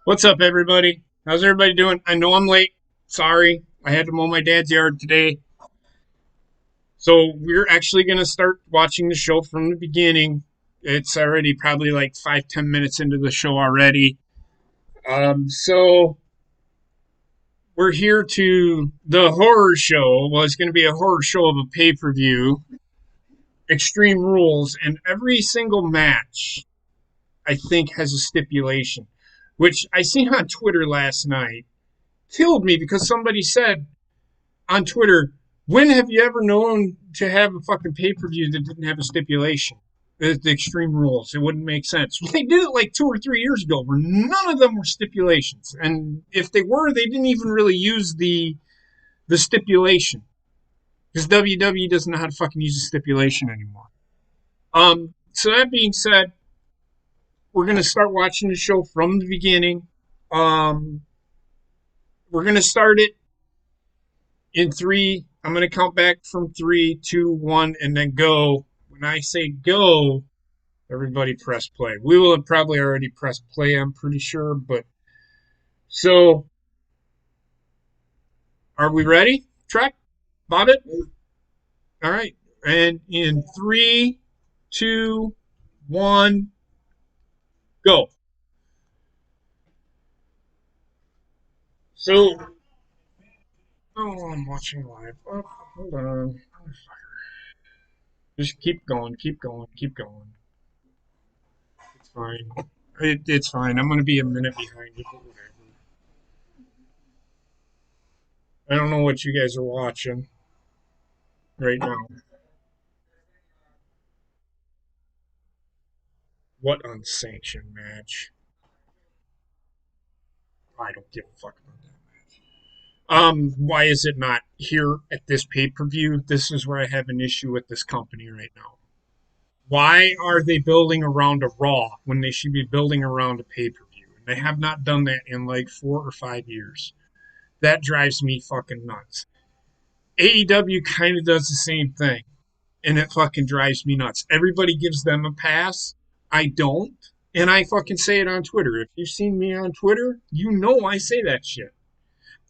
What's up, everybody? How's everybody doing? I know I'm late. Sorry. I had to mow my dad's yard today. So, we're actually going to start watching the show from the beginning. It's already probably like 5-10 minutes into the show already. So, we're here to the horror show. Well, it's going to be a horror show of a pay per view, Extreme Rules, and every single match, I think, has a stipulation, which I seen on Twitter last night. Killed me because somebody said on Twitter, when have you ever known to have a fucking pay per view that didn't have a stipulation? The Extreme Rules. It wouldn't make sense. They did it like 2 or 3 years ago where none of them were stipulations. And if they were, they didn't even really use the stipulation. Because WWE doesn't know how to fucking use a stipulation anymore. So that being said, we're gonna start watching the show from the beginning. Um, we're gonna start it in three. I'm going to count back from 3, 2, 1, and then go. When I say go, everybody press play. We will have probably already pressed play, I'm pretty sure. But so, are we ready? Trek? Bobbitt? All right. And in 3, 2, 1, go. So, oh, I'm watching live. Oh, hold on. Just keep going, keep going, keep going. It's fine. It's fine. I'm going to be a minute behind you, but whatever. I don't know what you guys are watching right now. What unsanctioned match? I don't give a fuck about that match. Why is it not here at this pay per view? This is where I have an issue with this company right now. Why are they building around a Raw when they should be building around a pay per view? And they have not done that in like 4 or 5 years. That drives me fucking nuts. AEW kind of does the same thing, and it fucking drives me nuts. Everybody gives them a pass. I don't. And I fucking say it on Twitter. If you've seen me on Twitter, you know I say that shit.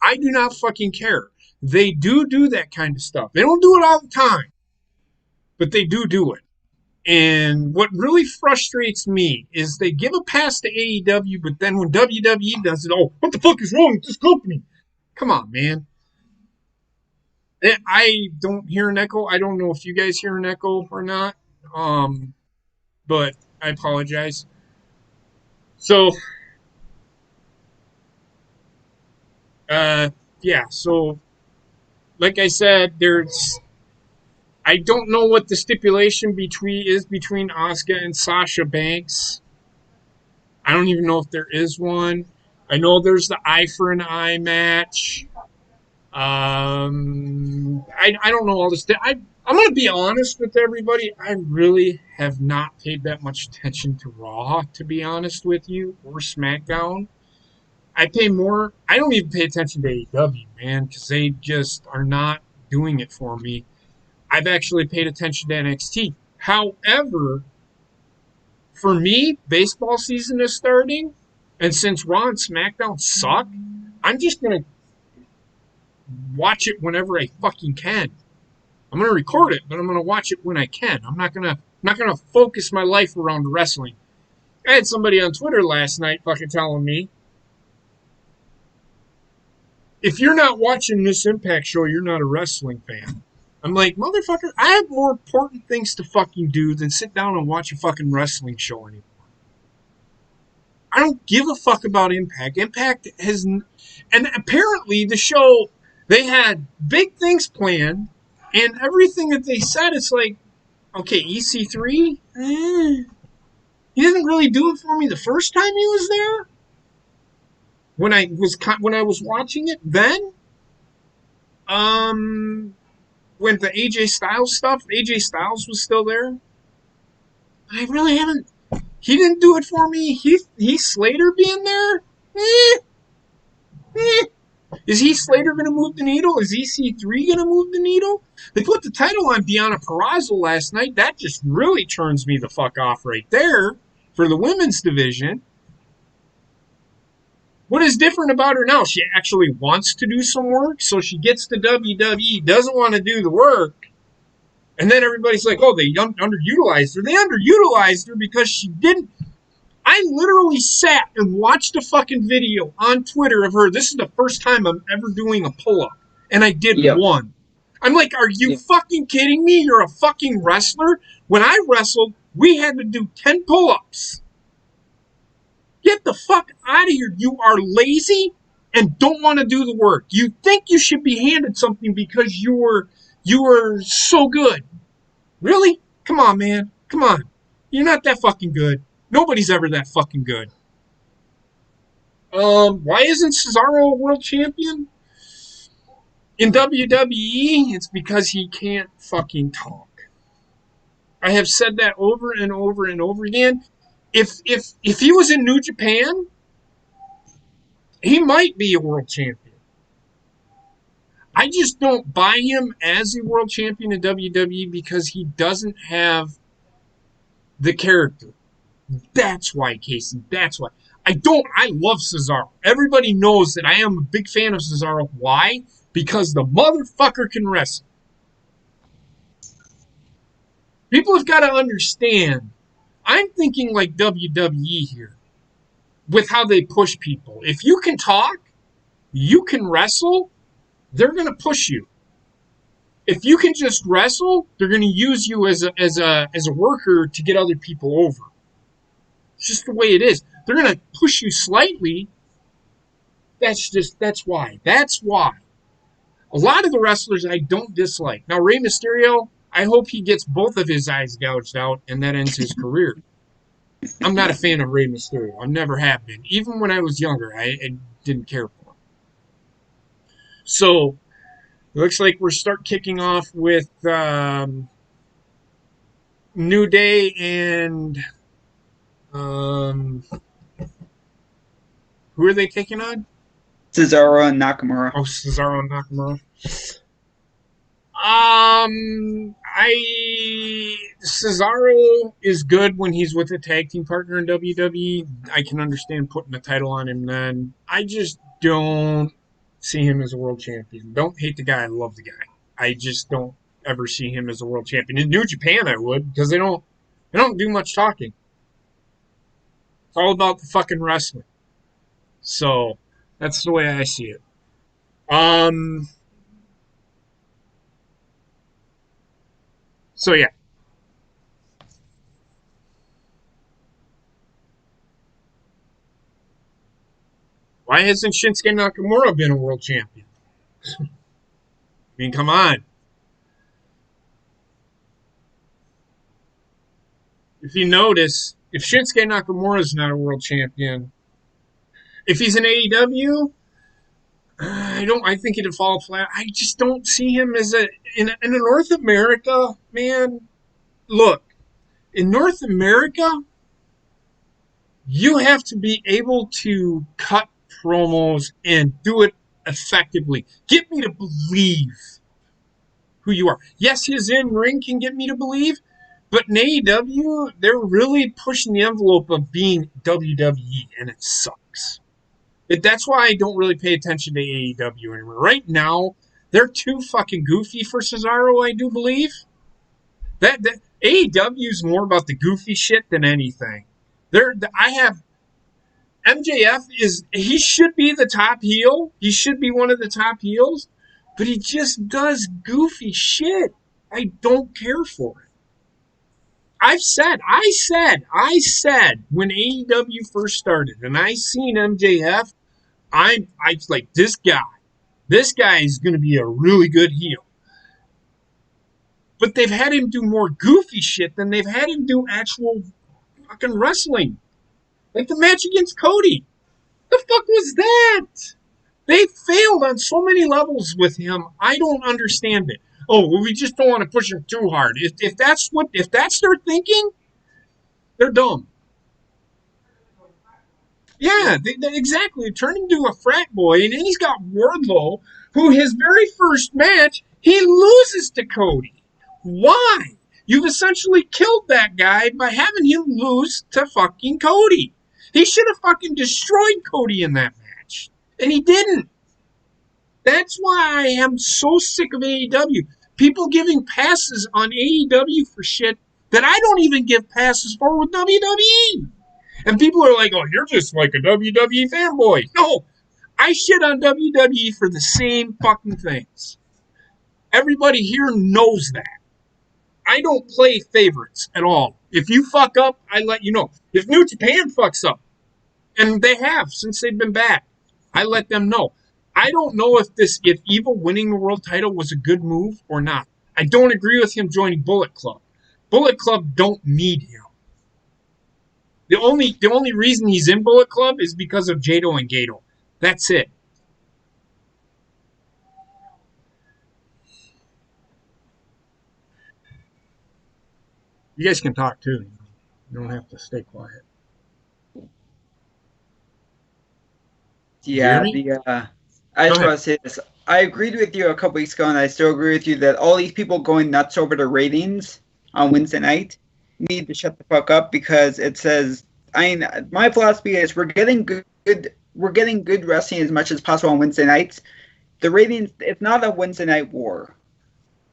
I do not fucking care. They do that kind of stuff. They don't do it all the time, but they do it. And what really frustrates me is they give a pass to AEW, but then when WWE does it, oh, what the fuck is wrong with this company? Come on, man. I don't hear an echo. I don't know if you guys hear an echo or not. Um, but I apologize. So, uh, yeah. So, like I said, there's. I don't know what the stipulation between Asuka and Sasha Banks. I don't even know if there is one. I know there's the eye for an eye match. I don't know all this. I'm going to be honest with everybody. I really have not paid that much attention to Raw, to be honest with you, or SmackDown. I pay more. I don't even pay attention to AEW, man, because they just are not doing it for me. I've actually paid attention to NXT. However, for me, baseball season is starting, and since Raw and SmackDown suck, I'm just going to watch it whenever I fucking can. I'm gonna record it, but I'm gonna watch it when I can. I'm not gonna focus my life around wrestling. I had somebody on Twitter last night fucking telling me, if you're not watching this Impact show, you're not a wrestling fan. I'm like, motherfucker, I have more important things to fucking do than sit down and watch a fucking wrestling show anymore. I don't give a fuck about Impact. Impact has, and apparently the show, they had big things planned, and everything that they said, it's like, okay, EC3, he didn't really do it for me the first time he was there. When I was watching it, then, when the AJ Styles stuff, AJ Styles was still there. I really haven't. He didn't do it for me. Heath Slater being there, eh, eh. Is Heath Slater going to move the needle? Is EC3 going to move the needle? They put the title on Deonna Purrazzo last night. That just really turns me the fuck off right there for the women's division. What is different about her now? She actually wants to do some work, so she gets to WWE, doesn't want to do the work, and then everybody's like, oh, they underutilized her. They underutilized her because she didn't. I literally sat and watched a fucking video on Twitter of her. This is the first time I'm ever doing a pull-up, and I did one. I'm like, are you fucking kidding me? You're a fucking wrestler? When I wrestled, we had to do 10 pull-ups. Get the fuck out of here. You are lazy and don't want to do the work. You think you should be handed something because you were so good. Really? Come on, man. Come on. You're not that fucking good. Nobody's ever that fucking good. Why isn't Cesaro a world champion? In WWE, it's because he can't fucking talk. I have said that over and over and over again. If he was in New Japan, he might be a world champion. I just don't buy him as a world champion in WWE because he doesn't have the character. That's why, Casey. That's why. I love Cesaro. Everybody knows that I am a big fan of Cesaro. Why? Because the motherfucker can wrestle. People have got to understand. I'm thinking like WWE here with how they push people. If you can talk, you can wrestle, they're going to push you. If you can just wrestle, they're going to use you as a worker to get other people over. It's just the way it is. They're going to push you slightly. That's why. That's why. A lot of the wrestlers I don't dislike. Now, Rey Mysterio, I hope he gets both of his eyes gouged out and that ends his career. I'm not a fan of Rey Mysterio. I never have been. Even when I was younger, I didn't care for him. So, it looks like we're kicking off with New Day and who are they taking on? Cesaro and Nakamura. Oh, Cesaro and Nakamura. Cesaro is good when he's with a tag team partner in WWE. I can understand putting a title on him then. I just don't see him as a world champion. Don't hate the guy, I love the guy. I just don't ever see him as a world champion. In New Japan I would, because they don't do much talking. It's all about the fucking wrestling. So that's the way I see it. So yeah. Why hasn't Shinsuke Nakamura been a world champion? I mean, come on. If you notice, if Shinsuke Nakamura is not a world champion, if he's in AEW, I think it'd fall flat. I just don't see him as in North America, man. Look, in North America, you have to be able to cut promos and do it effectively. Get me to believe who you are. Yes, his in-ring can get me to believe, but in AEW, they're really pushing the envelope of being WWE, and it sucks. That's why I don't really pay attention to AEW anymore. Right now, they're too fucking goofy for Cesaro, I do believe. That AEW is more about the goofy shit than anything. MJF he should be the top heel. He should be one of the top heels, but he just does goofy shit. I don't care for it. I said when AEW first started and I seen MJF, I was like, this guy is going to be a really good heel. But they've had him do more goofy shit than they've had him do actual fucking wrestling. Like the match against Cody. The fuck was that? They failed on so many levels with him. I don't understand it. Oh, well, we just don't want to push him too hard. If that's their thinking, they're dumb. Yeah, exactly. Turn him into a frat boy, and then he's got Wardlow, who his very first match, he loses to Cody. Why? You've essentially killed that guy by having him lose to fucking Cody. He should have fucking destroyed Cody in that match. And he didn't. That's why I am so sick of AEW. People giving passes on AEW for shit that I don't even give passes for with WWE. And people are like, oh, you're just like a WWE fanboy. No, I shit on WWE for the same fucking things. Everybody here knows that. I don't play favorites at all. If you fuck up, I let you know. If New Japan fucks up, and they have since they've been back, I let them know. I don't know if Evil winning the world title was a good move or not. I don't agree with him joining Bullet Club. Bullet Club don't need him. The only reason he's in Bullet Club is because of Jado and Gato. That's it. You guys can talk too. You don't have to stay quiet. You hear Yeah, me? I Go just want ahead. to say this. I agreed with you a couple weeks ago, and I still agree with you that all these people going nuts over the ratings on Wednesday night need to shut the fuck up because it says. I mean, my philosophy is we're getting good wrestling as much as possible on Wednesday nights. The ratings, it's not a Wednesday night war.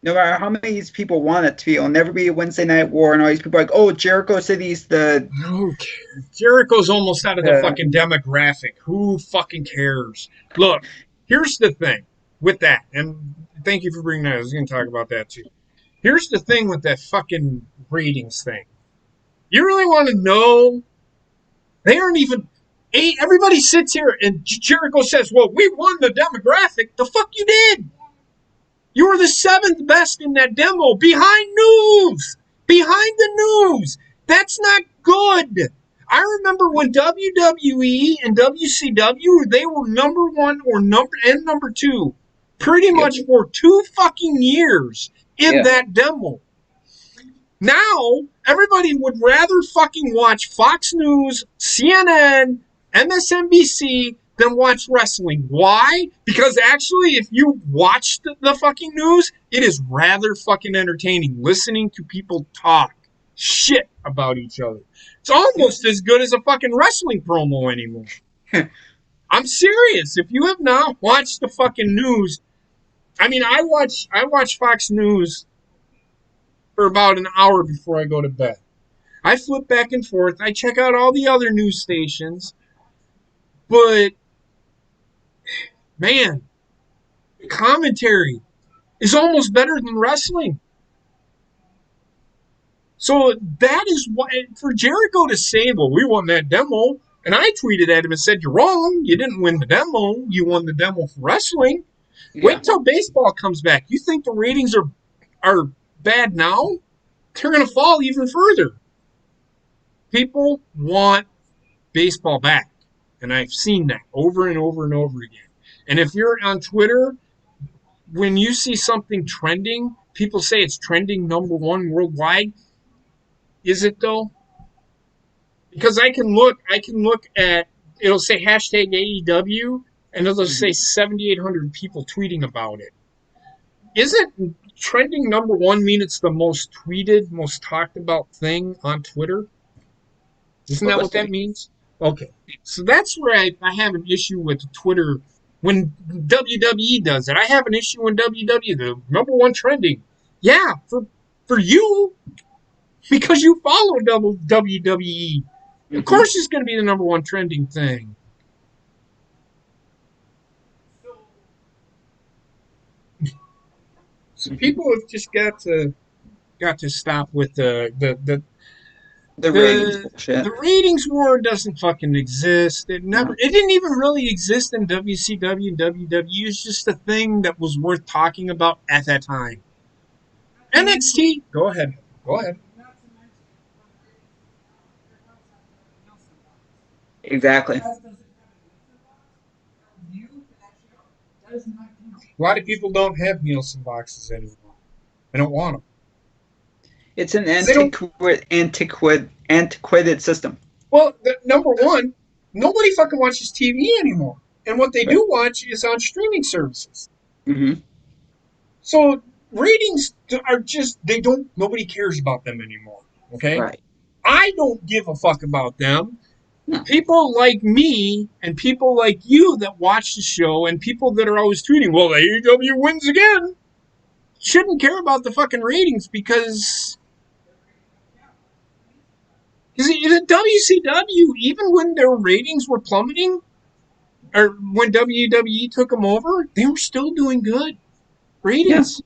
No matter how many people want it to be, it'll never be a Wednesday night war. And all these people are like, oh, Jericho City's Okay. Jericho's almost out of the the fucking demographic. Who fucking cares? Look, here's the thing with that, and thank you for bringing that. I was going to talk about that too. Here's the thing with that fucking ratings thing. You really want to know? They aren't even. Everybody sits here and Jericho says, well, we won the demographic. The fuck you did? You were the seventh best in that demo behind news. Behind the news. That's not good. I remember when WWE and WCW, they were number one or number two pretty yep, much for 2 fucking years in yeah, that demo. Now, everybody would rather fucking watch Fox News, CNN, MSNBC than watch wrestling. Why? Because actually, if you watch the fucking news, it is rather fucking entertaining listening to people talk shit about each other. It's almost as good as a fucking wrestling promo anymore. I'm serious. If you have not watched the fucking news, I mean, I watch Fox News for about an hour before I go to bed. I flip back and forth. I check out all the other news stations. But, man, the commentary is almost better than wrestling. So that is why, for Jericho to say, well, we won that demo, and I tweeted at him and said, you're wrong. You didn't win the demo. You won the demo for wrestling. yeah. Wait till baseball comes back. You think the ratings are bad now? They're going to fall even further. People want baseball back. And I've seen that over and over and over again. And if you're on Twitter, when you see something trending, people say it's trending number one worldwide. Is it though? Because I can look at it'll say hashtag AEW and it'll say Mhm. 7,800 people tweeting about it. Isn't trending number one mean it's the most tweeted, most talked about thing on Twitter? Isn't that what Supposed to that be. means? Okay. So that's where I have an issue with Twitter when WWE does it. I have an issue when WWE, the number one trending. Yeah, for you, because you follow WWE. Of Hmm. course it's going to be the number one trending thing. So people have just got to stop with The ratings the bullshit. ratings war doesn't fucking exist. No. It didn't even really exist in WCW and WWE. It's just a thing that was worth talking about at that time. NXT, go ahead. Go ahead. Exactly. A lot of people don't have Nielsen boxes anymore. They don't want them. It's an They don't. antiquated system. Well, number one, nobody fucking watches TV anymore, and what they Right. do watch is on streaming services. Hmm. So ratings are just they don't. Nobody cares about them anymore. Okay, Right. I don't give a fuck about them. No. People like me and people like you that watch the show and people that are always tweeting, well, the AEW wins again, shouldn't care about the fucking ratings because the WCW, even when their ratings were plummeting, or when WWE took them over, they were still doing good Yeah. ratings.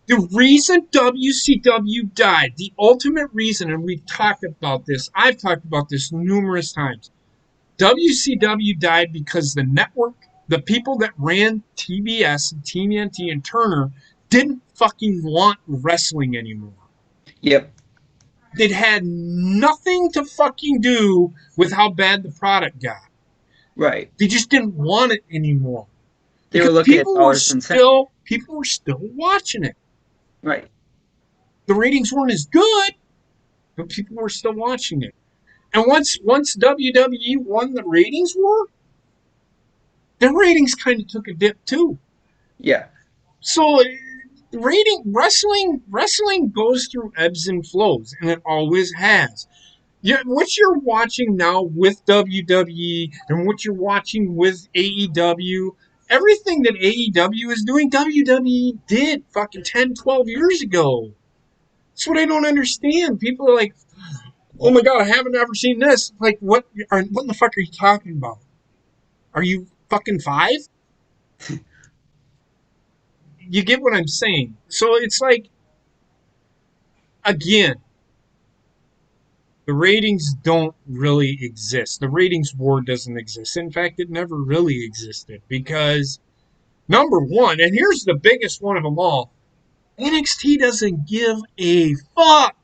The reason WCW died, the ultimate reason, and we've talked about this, I've talked about this numerous times. WCW died because the network, the people that ran TBS and TNT and Turner didn't fucking want wrestling anymore. Yep. It had nothing to fucking do with how bad the product got. Right. They just didn't want it anymore They were because looking at dollars and cents. people were still watching it. Right. The ratings weren't as good, but people were still watching it. And once WWE won the ratings war, the ratings kind of took a dip too. Yeah. So wrestling goes through ebbs and flows, and it always has. Yeah, what you're watching now with WWE and what you're watching with AEW, everything that AEW is doing, WWE did fucking 10, 12 years ago. That's what I don't understand. People are like, oh my god, I haven't ever seen this. Like, what in the fuck are you talking about? Are you fucking five? You get what I'm saying. So it's like, again, the ratings don't really exist. The ratings war doesn't exist. In fact, it never really existed because, number one, and here's the biggest one of them all, NXT doesn't give a fuck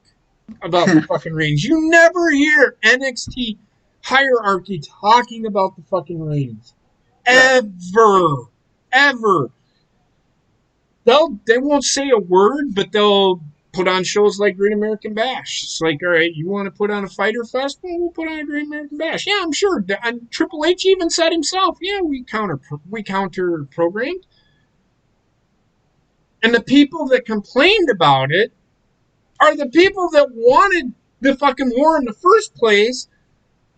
about the fucking ratings. You never hear NXT hierarchy talking about the fucking ratings. Right. Ever. Ever. They won't say a word, but they'll put on shows like Great American Bash. It's like, all right, you want to put on a Fighter Fest? Well, we'll put on a Great American Bash. Yeah, I'm sure. And Triple H even said himself, yeah, we counter programmed. And the people that complained about it are the people that wanted the fucking war in the first place.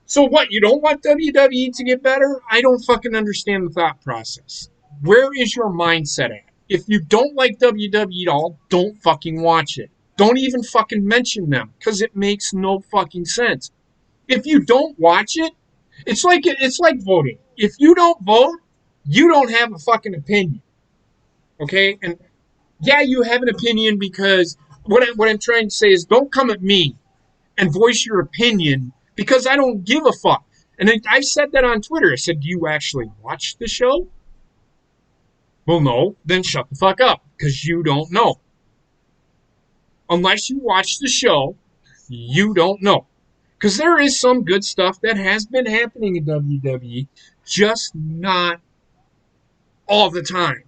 So what? You don't want WWE to get better? I don't fucking understand the thought process. Where is your mindset at? If you don't like WWE at all, don't fucking watch it. Don't even fucking mention them because it makes no fucking sense. If you don't watch it, it's like voting. If you don't vote, you don't have a fucking opinion. Okay? And yeah, you have an opinion because what I'm trying to say is don't come at me and voice your opinion because I don't give a fuck. And I said that on Twitter. I said, do you actually watch the show? Well, no. Then shut the fuck up because you don't know. Unless you watch the show, you don't know. Because there is some good stuff that has been happening in WWE, just not all the time.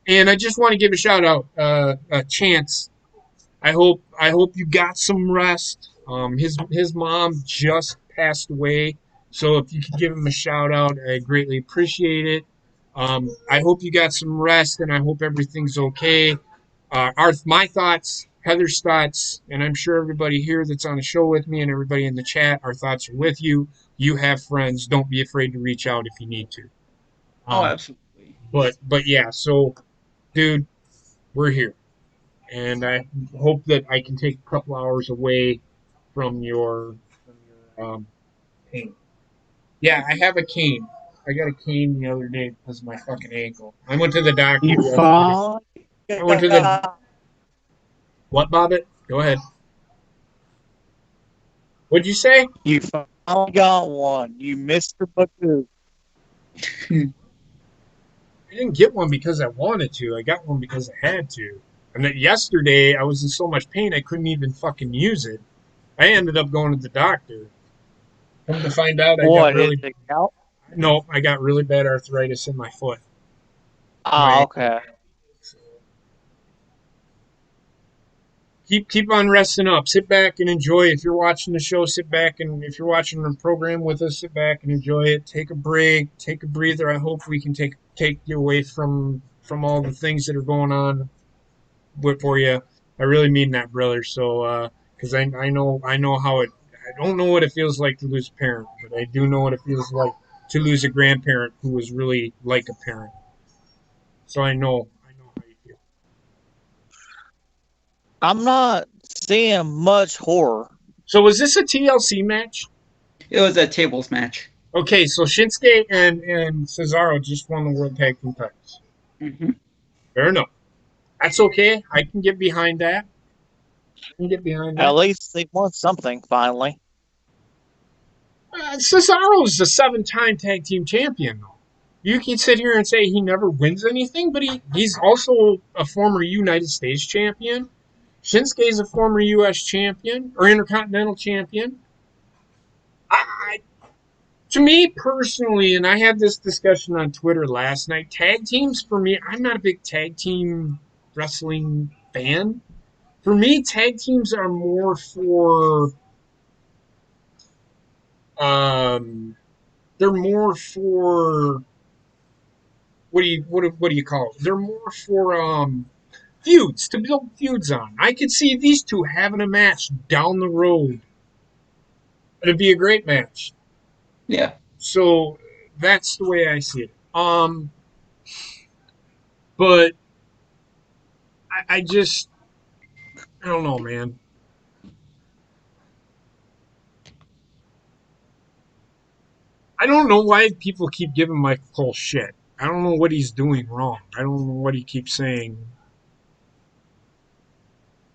And I just want to give a shout out, Chance. I hope you got some rest. His mom just passed away, so if you could give him a shout out, I greatly appreciate it. I hope you got some rest, and I hope everything's okay. My thoughts, Heather's thoughts, and I'm sure everybody here that's on the show with me and everybody in the chat, our thoughts are with you. You have friends. Don't be afraid to reach out if you need to. Oh, Um, absolutely. but yeah, so dude, we're here. And I hope that I can take a couple hours away from your pain. Yeah, I have a cane. I got a cane the other day because of my fucking ankle. I went to the doctor You yesterday. finally I went to the got, what, Bobbitt? Go ahead. What'd you say? you finally got one. You Mr. Baku. I didn't get one because I wanted to. I got one because I had to. And then yesterday I was in so much pain I couldn't even fucking use it. I ended up going to the doctor. Come to find out, What is it? Gout? I got really bad arthritis in my foot, my Ah, ankle. okay. So keep on resting up. Sit back and enjoy. If you're watching the show, sit back, and if you're watching the program with us, sit back and enjoy it. Take a break, take a breather. I hope we can take you away from all the things that are going on for you. I really mean that, brother. So because I know how it I don't know what it feels like to lose a parent, but I do know what it feels like to lose a grandparent who was really like a parent. So I know how you feel. I'm not seeing much horror. So was this a TLC match? It was a tables match. Okay, so Shinsuke and Cesaro just won the World Tag Team titles. Mm-hmm. Fair enough. That's okay. I can get behind that. I can get behind At that. least they won something finally. Cesaro is the 7-time tag team champion, though. You can sit here and say he never wins anything, but he's also a former United States champion. Shinsuke is a former U.S. champion or Intercontinental champion. I, to me personally, and I had this discussion on Twitter last night, tag teams for me, I'm not a big tag team wrestling fan. For me, tag teams are more for they're more for what do you call it? They're more for feuds to build feuds on. I could see these two having a match down the road. It'd be a great match. Yeah. So that's the way I see it. But I just I don't know, man. I don't know why people keep giving Michael Cole shit. I don't know what he's doing wrong. I don't know what he keeps saying.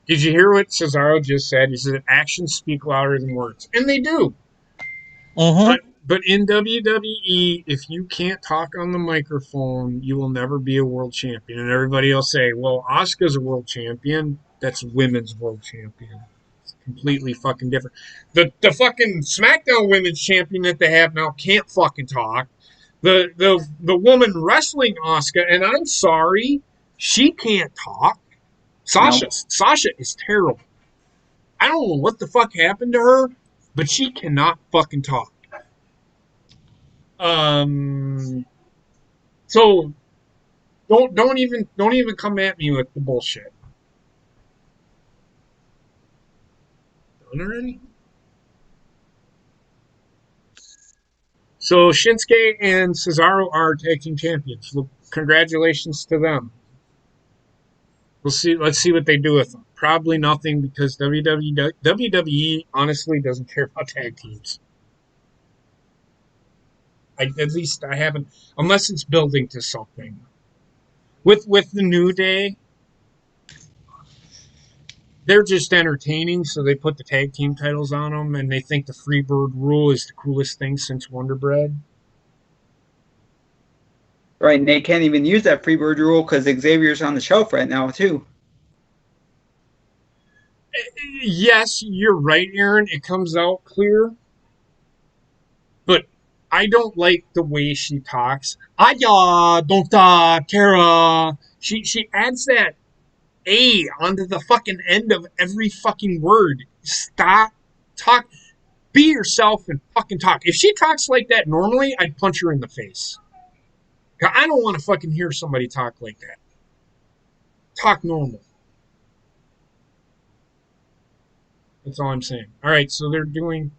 Did you hear what Cesaro just said? He said actions speak louder than words. And they do. Mm-hmm. But in WWE, if you can't talk on the microphone, you will never be a world champion. And everybody will say, well, Asuka's a world champion. That's women's world champion. It's completely fucking different. The fucking SmackDown women's champion that they have now can't fucking talk. The woman wrestling Asuka, and I'm sorry, she can't talk. No. Sasha is terrible. I don't know what the fuck happened to her, but she cannot fucking talk. So don't even come at me with the bullshit. Done already? So Shinsuke and Cesaro are tag team champions. Well, congratulations to them. We'll see. Let's see what they do with them. Probably nothing because WWE honestly doesn't care about tag teams. At least I haven't, unless it's building to something. With the New Day, they're just entertaining, so they put the tag team titles on them, and they think the Freebird rule is the coolest thing since Wonder Bread. Right, and they can't even use that Freebird rule because Xavier's on the shelf right now, too. Yes, you're right, Aaron. It comes out clear, but I don't like the way she talks. Aya, don't Kara. She adds that A onto the fucking end of every fucking word. Stop. Talk. Be yourself and fucking talk. If she talks like that normally, I'd punch her in the face. I don't want to fucking hear somebody talk like that. Talk normal. That's all I'm saying. All right, so they're doing.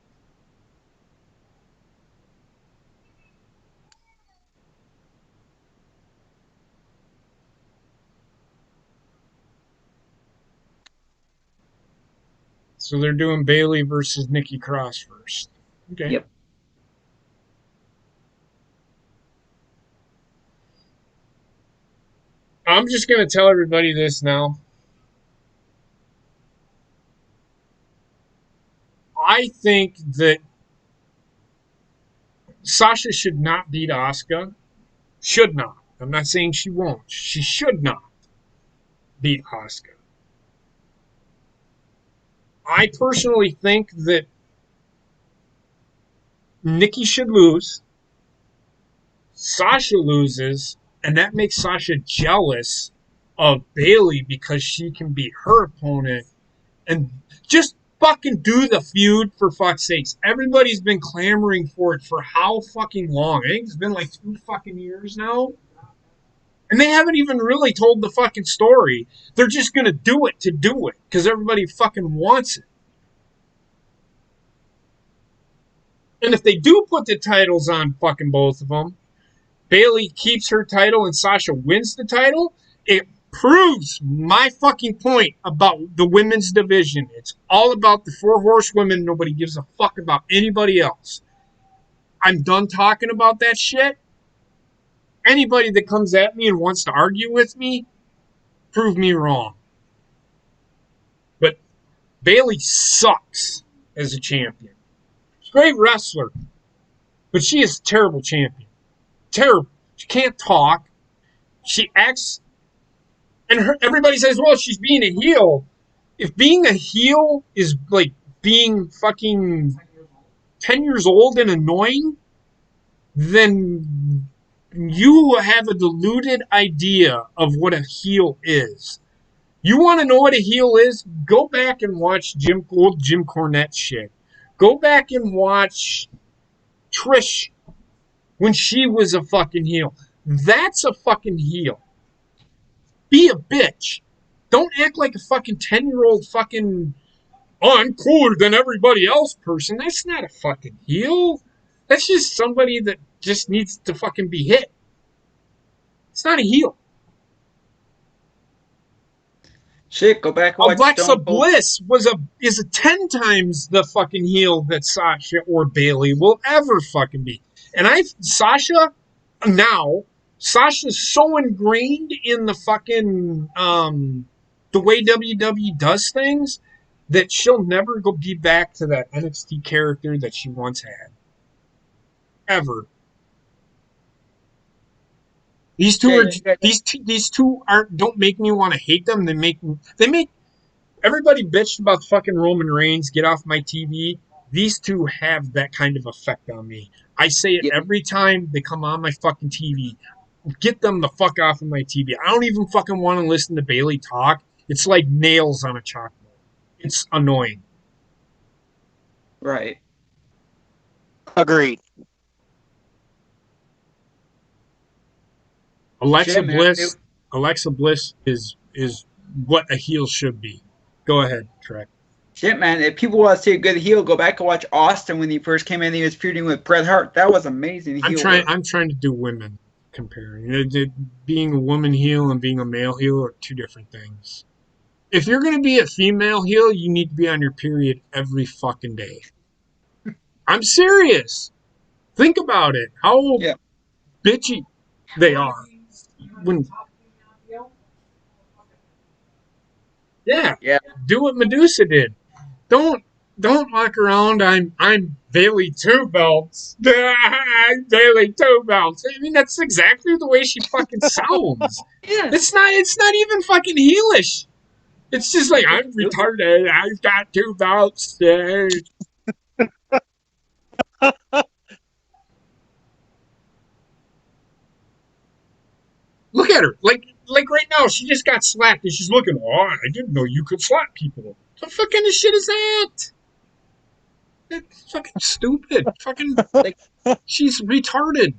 So they're doing Bailey versus Nikki Cross first. Okay. Yep. I'm just going to tell everybody this now. I think that Sasha should not beat Asuka. Should not. I'm not saying she won't. She should not beat Asuka. I personally think that Nikki should lose. Sasha loses, and that makes Sasha jealous of Bailey because she can beat her opponent and just fucking do the feud for fuck's sakes. Everybody's been clamoring for it for how fucking long? I think it's been like 2 fucking years now. And they haven't even really told the fucking story. They're just gonna do it to do it because everybody fucking wants it. And if they do put the titles on fucking both of them, Bayley keeps her title and Sasha wins the title, it proves my fucking point about the women's division. It's all about the four horsewomen. Nobody gives a fuck about anybody else. I'm done talking about that shit. Anybody that comes at me and wants to argue with me, prove me wrong. But Bayley sucks as a champion. She's a great wrestler, but she is a terrible champion. Terrible. She can't talk. She acts, and everybody says, well, she's being a heel. If being a heel is like being fucking 10 years old and annoying, then you have a diluted idea of what a heel is. You want to know what a heel is? Go back and watch old Jim Cornette shit. Go back and watch Trish when she was a fucking heel. That's a fucking heel. Be a bitch. Don't act like a fucking 10-year-old fucking, oh, I'm cooler than everybody else person. That's not a fucking heel. That's just somebody that just needs to fucking be hit. It's not a heel. Shit, go back and watch Alexa Stone Cold. Bliss is a 10 times the fucking heel that Sasha or Bayley will ever fucking be. And Sasha's so ingrained in the fucking the way WWE does things that she'll never be back to that NXT character that she once had. Ever. These two don't make me want to hate them. They make everybody bitched about fucking Roman Reigns. Get off my TV. These two have that kind of effect on me. I say it every time they come on my fucking TV. Get them the fuck off of my TV. I don't even fucking want to listen to Bayley talk. It's like nails on a chalkboard. It's annoying. Right. Agreed. Alexa Bliss is what a heel should be. Go ahead, Trek. Shit, man. If people want to see a good heel, go back and watch Austin when he first came in. He was feuding with Bret Hart. That was amazing. I'm trying to do women comparing. Being a woman heel and being a male heel are two different things. If you're going to be a female heel, you need to be on your period every fucking day. I'm serious. Think about it. How bitchy they are. Do what Medusa did. Don't walk around. I'm Bayley two belts. I'm Bayley two belts. I mean, that's exactly the way she fucking sounds. It's not even fucking heelish. It's just like, I'm retarded. I've got two belts. Look at her. Like right now, she just got slapped and she's looking, oh, I didn't know you could slap people. What the fuck kind of shit is that? That's fucking stupid. Fucking, she's retarded.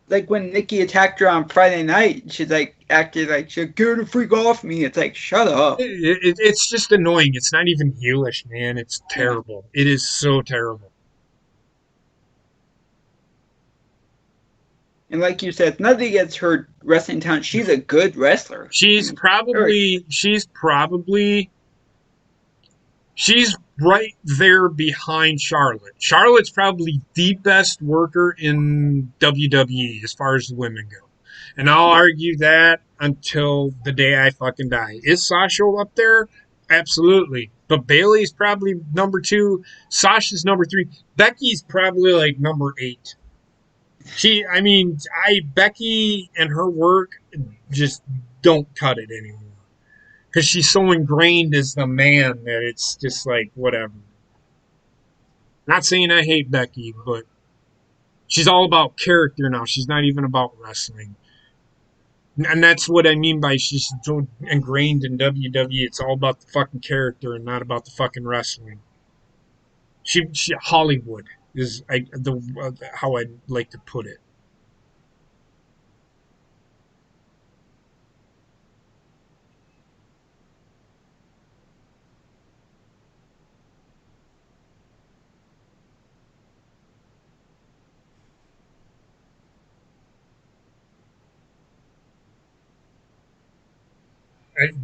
Like when Nikki attacked her on Friday night, she's like acted like she'll get her to freak off me. It's like, shut up. It's just annoying. It's not even heelish, man. It's terrible. Yeah. It is so terrible. And like you said, nothing against her wrestling talent. She's a good wrestler. She's right there behind Charlotte. Charlotte's probably the best worker in WWE as far as the women go. And I'll argue that until the day I fucking die. Is Sasha up there? Absolutely. But Bayley's probably number 2. Sasha's number 3. Becky's probably like number 8. Becky and her work just don't cut it anymore. Because she's so ingrained as the man that it's just like, whatever. Not saying I hate Becky, but she's all about character now. She's not even about wrestling. And that's what I mean by she's so ingrained in WWE. It's all about the fucking character and not about the fucking wrestling. She Hollywood is how I'd like to put it.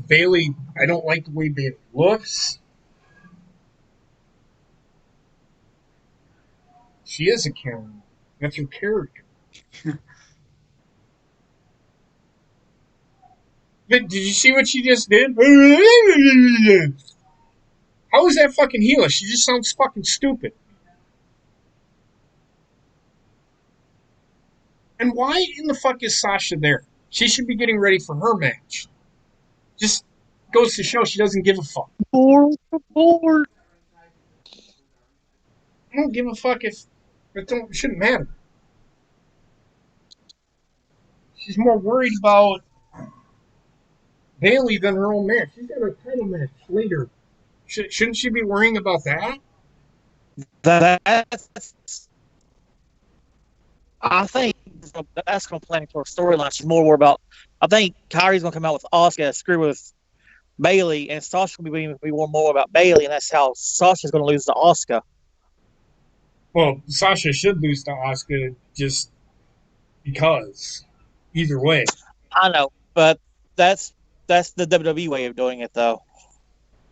Bailey, I don't like the way Bailey looks. She is a Karen. That's her character. Did you see what she just did? How is that fucking heelish? She just sounds fucking stupid. And why in the fuck is Sasha there? She should be getting ready for her match. Just goes to show she doesn't give a fuck. Support. I don't give a fuck if it shouldn't matter. She's more worried about Bailey than her own match. She's got a title match later. Shouldn't she be worrying about that? That's I think that's going to play into her storyline. She's more worried about. I think Kyrie's going to come out with Asuka, screw with Bailey, and Sasha's going to be more about Bailey, and that's how Sasha's going to lose to Asuka. Well, Sasha should lose to Asuka just because. Either way. I know, but that's the WWE way of doing it, though.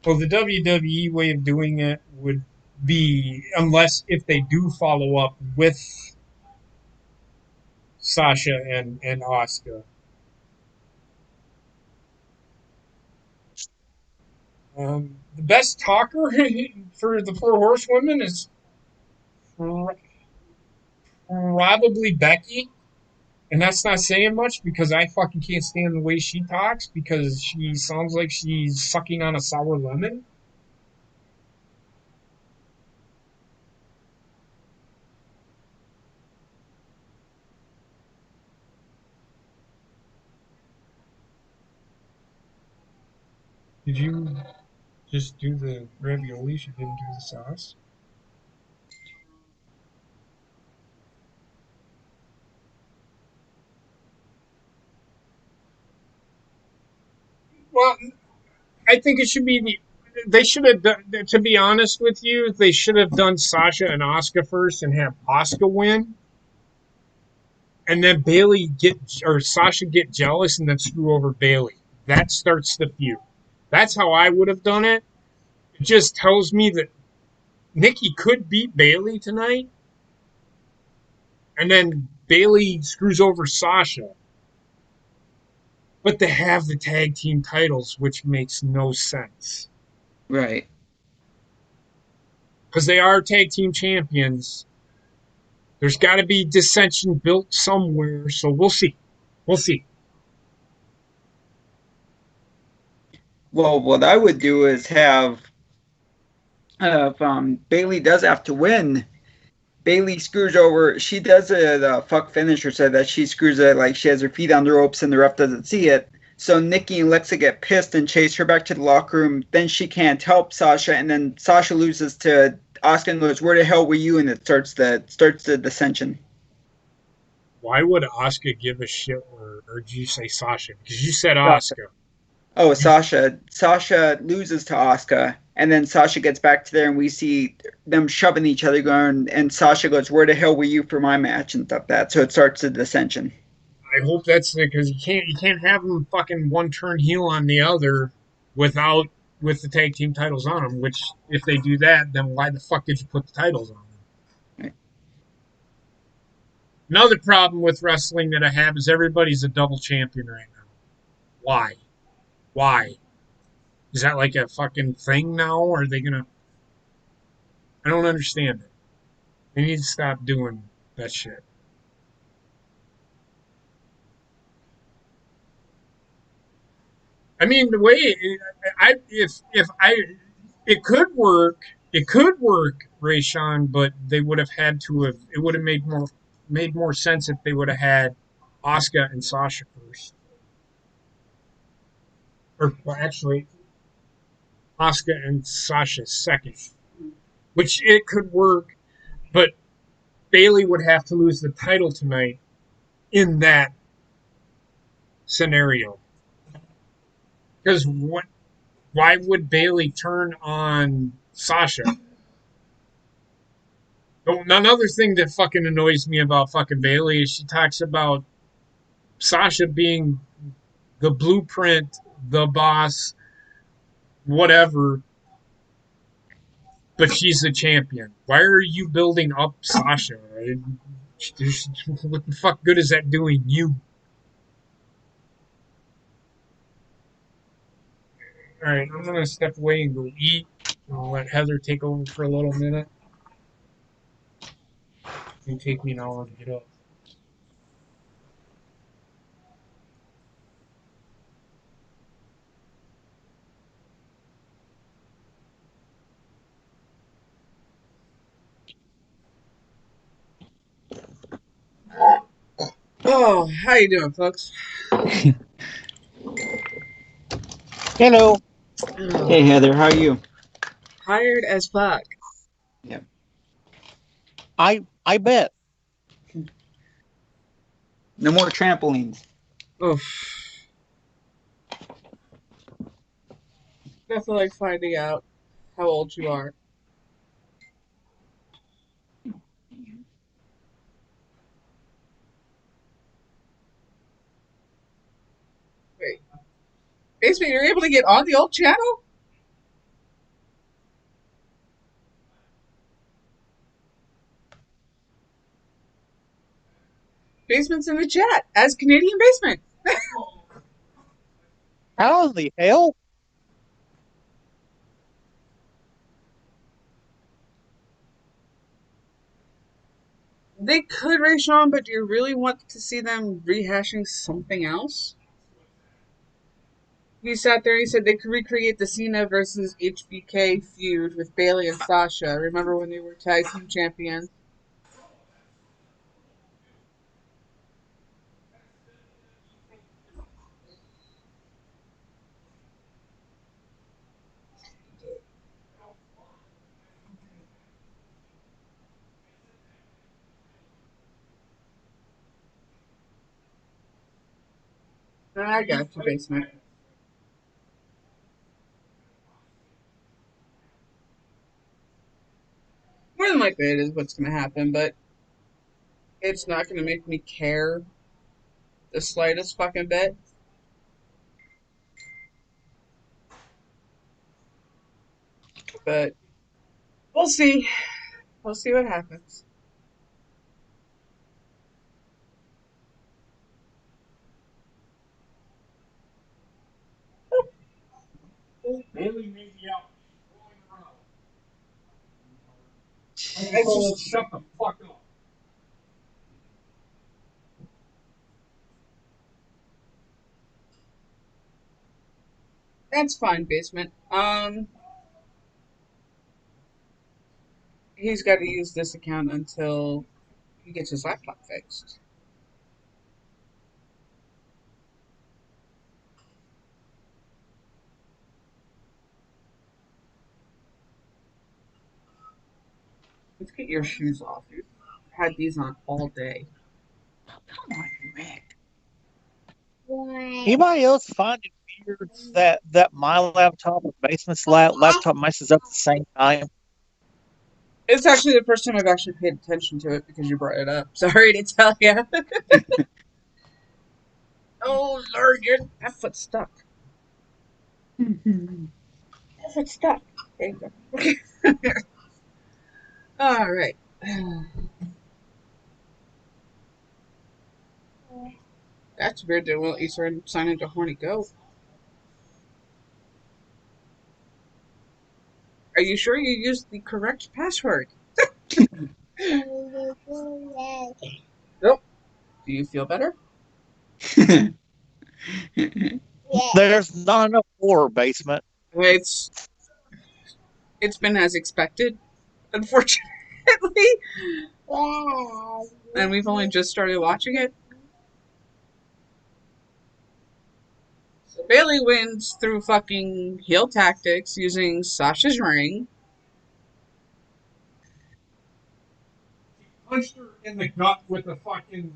Well, the WWE way of doing it would be, unless if they do follow up with Sasha and Asuka. The best talker for the Four Horsewomen is probably Becky. And that's not saying much because I fucking can't stand the way she talks because she sounds like she's sucking on a sour lemon. Did you just do the ravioli? You didn't do the sauce? Well, I think it should be they should have done, to be honest with you, they should have done Sasha and Asuka first and have Asuka win. And then Sasha get jealous and then screw over Bailey. That starts the feud. That's how I would have done it. It just tells me that Nikki could beat Bailey tonight. And then Bailey screws over Sasha. But they have the tag team titles, which makes no sense. Right. Because they are tag team champions. There's got to be dissension built somewhere, so we'll see. We'll see. Well, what I would do is have if Bailey does have to win, Bailey screws over. She does a fuck finisher, so that she screws it like she has her feet on the ropes and the ref doesn't see it. So Nikki and Lexa get pissed and chase her back to the locker room. Then she can't help Sasha, and then Sasha loses to Asuka and goes, "Where the hell were you?" And it starts the dissension. Why would Asuka give a shit, or did you say Sasha? Because you said Asuka. Oh, Sasha. Sasha loses to Asuka, and then Sasha gets back to there, and we see them shoving each other, going, and Sasha goes, "Where the hell were you for my match?" and stuff like that. So it starts the dissension. I hope that's because you can't have them fucking one turn heel on the other with the tag team titles on them. Which if they do that, then why the fuck did you put the titles on them? Right. Another problem with wrestling that I have is everybody's a double champion right now. Why? Why? Is that like a fucking thing now? Or are they gonna? I don't understand it. They need to stop doing that shit. I mean, the way it could work, Rayshawn, but they would have had to have. It would have made more sense if they would have had Asuka and Sasha first, or well, actually, Asuka and Sasha second, which it could work, but Bailey would have to lose the title tonight in that scenario. Because why would Bailey turn on Sasha? Another thing that fucking annoys me about fucking Bailey is she talks about Sasha being the blueprint the boss, whatever, but she's the champion. Why are you building up Sasha? What the fuck good is that doing you? Alright, I'm gonna step away and go eat. I'll let Heather take over for a little minute. It'll take me an hour to get up. Oh, how you doing, folks? Hello. Hey Heather, how are you? Tired as fuck. Yep. I bet. No more trampolines. Oof. Nothing like finding out how old you are. Wait. Basement, you're able to get on the old channel? Basement's in the chat as Canadian Basement. How in the hell? They could race on, but do you really want to see them rehashing something else? He sat there, he said they could recreate the Cena versus HBK feud with Bayley and Sasha. Remember when they were tag team champions? I got you, Basement. More than likely it is what's going to happen, but it's not going to make me care the slightest fucking bit. But we'll see. We'll see what happens. Bailey may be out rolling around. I just shut the fuck up. That's fine, Basement. He's got to use this account until he gets his laptop fixed. Let's get your shoes off. You've had these on all day. Come on, Rick. Anybody else find it weird that my laptop and Basement's laptop messes up at the same time? It's actually the first time I've actually paid attention to it because you brought it up. Sorry to tell you. Oh, Lord, that foot's stuck. That foot's stuck. There you go. All right. That's weird. They won't let you sign into Horny Goat. Are you sure you used the correct password? Nope. Do you feel better? There's not enough for Basement. It's been as expected, unfortunately. And we've only just started watching it. So Bailey wins through fucking heel tactics using Sasha's ring. She punched her in the gut with a fucking.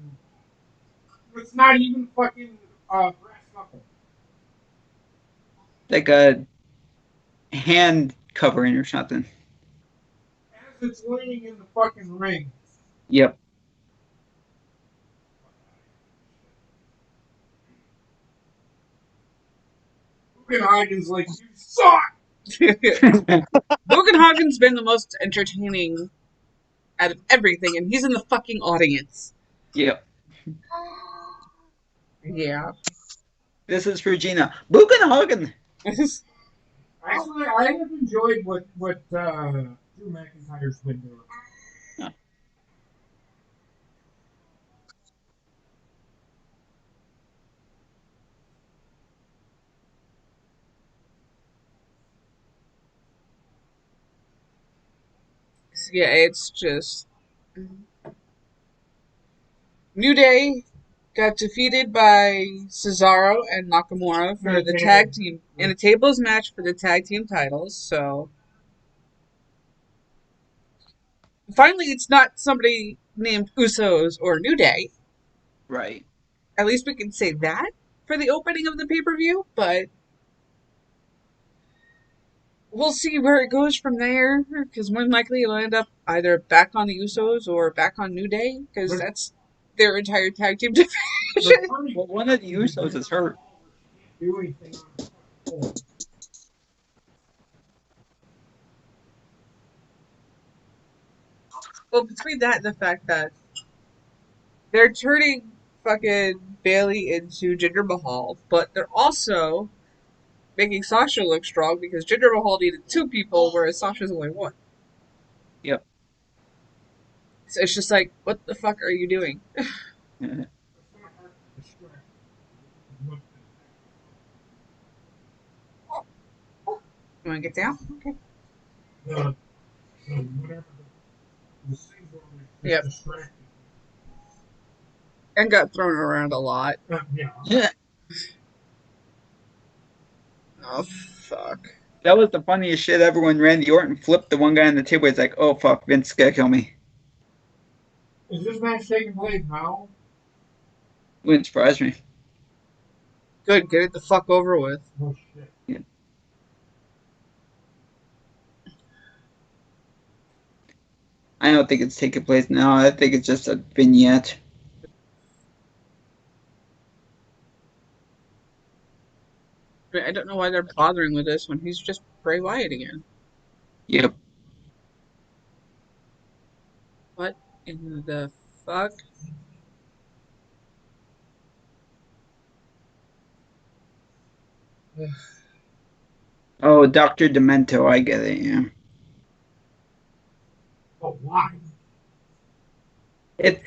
It's not even fucking brass knuckle. Like a hand covering or something. As it's laying in the fucking ring. Yep. Fucking Hagen's like, you suck! Bogenhagen's been the most entertaining out of everything, and he's in the fucking audience. Yep. Yeah. This is for Gina. Bugenhagen! Actually, I have enjoyed what Drew McIntyre's been doing. Yeah, it's just New Day got defeated by Cesaro and Nakamura for the tag team in a tables match for the tag team titles. So finally, it's not somebody named Usos or New Day. Right. At least we can say that for the opening of the pay-per-view, but we'll see where it goes from there, because more than likely it'll end up either back on the Usos or back on New Day, because that's their entire tag team division. Well, one of the Usos is hurt. Do anything on the phone. Well, between that and the fact that they're turning fucking Bailey into Jinder Mahal, but they're also making Sasha look strong because Jinder Mahal needed 2 people, whereas Sasha's only 1. Yep. So it's just like, what the fuck are you doing? Yeah. You want to get down? Okay. Whatever the single Yep. distracted. And got thrown around a lot. Yeah. Oh, fuck. That was the funniest shit ever when Randy Orton flipped the one guy on the table. He's like, oh fuck, Vince is gonna kill me. Is this match taking place now? Wouldn't surprise me. Good, get it the fuck over with. Oh shit. Yeah. I don't think it's taking place now. I think it's just a vignette. I mean, I don't know why they're bothering with this when he's just Bray Wyatt again. Yep. What in the fuck? Oh, Dr. Demento, I get it, yeah. Oh, why?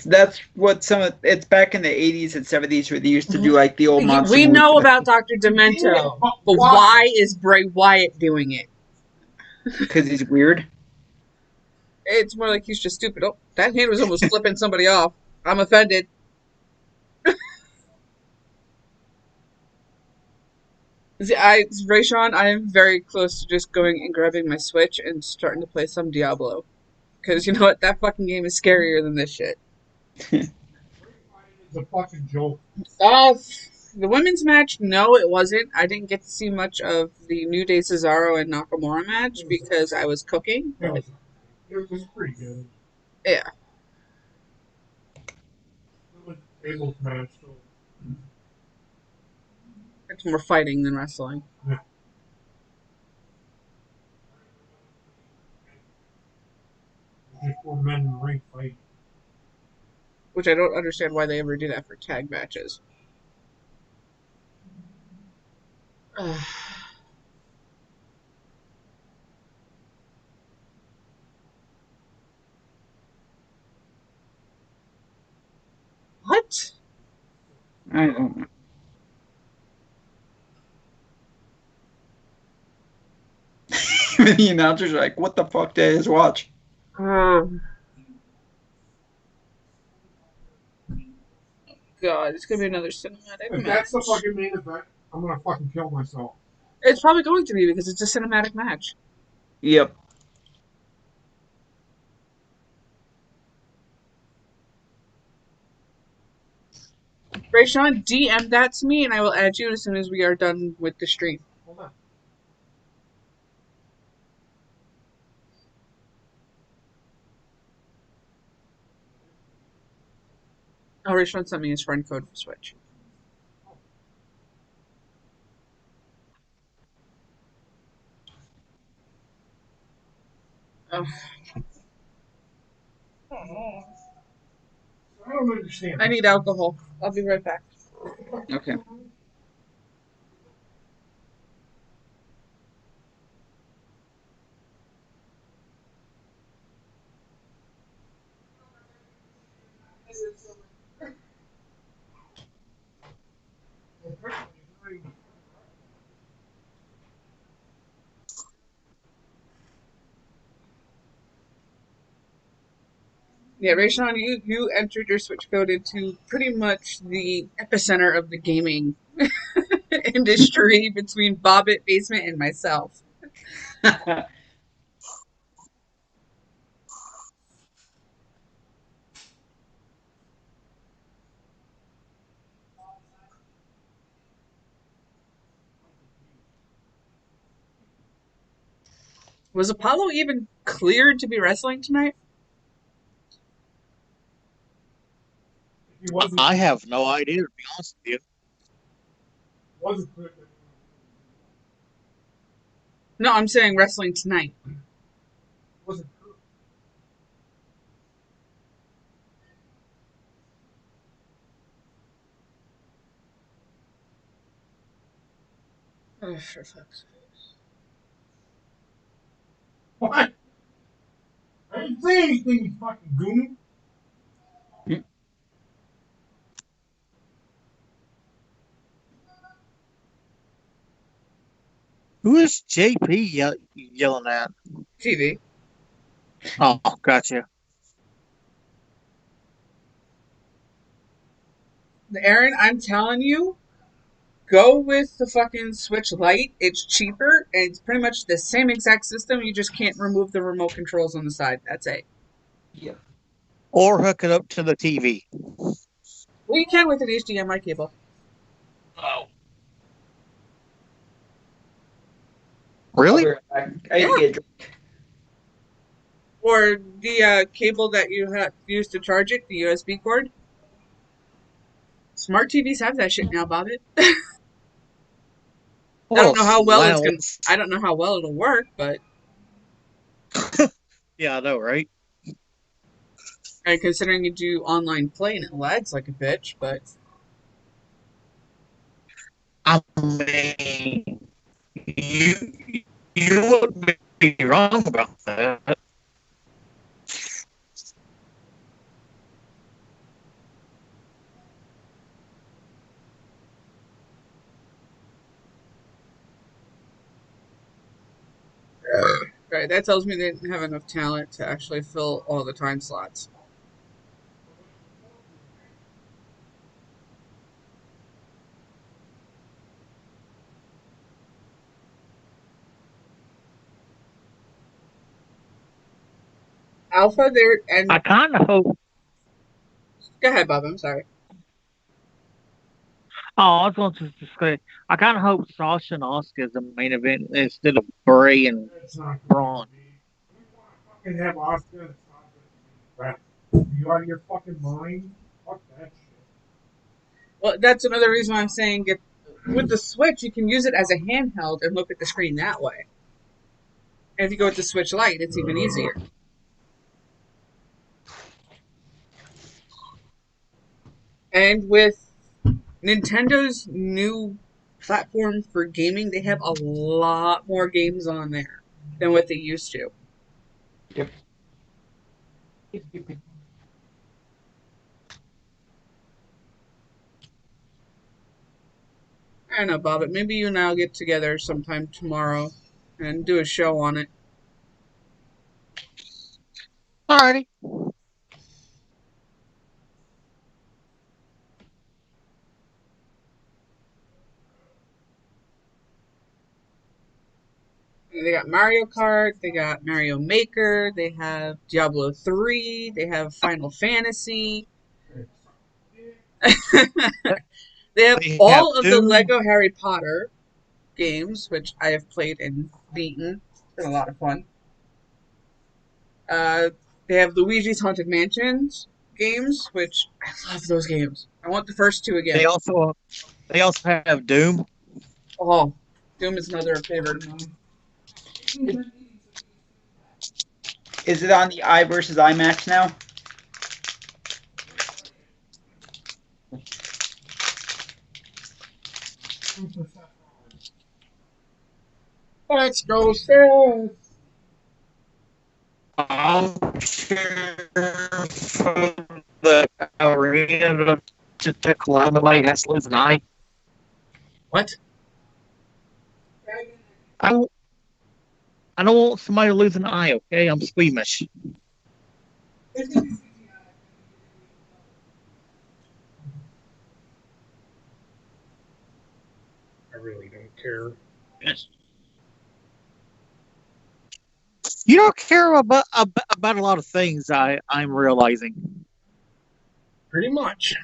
That's what it's back in the 80s and 70s where they used to do like the old monster We movies. know about Dr. Demento, but why is Bray Wyatt doing it? Because he's weird. It's more like he's just stupid. Oh, that hand was almost flipping somebody off. I'm offended. See, Rayshawn, I am very close to just going and grabbing my Switch and starting to play some Diablo. Because you know what? That fucking game is scarier than this shit. It's a fucking joke. The women's match, no, it wasn't. I didn't get to see much of the New Day Cesaro and Nakamura match because I was cooking. It was pretty good. Yeah. It was a tables match, so It's more fighting than wrestling. yeah. Just 4 men in the ring fighting. Which I don't understand why they ever do that for tag matches. What? I don't know. The announcers are like, what the fuck did I just watch? God, it's gonna be another cinematic If match. that's the fucking main event, I'm gonna fucking kill myself. It's probably going to be because it's a cinematic match. Yep. Rayshawn, DM that to me and I will add you as soon as we are done with the stream. Hold on. Oh, Rayshawn sent me his friend code for Switch. I don't understand. I need alcohol. I'll be right back. Okay. Yeah, Rayshon, you entered your Switch code into pretty much the epicenter of the gaming industry between Bobbitt, Basement, and myself. Was Apollo even cleared to be wrestling tonight? He wasn't. I have no idea, to be honest with you. Wasn't clear. No, I'm saying wrestling tonight. Wasn't clear. Oh, for fuck's sake. What? I didn't say anything, you fucking goon. Who is JP yelling at? TV. Oh, gotcha. Aaron, I'm telling you, go with the fucking Switch Lite. It's cheaper, and it's pretty much the same exact system. You just can't remove the remote controls on the side. That's it. Yeah. Or hook it up to the TV. Well, you can with an HDMI cable. Oh. I'll Really? be right back. I need to get a drink. Or the cable that you have used to charge it, the USB cord. Smart TVs have that shit now, Bobbitt. I don't know how well it's gonna. I don't know how well it'll work, but Yeah, I know, right? and considering you do online play and it lags like a bitch, but I mean, you wouldn't be wrong about that. right, that tells me they didn't have enough talent to actually fill all the time slots. Alpha, there and I kind of hope. go ahead, Bob. I'm sorry. Oh, I was going to just say, I kind of hope Sasha and Asuka is the main event instead of Bray and That's not Braun. You want to fucking have Oscar and Sasha. You out of your fucking mind? Fuck that shit. Well, that's another reason why I'm saying get with the Switch, you can use it as a handheld and look at the screen that way. And if you go with the Switch Lite, it's even easier. And with Nintendo's new platform for gaming, they have a lot more games on there than what they used to. Yep. I don't know, Bob, but maybe you and I'll get together sometime tomorrow and do a show on it. Alrighty. They got Mario Kart, they got Mario Maker, they have Diablo 3, they have Final Fantasy. They have They have all of the Doom. Lego Harry Potter games, which I have played and beaten. It's been a lot of fun. Uh, they have Luigi's Haunted Mansions games, which I love those games. I want the first two again. They also have Doom. Oh, Doom is another favorite of mine. Is it on the I versus I match now? Let's go, Seth. I'm sure from the arena to Tacoma, nobody has to lose an eye. What? I don't want somebody to lose an eye, okay? I'm squeamish. I really don't care. You don't care about a lot of things, I'm realizing. Pretty much.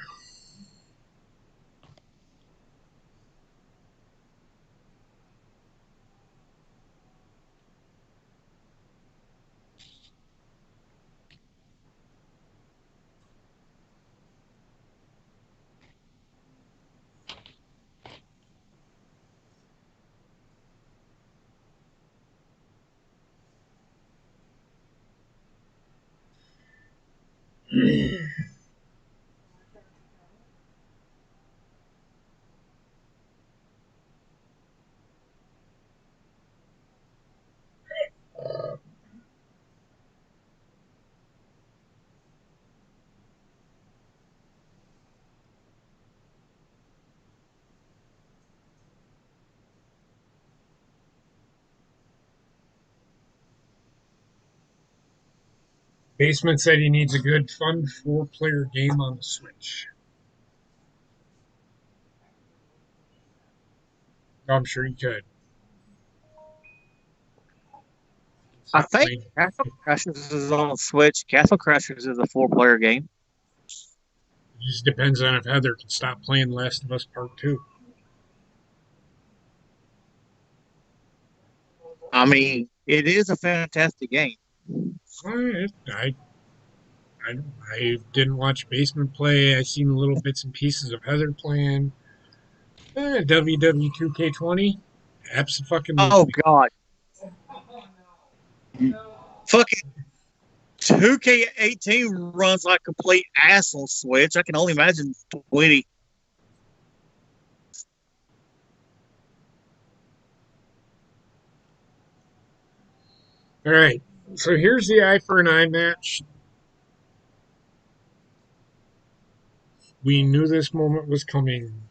Basement said he needs a good, fun 4-player game on the Switch. I'm sure he could. I think Castle Crashers is on Switch. Castle Crashers is a 4-player game. It just depends on if Heather can stop playing Last of Us Part 2. I mean, it is a fantastic game. I didn't watch Basement play. I seen little bits and pieces of Heather playing. WWE 2K20. Absolutely. Oh God, fucking 2K18 runs like complete ass on Switch. I can only imagine 20. All right. So here's the eye for an eye match. We knew this moment was coming.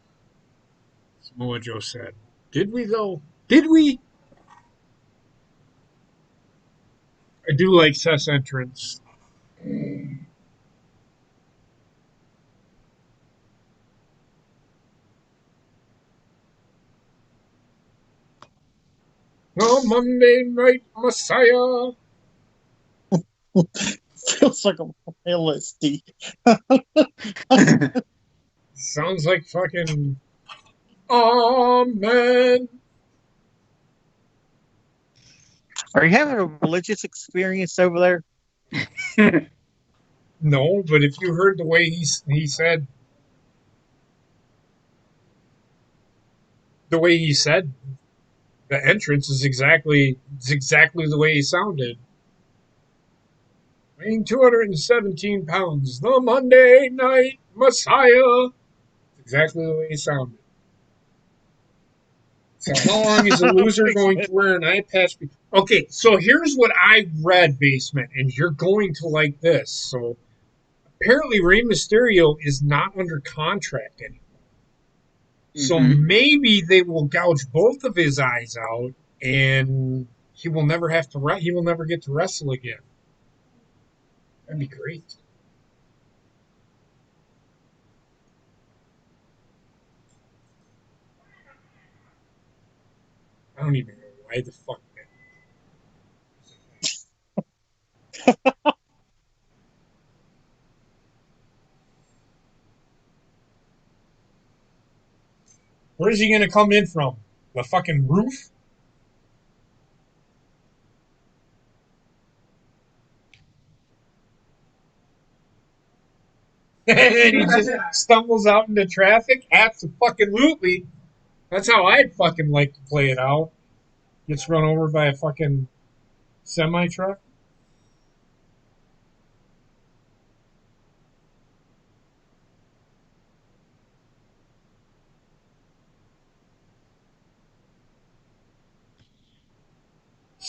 Samoa Joe said. Did we, though? Did we? I do like Seth's entrance. Oh, Monday Night Messiah. Feels like a LSD. Sounds like fucking Amen. Are you having a religious experience over there? No, but if you heard the way he said the entrance is exactly the way he sounded. Weighing 217 pounds, the Monday Night Messiah. Exactly the way he sounded. So how long is a loser going to wear an eye patch? Okay, so here's what I read, Basement, and you're going to like this. So apparently Rey Mysterio is not under contract anymore. So maybe they will gouge both of his eyes out, and he will never get to wrestle again. That'd be great. I don't even know why the fuck that. Where's he gonna come in from? The fucking roof? And he just stumbles out into traffic? Absolutely. That's how I'd fucking like to play it out. Gets run over by a fucking semi truck.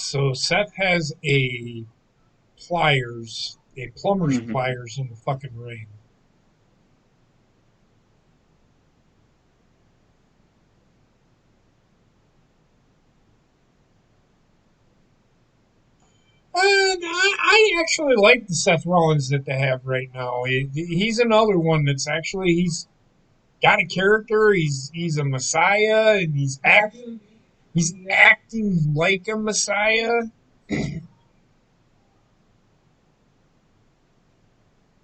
So Seth has a plumber's Mhm. pliers in the fucking ring. And I actually like the Seth Rollins that they have right now. He's another one that's actually he's got a character. He's a messiah, and he's acting like a messiah.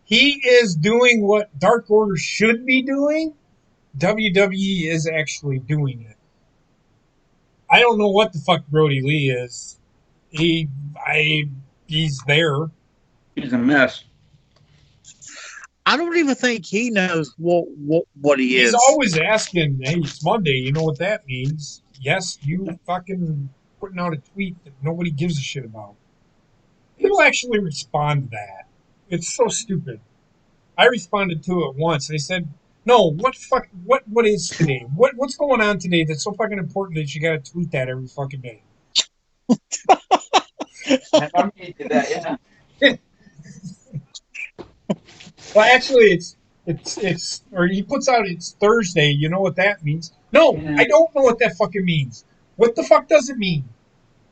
He is doing what Dark Order should be doing. WWE is actually doing it. I don't know what the fuck Brody Lee is. He, I, he's there. He's a mess. I don't even think he knows what he He's is. always asking, "Hey, it's Monday. You know what that means?" Yes, you fucking putting out a tweet that nobody gives a shit about. People actually respond to that. It's so stupid. I responded to it once. They said, "No, what is today? What's going on today that's so fucking important that you got to tweet that every fucking day?" I remember you did that, yeah. Well, actually, it's or he puts out it's Thursday. You know what that means? No, Yeah. I don't know what that fucking means. What the fuck does it mean?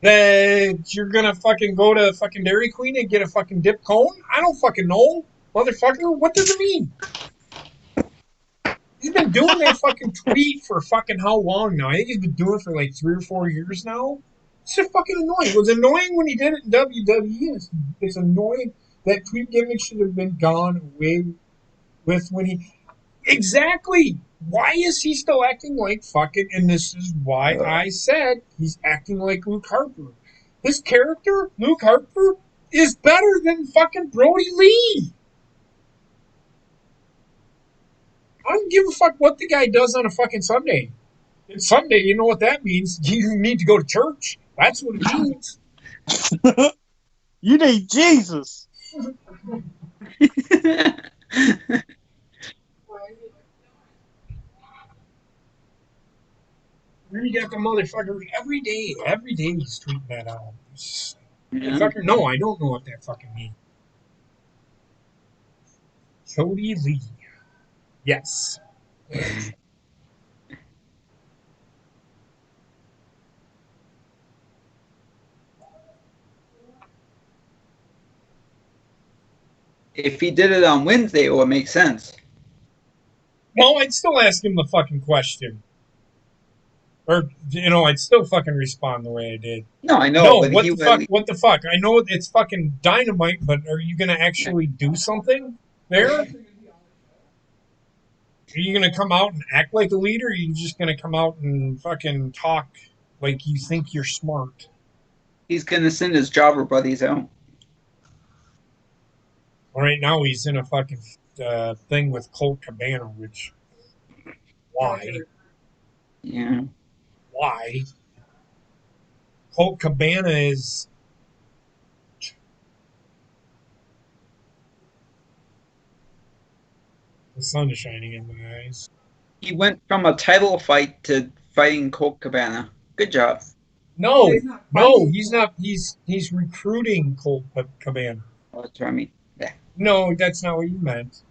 That you're gonna fucking go to fucking Dairy Queen and get a fucking dip cone? I don't fucking know, motherfucker. What does it mean? He's been doing that fucking tweet for fucking how long now? I think he's been doing it for like 3 or 4 years now. It's just fucking annoying. It was annoying when he did it in WWE. It's annoying. That tweet gimmick should have been gone away with when he. Exactly. Why is he still acting like fucking? And this is why I said he's acting like Luke Harper. His character, Luke Harper, is better than fucking Brody Lee. I don't give a fuck what the guy does on a fucking Sunday. It's Sunday, you know what that means? You need to go to church. That's what it means. You need Jesus. You got the motherfucker every day. Every day he's tweeting that out. Yeah. Motherfucker, no, I don't know what that fucking means. Cody Lee. Yes. If he did it on Wednesday, it would make sense. Well, I'd still ask him the fucking question. Or, I'd still fucking respond the way I did. No, I know, No, but what he the would at fuck? least, What the fuck? I know it's fucking dynamite, but are you going to actually do something there? Are you going to come out and act like a leader? Or are you just going to come out and fucking talk like you think you're smart? he's gonna send his jobber buddies out. Well, right now he's in a fucking thing with Colt Cabana, which, why? Yeah. Why? Colt Cabana is. The sun is shining in my eyes. He went from a title fight to fighting Colt Cabana. Good job. No, no, he's not. He's recruiting Colt Cabana. Oh, that's what I mean. Yeah. No, that's not what you meant.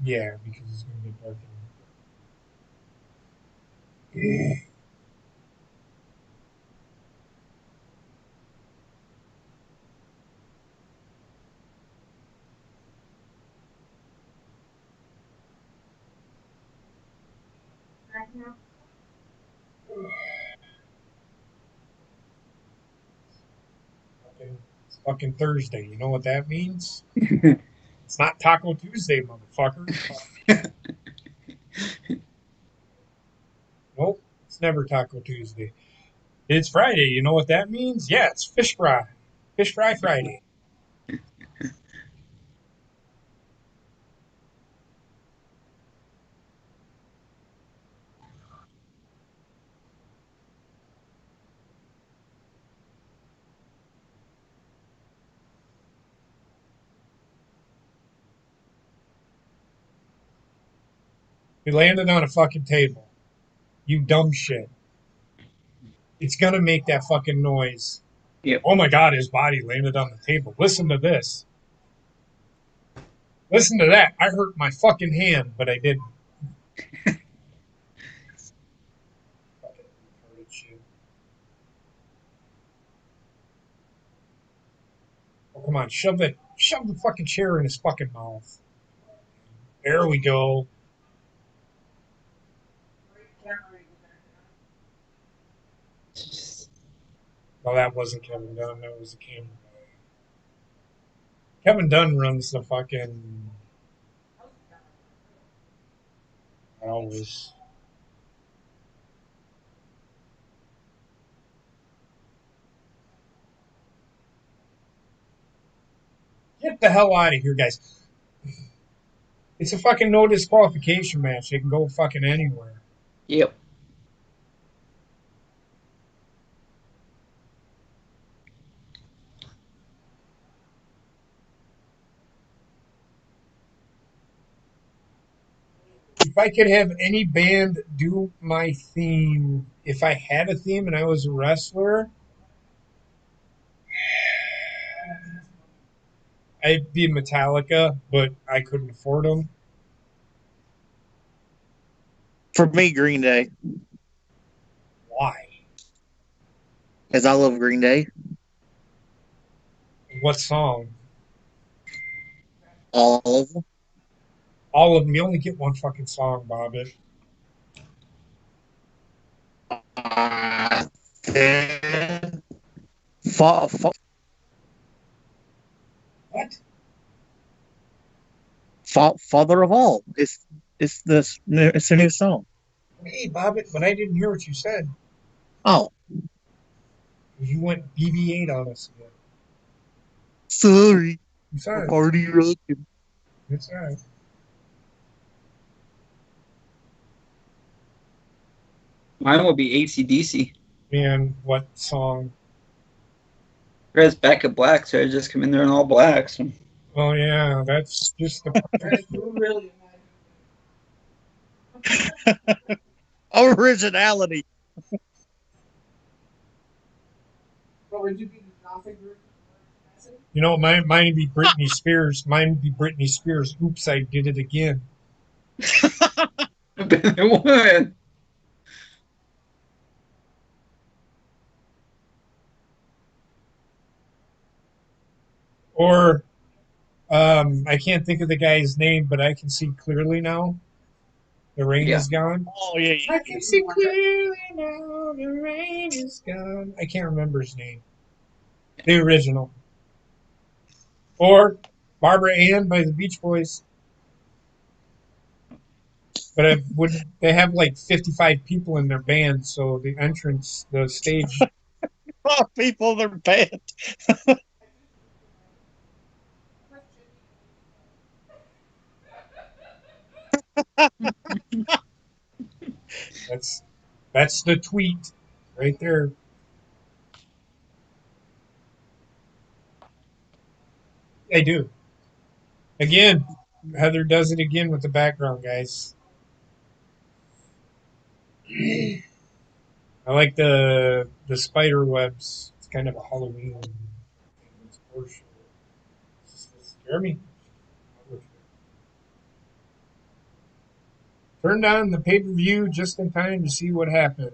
Yeah, because it's going to get dark. It's fucking Thursday. You know what that means? It's not Taco Tuesday, motherfucker. Nope, it's never Taco Tuesday. It's Friday. You know what that means? Yeah, it's fish fry. Fish fry Friday. We landed on a fucking table. You dumb shit. It's gonna make that fucking noise. Yep. Oh my god, his body landed on the table. Listen to this. Listen to that. I hurt my fucking hand, but I didn't. Fucking retarded shit. Oh, come on, shove the fucking chair in his fucking mouth. There we go. Well, that wasn't Kevin Dunn. That was the camera guy. Kevin Dunn runs the fucking. Always. Get the hell out of here, guys. It's a fucking no disqualification match. They can go fucking anywhere. Yep. If I could have any band do my theme, if I had a theme and I was a wrestler, I'd be Metallica, but I couldn't afford them. For me, Green Day, Why? because I love Green Day. What song? All of them. All of them. You only get one fucking song, Bobbitt. What? Father of All. It's a new song. Hey, Bobbitt, but I didn't hear what you said. Oh, You went BB-8 on us again. sorry. I'm sorry. Party rocking. It's all right. Mine will be AC/DC. Man, what song? Whereas Back at Black, so I just come in there in all black. So. Oh, yeah, that's just the. Really Originality. What would you be? The Gothic group? You know, mine would be Britney Spears. Mine would be Britney Spears. Oops, I did it again. But it would. Or I can't think of the guy's name, but I can see clearly now. The rain Yeah. is gone. Oh yeah. I can see clearly now. The rain is gone. I can't remember his name. The original. Or Barbara Ann by the Beach Boys. But they have like 55 people in their band, so the entrance, the stage. Oh, people, they're bad. That's the tweet right there. I do. Again, Heather does it again with the background, guys. I like the spider webs. It's kind of a Halloween thing. It's Porsche. Scare me. Turned on the pay-per-view just in time to see what happened.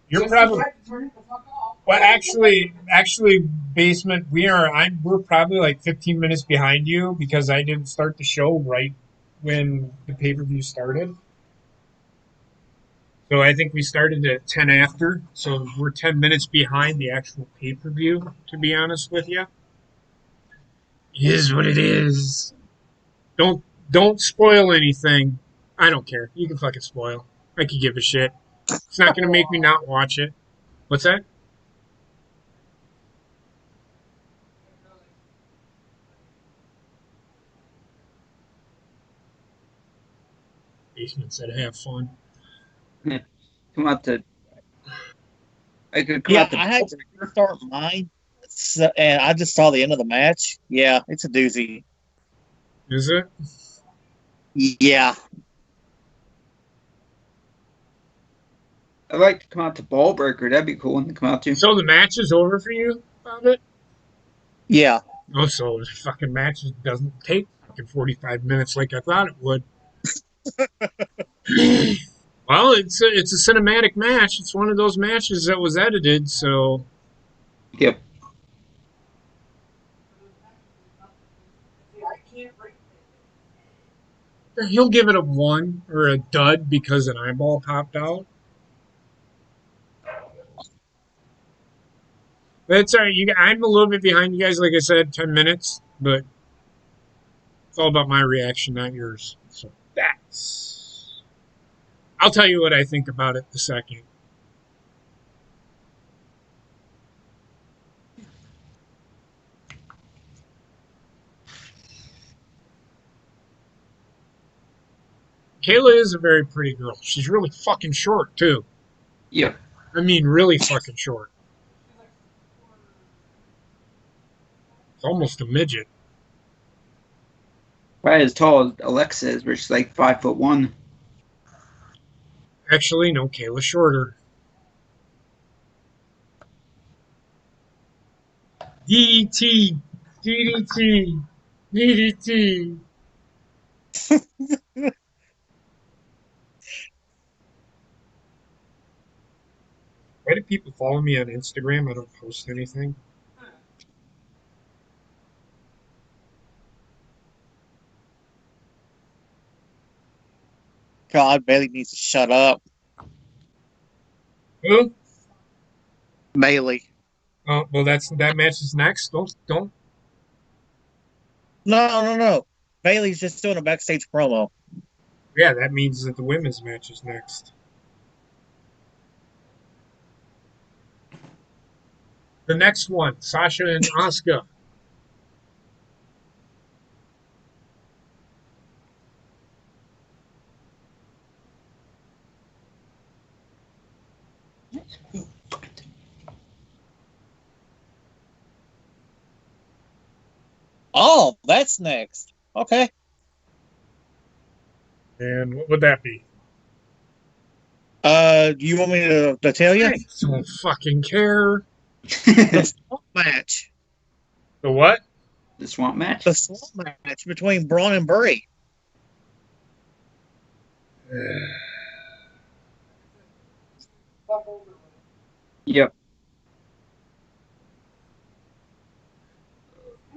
You're probably well, actually, basement. We're probably like 15 minutes behind you because I didn't start the show right when the pay-per-view started. So I think we started at 10 after. So we're 10 minutes behind the actual pay-per-view. To be honest with you, it is what it is. Don't don't spoil anything. I don't care. You can fucking spoil. I could give a shit. It's not gonna make me not watch it. What's that? Basement said have fun. Come out to. I could come Yeah, out to. I had to restart mine, and I just saw the end of the match. Yeah, it's a doozy. Is it? Yeah, I'd like to come out to Ball Breaker. That'd be cool one to come out to. So the match is over for you, Bobbitt? Yeah. Oh, so the fucking match doesn't take fucking 45 minutes like I thought it would. Well, it's a cinematic match. It's one of those matches that was edited, so Yep. he'll give it a 1 or a dud because an eyeball popped out. But it's all right. I'm a little bit behind you guys, like I said, 10 minutes, but it's all about my reaction, not yours. So that's. I'll tell you what I think about it in a second. Kayla is a very pretty girl. She's really fucking short, too. Yep. I mean, really fucking short. It's almost a midget. Probably as tall as Alexa is, but she's like 5'1". Actually, no, Kayla's shorter. DDT, DDT, DDT. Why do people follow me on Instagram? I don't post anything. God, Bailey needs to shut up. Who? Bailey. Oh, well, that match is next. Don't. No. Bailey's just doing a backstage promo. Yeah, that means that the women's match is next. The next one, Sasha and Asuka. Oh, that's next. Okay. And what would that be? You want me to tell you? I don't fucking care. The swamp match. The what? The swamp match? The swamp match between Braun and Bray. Yep.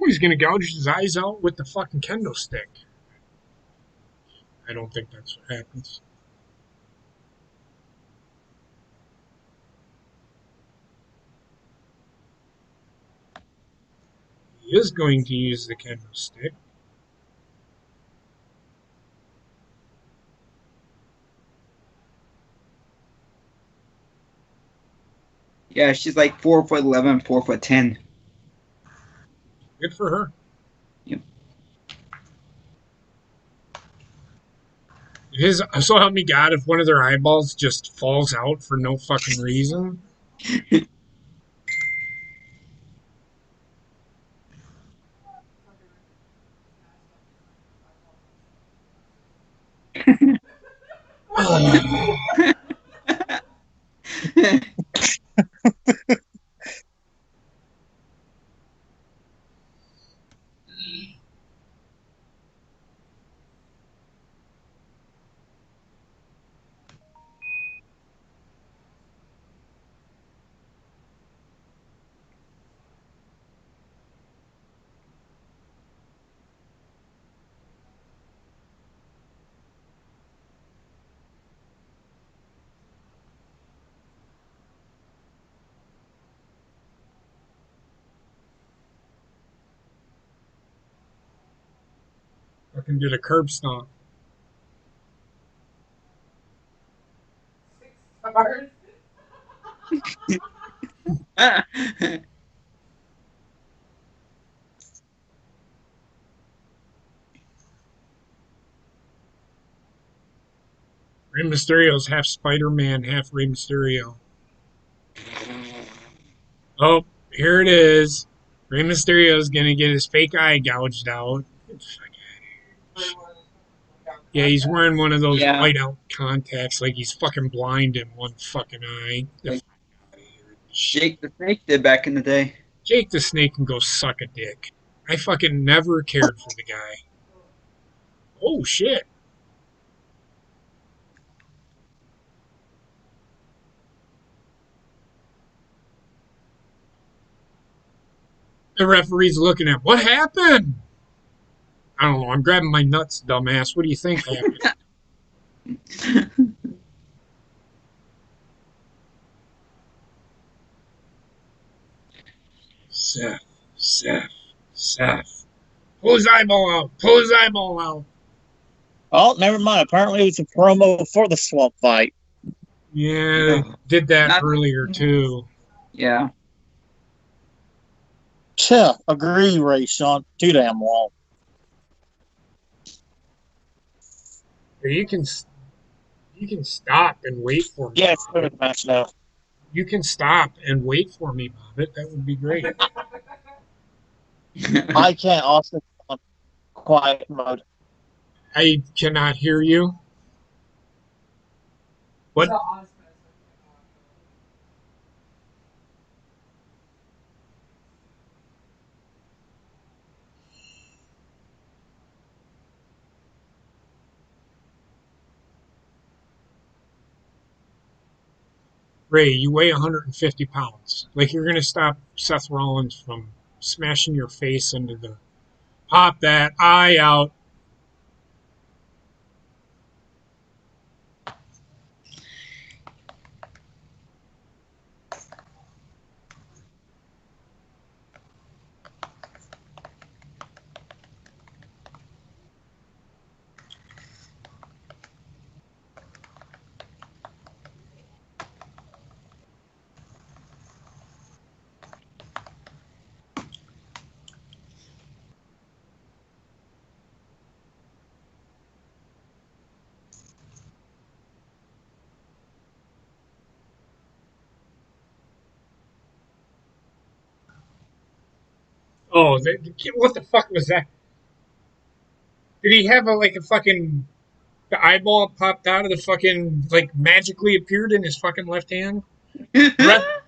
He's gonna gouge his eyes out with the fucking kendo stick. I don't think that's what happens. He is going to use the kendo stick. Yeah, she's like 4'11", 4'10". Good for her. Yep. So help me God, if one of their eyeballs just falls out for no fucking reason. Fucking did a curb stomp. Rey Mysterio's half Spider-Man, half Rey Mysterio. Oh, here it is. Rey Mysterio's gonna get his fake eye gouged out. Yeah, he's wearing one of those Yeah. whiteout contacts, like he's fucking blind in one fucking eye. Like Jake the Snake did back in the day. Jake the Snake can go suck a dick. I fucking never cared for the guy. Oh shit. The referee's looking at what happened? I don't know. I'm grabbing my nuts, dumbass. What do you think happened? Seth. Pull his eyeball out. Pull his eyeball out. Oh, never mind. Apparently, it was a promo for the swamp fight. Yeah, they did that Not- earlier too. Yeah. Yeah, agree, Ray Sean. Too damn long. You can stop and wait for me. Yeah, it's a good match now. You can stop and wait for me, Bobbitt. That would be great. I can't also on quiet mode. I cannot hear you. What? Ray, you weigh 150 pounds. Like you're gonna stop Seth Rollins from smashing your face into the. Pop that eye out. Oh, what the fuck was that? Did he have a fucking the eyeball popped out of the fucking like magically appeared in his fucking left hand?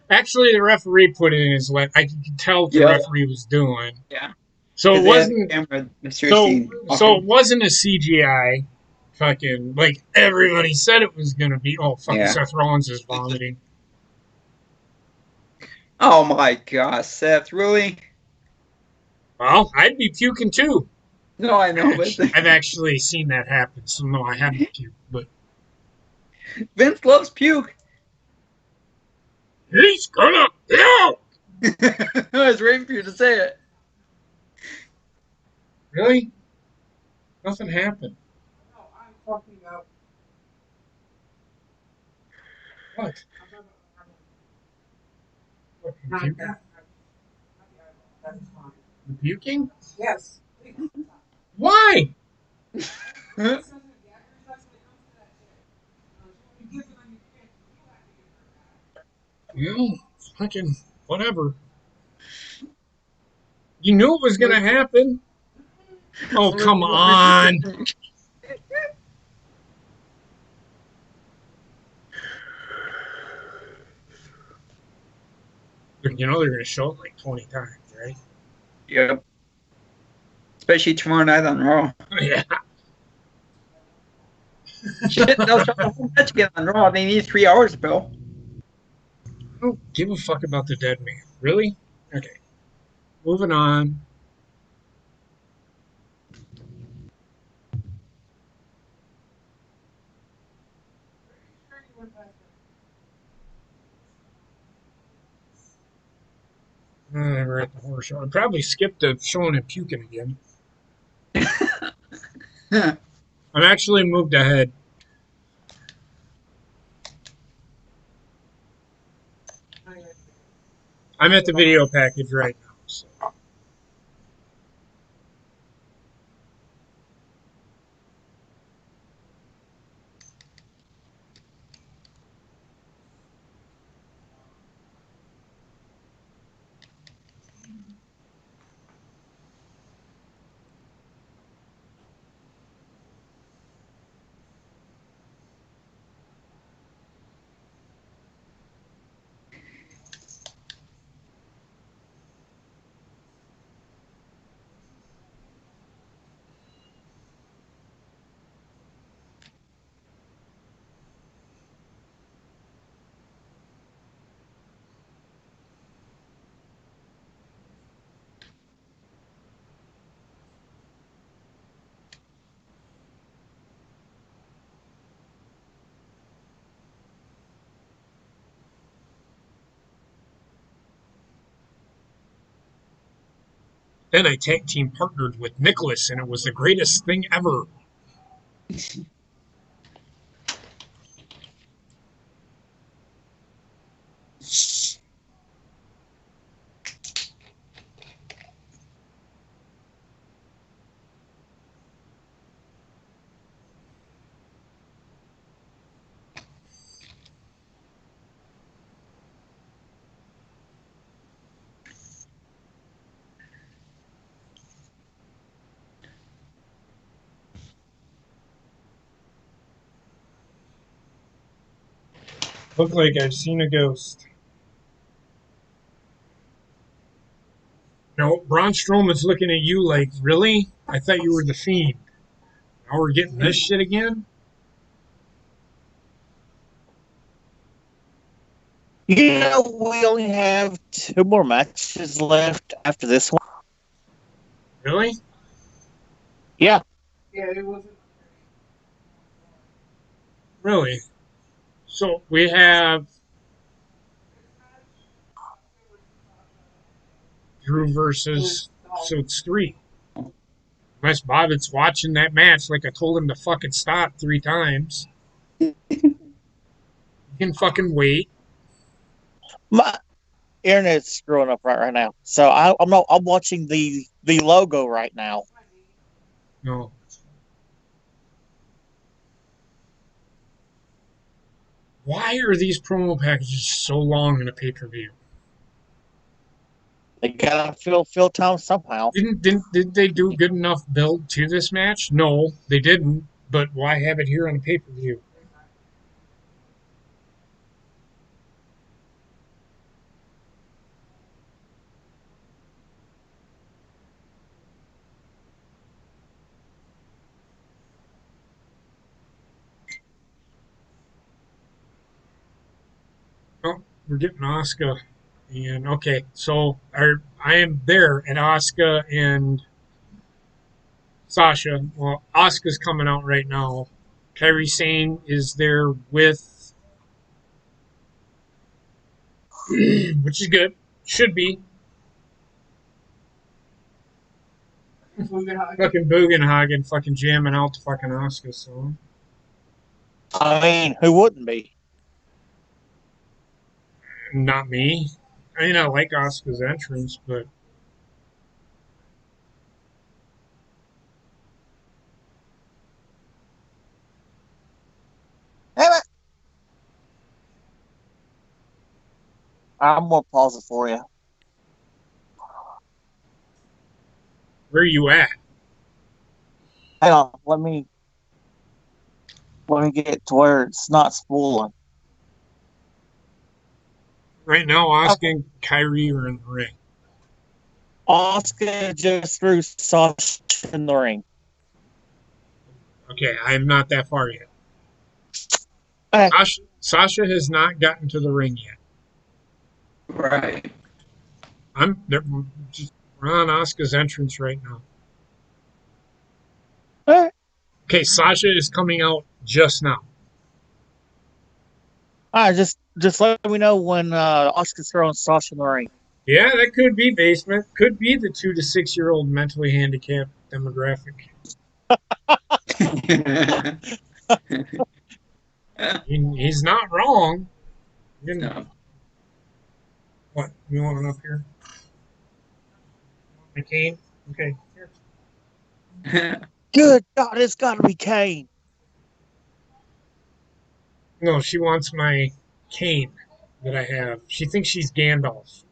Actually, the referee put it in his left. I could tell what the referee was doing. Yeah. So it wasn't. Camera, So it wasn't a CGI. Fucking like everybody said it was gonna be. Oh fucking Seth Rollins is vomiting. Oh my gosh, Seth, really? Well, I'd be puking too. No, I know, but I've actually seen that happen, so no, I haven't puked, but Vince loves puke. he's gonna puke. I was waiting for you to say it. Really? Nothing happened. No, I'm fucking up. What? What Not puking? that. That is fine. The puking? Yes. Why? Well, fucking whatever. You knew it was gonna happen. Oh come on. You know they're gonna show it like 20 times, right? Yep. Especially tomorrow night on Raw. Yeah. Shit, they'll show the whole match again on Raw. They need 3 hours, Bill. I don't give a fuck about the dead man. Really? Okay. Moving on. We're at the horror show. I probably skipped the showing him puking again. I'm actually moved ahead. I'm at the video package right now. So. Then I tag team partnered with Nicholas, and it was the greatest thing ever. Look like I've seen a ghost. No, Braun Strowman's looking at you like, really? I thought you were the Fiend. Now we're getting this shit again? You know, we only have 2 more matches left after this one. Really? Yeah. Yeah, it wasn't. Really? So we have Drew versus. So it's 3. Unless Bobbitt's watching that match like I told him to fucking stop 3 times. You can fucking wait. My internet's screwing up right now. So I'm watching the logo right now. No. Why are these promo packages so long in a pay-per-view? They gotta fill time somehow. Did they do good enough build to this match? No, they didn't. But why have it here on a pay-per-view? Oh, we're getting Asuka. And okay, so I am there at Asuka and Sasha. Well, Asuka's coming out right now. Kairi Sane is there with, which is good. Should be. Fucking Bugenhagen fucking jamming out the fucking Asuka song. I mean, who wouldn't be? Not me. I mean, I like Asuka's entrance, but Damn it. I'm gonna pause it for you. where are you at? Hang on, let me get to where it's not spooling. Right now, Asuka Okay. and Kyrie are in the ring. Asuka just threw Sasha in the ring. Okay, I'm not that far yet. Okay. Sasha has not gotten to the ring yet. Right. We're on Asuka's entrance right now. All right. Okay, Sasha is coming out just now. All right, just let me know when Asuka's throwing Sasha in the ring. Yeah, that could be basement. Could be the 2 to 6 year old mentally handicapped demographic. He's not wrong. No. What? You want it up here? My cane? Okay. Here. Good God, it's got to be Kane. No, she wants my cane that I have. She thinks she's Gandalf.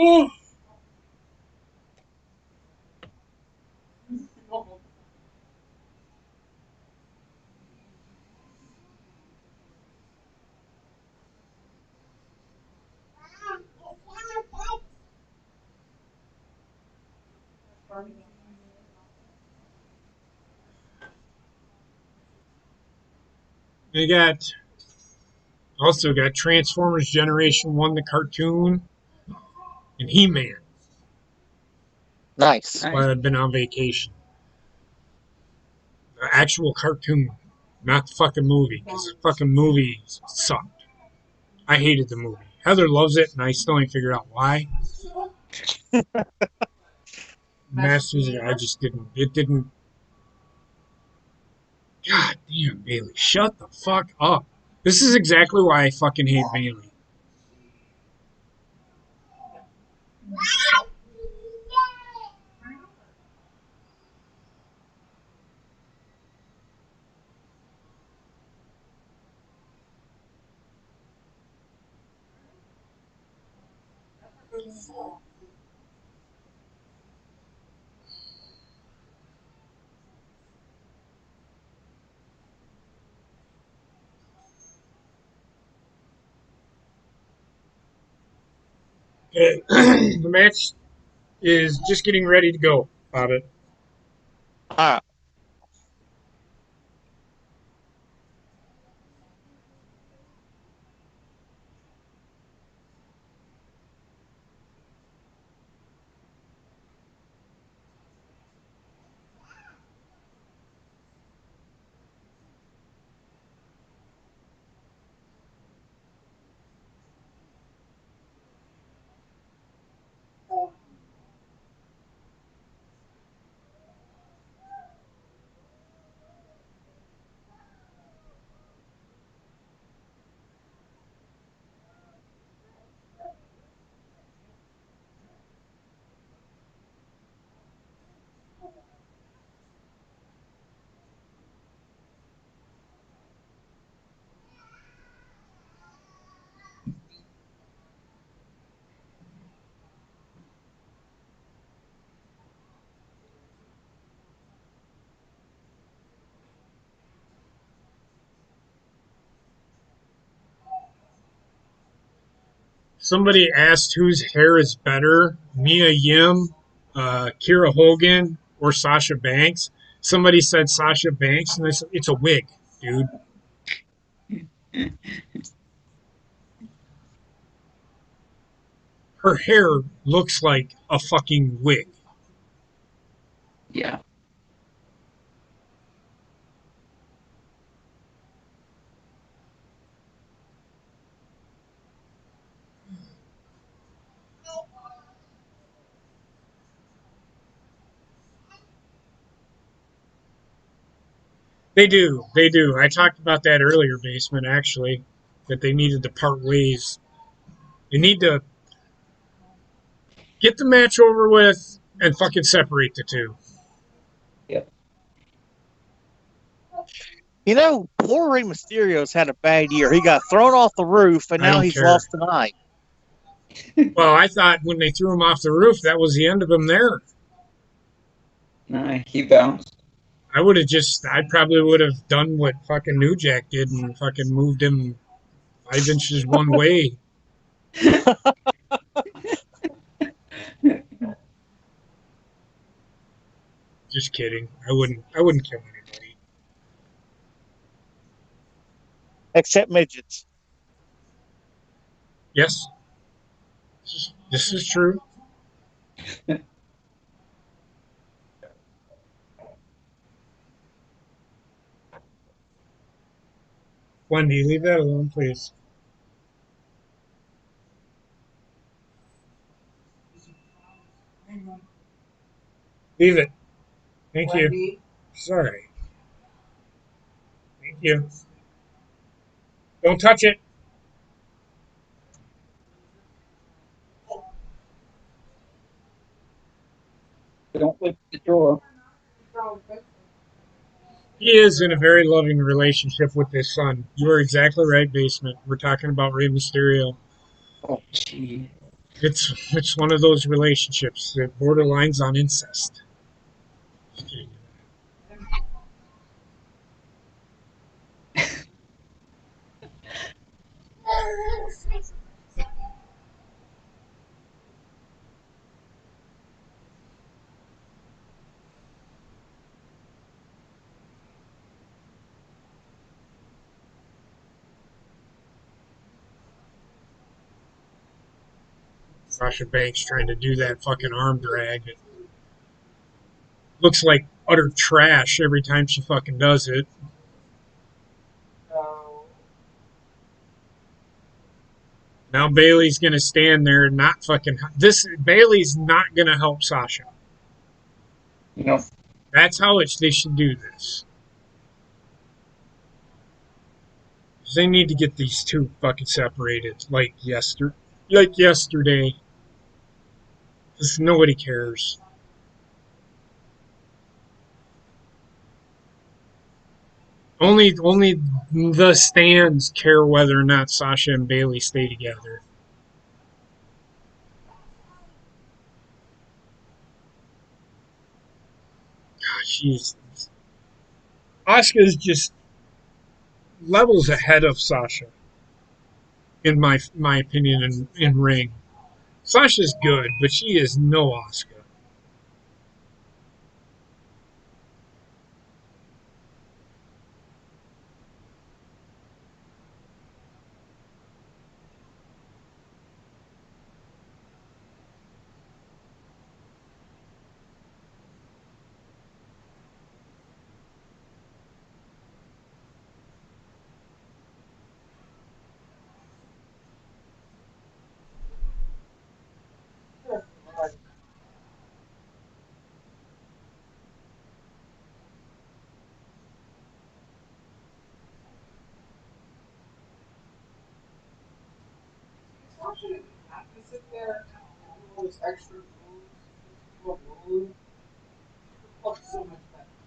Oh. They also got Transformers Generation 1, the cartoon, and He-Man. Nice. while I'd been on vacation. The actual cartoon, not the fucking movie, because the fucking movie sucked. I hated the movie. Heather loves it, and I still ain't figured out why. Masters, I just didn't. It didn't. God damn, Bailey, shut the fuck up. This is exactly why I fucking hate Bailey. Okay, the match is just getting ready to go, Bobbitt. All right. Somebody asked whose hair is better, Mia Yim, Kira Hogan, or Sasha Banks. Somebody said Sasha Banks, and I said, it's a wig, dude. Her hair looks like a fucking wig. Yeah. They do. They do. I talked about that earlier, Basement, actually, that they needed to part ways. They need to get the match over with and fucking separate the two. Yep. You know, poor Rey Mysterio's had a bad year. He got thrown off the roof, and I now don't he's care. lost tonight. Well, I thought when they threw him off the roof, that was the end of him there. Nah, he bounced. I probably would have done what fucking New Jack did and fucking moved him 5 inches one way. Just kidding. I wouldn't kill anybody. Except midgets. Yes, this is true. Wendy, leave that alone, please. Leave it. Thank you. Wendy. Sorry. Thank you. Don't touch it. Don't lift the drawer. He is in a very loving relationship with his son. You are exactly right, Basement. We're talking about Rey Mysterio. Oh, gee. It's one of those relationships that borderlines on incest. Just kidding. Sasha Banks trying to do that fucking arm drag. looks like utter trash every time she fucking does it. Now Bailey's gonna stand there and not fucking. This Bailey's not gonna help Sasha. No. That's how they should do this. They need to get these two fucking separated, like yesterday. Because nobody cares. Only the stands care whether or not Sasha and Bailey stay together. God, Asuka's just levels ahead of Sasha, in my opinion, in ring. Sasha's good, but she is no Asuka.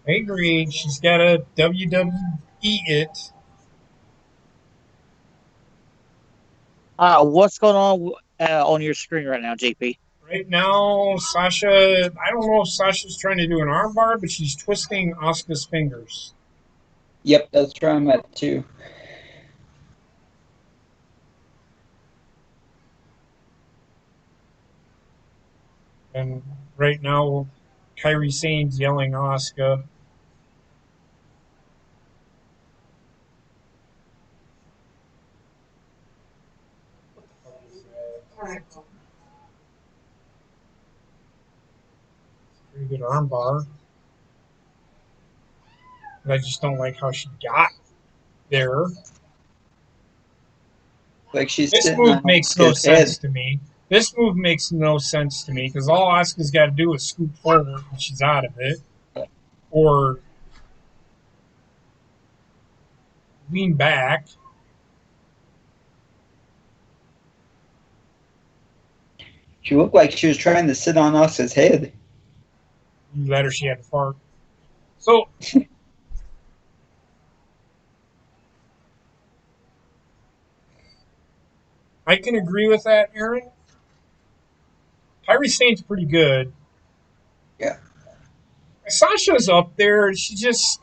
I agree. She's got a WWE it. What's going on your screen right now, JP? Right now, Sasha, I don't know if Sasha's trying to do an armbar, but she's twisting Asuka's fingers. Yep, that's where I'm at too. And right now, Kairi Sane's yelling Asuka. Pretty good armbar. But I just don't like how she got there. Like she's This sitting move on makes no Asuka's head. sense to me. This move makes no sense to me because all Asuka's got to do is scoot forward and she's out of it. Or lean back. She looked like she was trying to sit on Asuka's head. Let her, she had to fart. So, I can agree with that, Aaron. Kairi Sane's pretty good. Yeah. Sasha's up there. She just.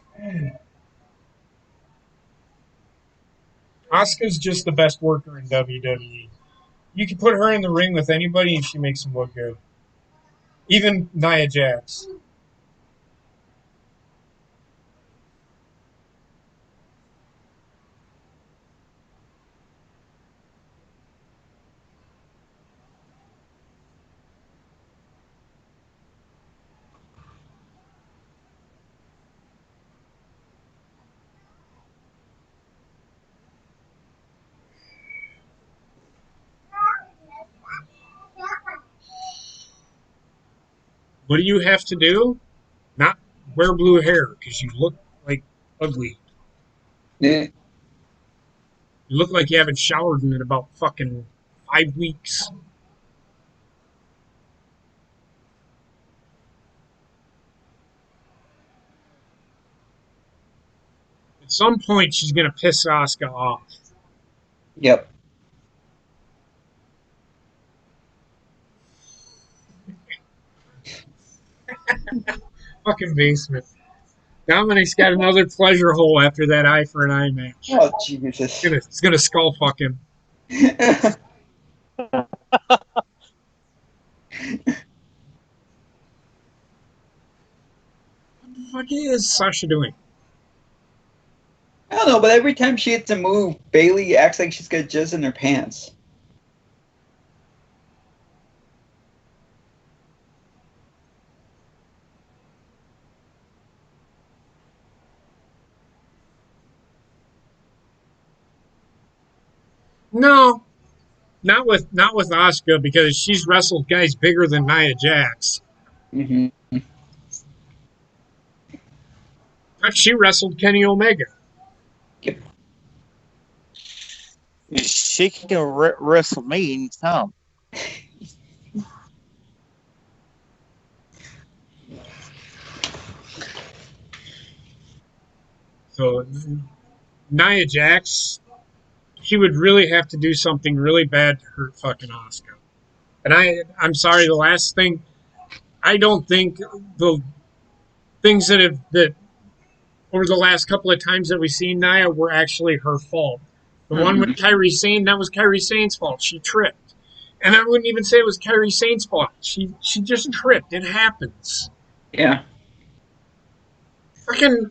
Asuka's just the best worker in WWE. You can put her in the ring with anybody and she makes them look good. Even Nia Jax. What do you have to do? Not wear blue hair because you look like ugly. Yeah. You look like you haven't showered in about fucking 5 weeks. At some point, she's gonna piss Asuka off. Yep. Fucking basement. Dominic's got another pleasure hole after that eye for an eye match. Oh Jesus. It's gonna skull fuck him. What the fuck is Sasha doing? I don't know, but every time she hits a move, Bailey acts like she's got jizz in her pants. No, not with Asuka because she's wrestled guys bigger than Nia Jax. Mm-hmm. She wrestled Kenny Omega. Yep. She can wrestle me anytime. So Nia Jax, she would really have to do something really bad to hurt fucking Asuka. And I'm sorry, the last thing, I don't think the things that over the last couple of times that we've seen Nia were actually her fault. The one with Kairi Sane, that was Kairi Sane's fault. She tripped. And I wouldn't even say it was Kairi Sane's fault. She just tripped. It happens. Yeah. Fucking,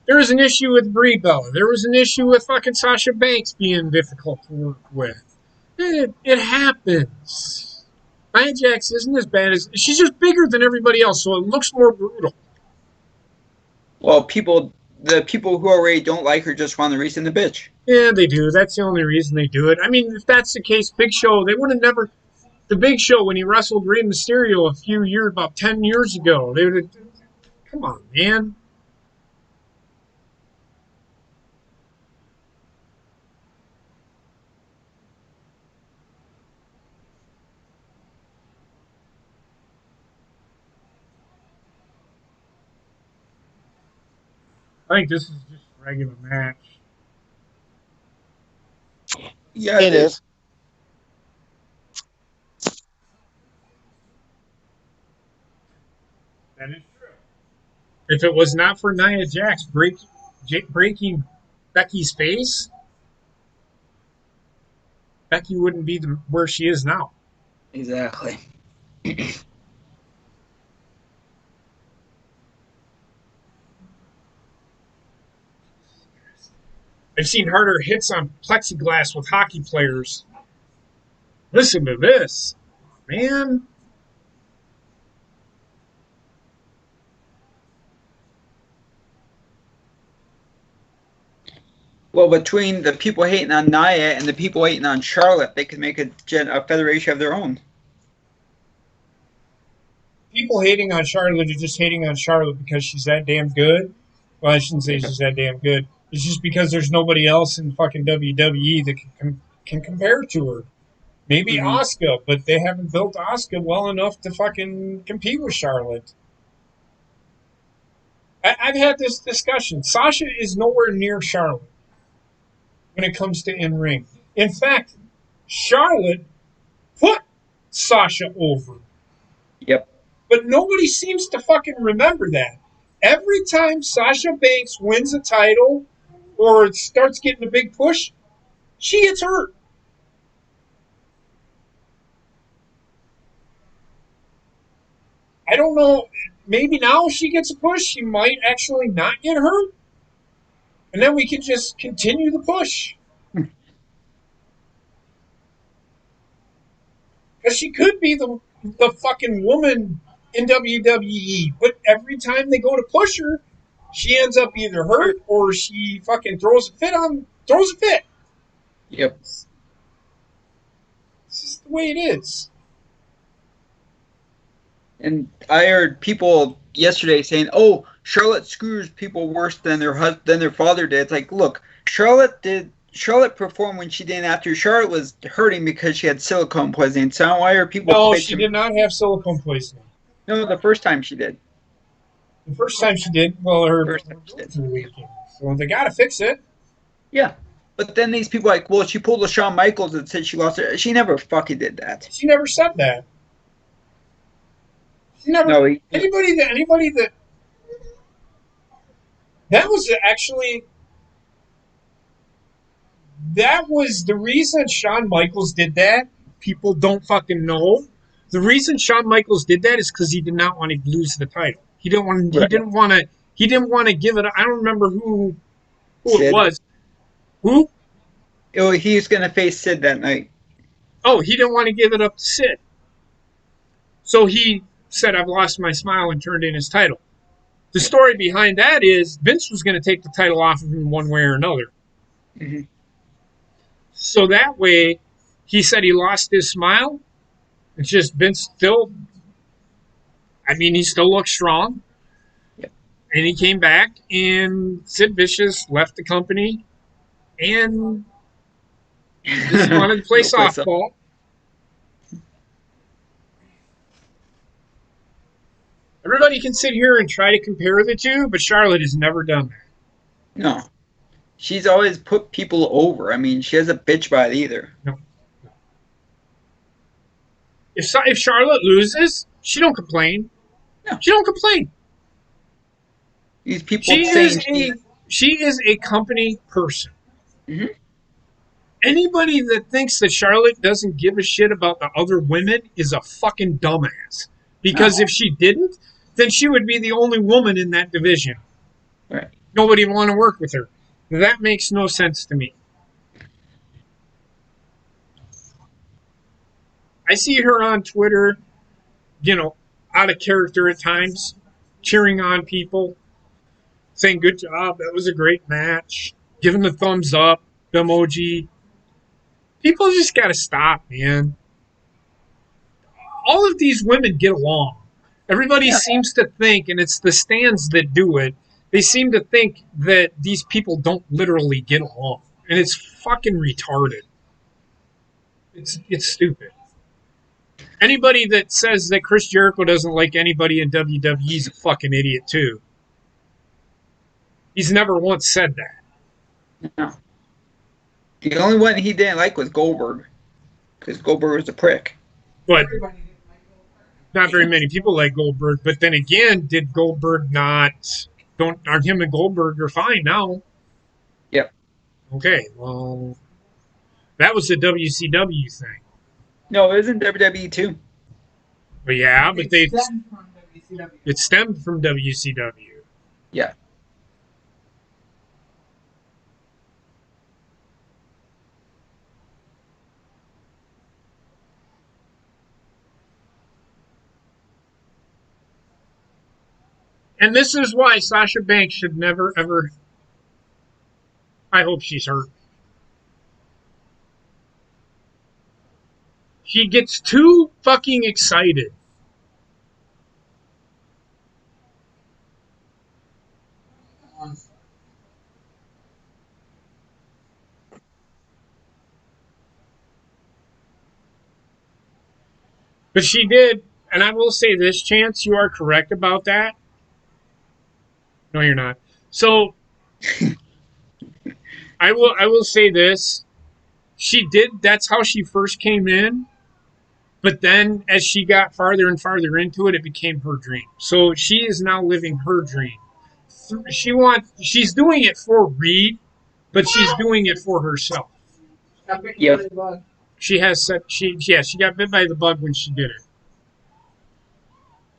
there was an issue with Brie Bella. There was an issue with fucking Sasha Banks being difficult to work with. It happens. Nia Jax isn't as bad as... She's just bigger than everybody else, so it looks more brutal. Well, the people who already don't like her just want a reason to bitch. Yeah, they do. That's the only reason they do it. I mean, if that's the case, Big Show, they would have never... The Big Show, when he wrestled Rey Mysterio about 10 years ago, they would have... Come on, man. I think this is just a regular match. Yeah, It is. That is true. If it was not for Nia Jax breaking Becky's face, Becky wouldn't be where she is now. Exactly. I've seen harder hits on plexiglass with hockey players. Listen to this, man. Well, between the people hating on Nia and the people hating on Charlotte, they could make a federation of their own. People hating on Charlotte are just hating on Charlotte because she's that damn good. Well, I shouldn't say she's that damn good. It's just because there's nobody else in fucking WWE that can compare to her. Maybe Asuka, but they haven't built Asuka well enough to fucking compete with Charlotte. I've had this discussion. Sasha is nowhere near Charlotte when it comes to in-ring. In fact, Charlotte put Sasha over. Yep. But nobody seems to fucking remember that. Every time Sasha Banks wins a title or starts getting a big push, she gets hurt. I don't know. Maybe now she gets a push, she might actually not get hurt. And then we can just continue the push. Because she could be the fucking woman in WWE. But every time they go to push her, she ends up either hurt or she fucking throws a fit. Yep. It's just the way it is. And I heard people yesterday saying, "Oh, Charlotte screws people worse than their father did." It's like, look, Charlotte performed when she didn't after Charlotte was hurting because she had silicone poisoning. So why are people? No, she did not have silicone poisoning. No, the first time she did. The first time she did, well, her First time she did. weekend. So they got to fix it. Yeah. But then these people are like, well, she pulled a Shawn Michaels and said she lost her. She never fucking did that. She never said that. She never. No, anybody that was actually. That was the reason Shawn Michaels did that. People don't fucking know. The reason Shawn Michaels did that is because he did not want to lose the title. He didn't want. He didn't want to. He didn't want to give it. I don't remember who it was. Who? Oh, he was going to face Sid that night. Oh, he didn't want to give it up to Sid. So he said, "I've lost my smile," and turned in his title. The story behind that is Vince was going to take the title off of him one way or another. Mm-hmm. So that way, he said he lost his smile. It's just Vince still, I mean, he still looks strong. Yep. And he came back, and Sid Vicious left the company and just wanted to play Go play some. softball. Everybody can sit here and try to compare the two, but Charlotte has never done that. No. She's always put people over. I mean, she hasn't bitch about it either. No. If Charlotte loses, she don't complain. No. She don't complain. These people She saying is a company person. Mhm. Anybody that thinks that Charlotte doesn't give a shit about the other women is a fucking dumbass. Because No. if she didn't, then she would be the only woman in that division. Right. Nobody would want to work with her. That makes no sense to me. I see her on Twitter, out of character at times, cheering on people, saying, "Good job, that was a great match," giving the thumbs up, the emoji. People just got to stop, man. All of these women get along. Everybody Yeah. seems to think, and it's the stands that do it, they seem to think that these people don't literally get along. And it's fucking retarded. It's stupid. Anybody that says that Chris Jericho doesn't like anybody in WWE is a fucking idiot too. He's never once said that. No. The only one he didn't like was Goldberg. Because Goldberg was a prick. But not very many people like Goldberg. But then again, did Goldberg not? Aren't him and Goldberg are fine now? Yep. Okay, well, that was the WCW thing. No, it was in WWE too. But yeah, but It stemmed from WCW. it stemmed from WCW. Yeah. And this is why Sasha Banks should never ever. I hope she's hurt. She gets too fucking excited. But she did, and I will say this, Chance, you are correct about that. No, you're not. So I will say this. She did, that's how she first came in. But then as she got farther and farther into it, it became her dream. So she is now living her dream. She's doing it for Reed, but she's doing it for herself. Yep. She has said she got bit by the bug when she did it.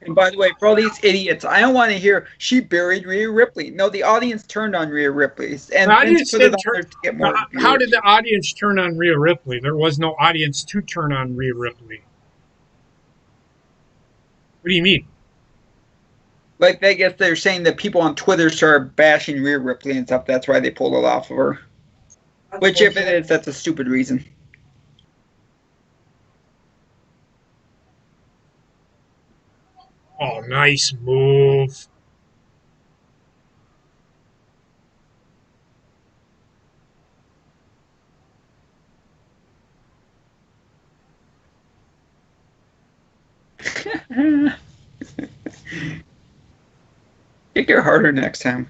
And by the way, for all these idiots, I don't want to hear she buried Rhea Ripley. No, the audience turned on Rhea Ripley. And The audience Vince put it didn't on there turn. to get more How did viewers. the audience turn on Rhea Ripley? There was no audience to turn on Rhea Ripley. What do you mean? Like, I guess they're saying that people on Twitter started bashing Rhea Ripley and stuff. That's why they pulled it off of her. Which, if it is, that's a stupid reason. Oh, nice move. Kick her harder next time.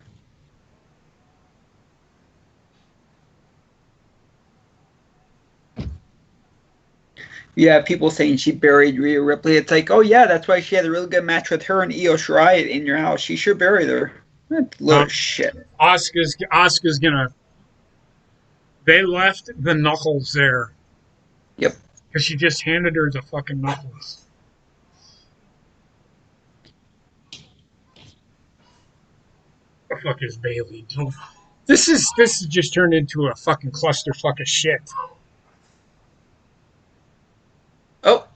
Yeah, people saying she buried Rhea Ripley. It's like, oh yeah, that's why she had a really good match with her and Io Shirai in your house. She sure buried her. That's a load of shit. Asuka's gonna. They left the knuckles there. Yep. Because she just handed her the fucking knuckles. The fuck is Bailey doing? This is just turned into a fucking clusterfuck of shit. Oh.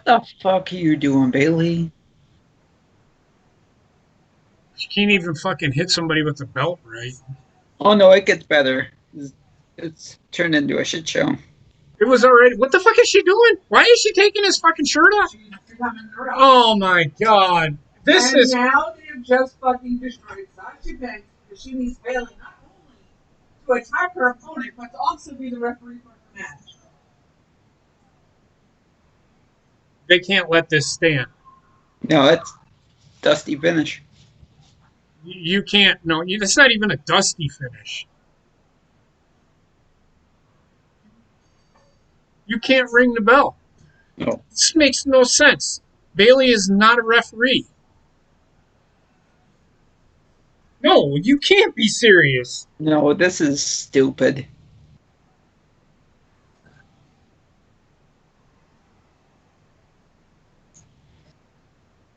the fuck are you doing, Bailey? She can't even fucking hit somebody with the belt right. Oh no, it gets better. It's turned into a shit show. It was already. What the fuck is she doing? Why is she taking his fucking shirt off? Oh my god. This and is. now they've just fucking destroyed Sasha Banks because she needs Bailey not only to attack her opponent, but to also be the referee for the match. They can't let this stand. No, it's dusty finish. You can't. No, it's not even a dusty finish. You can't ring the bell. No. This makes no sense. Bailey is not a referee. No, you can't be serious. No, this is stupid.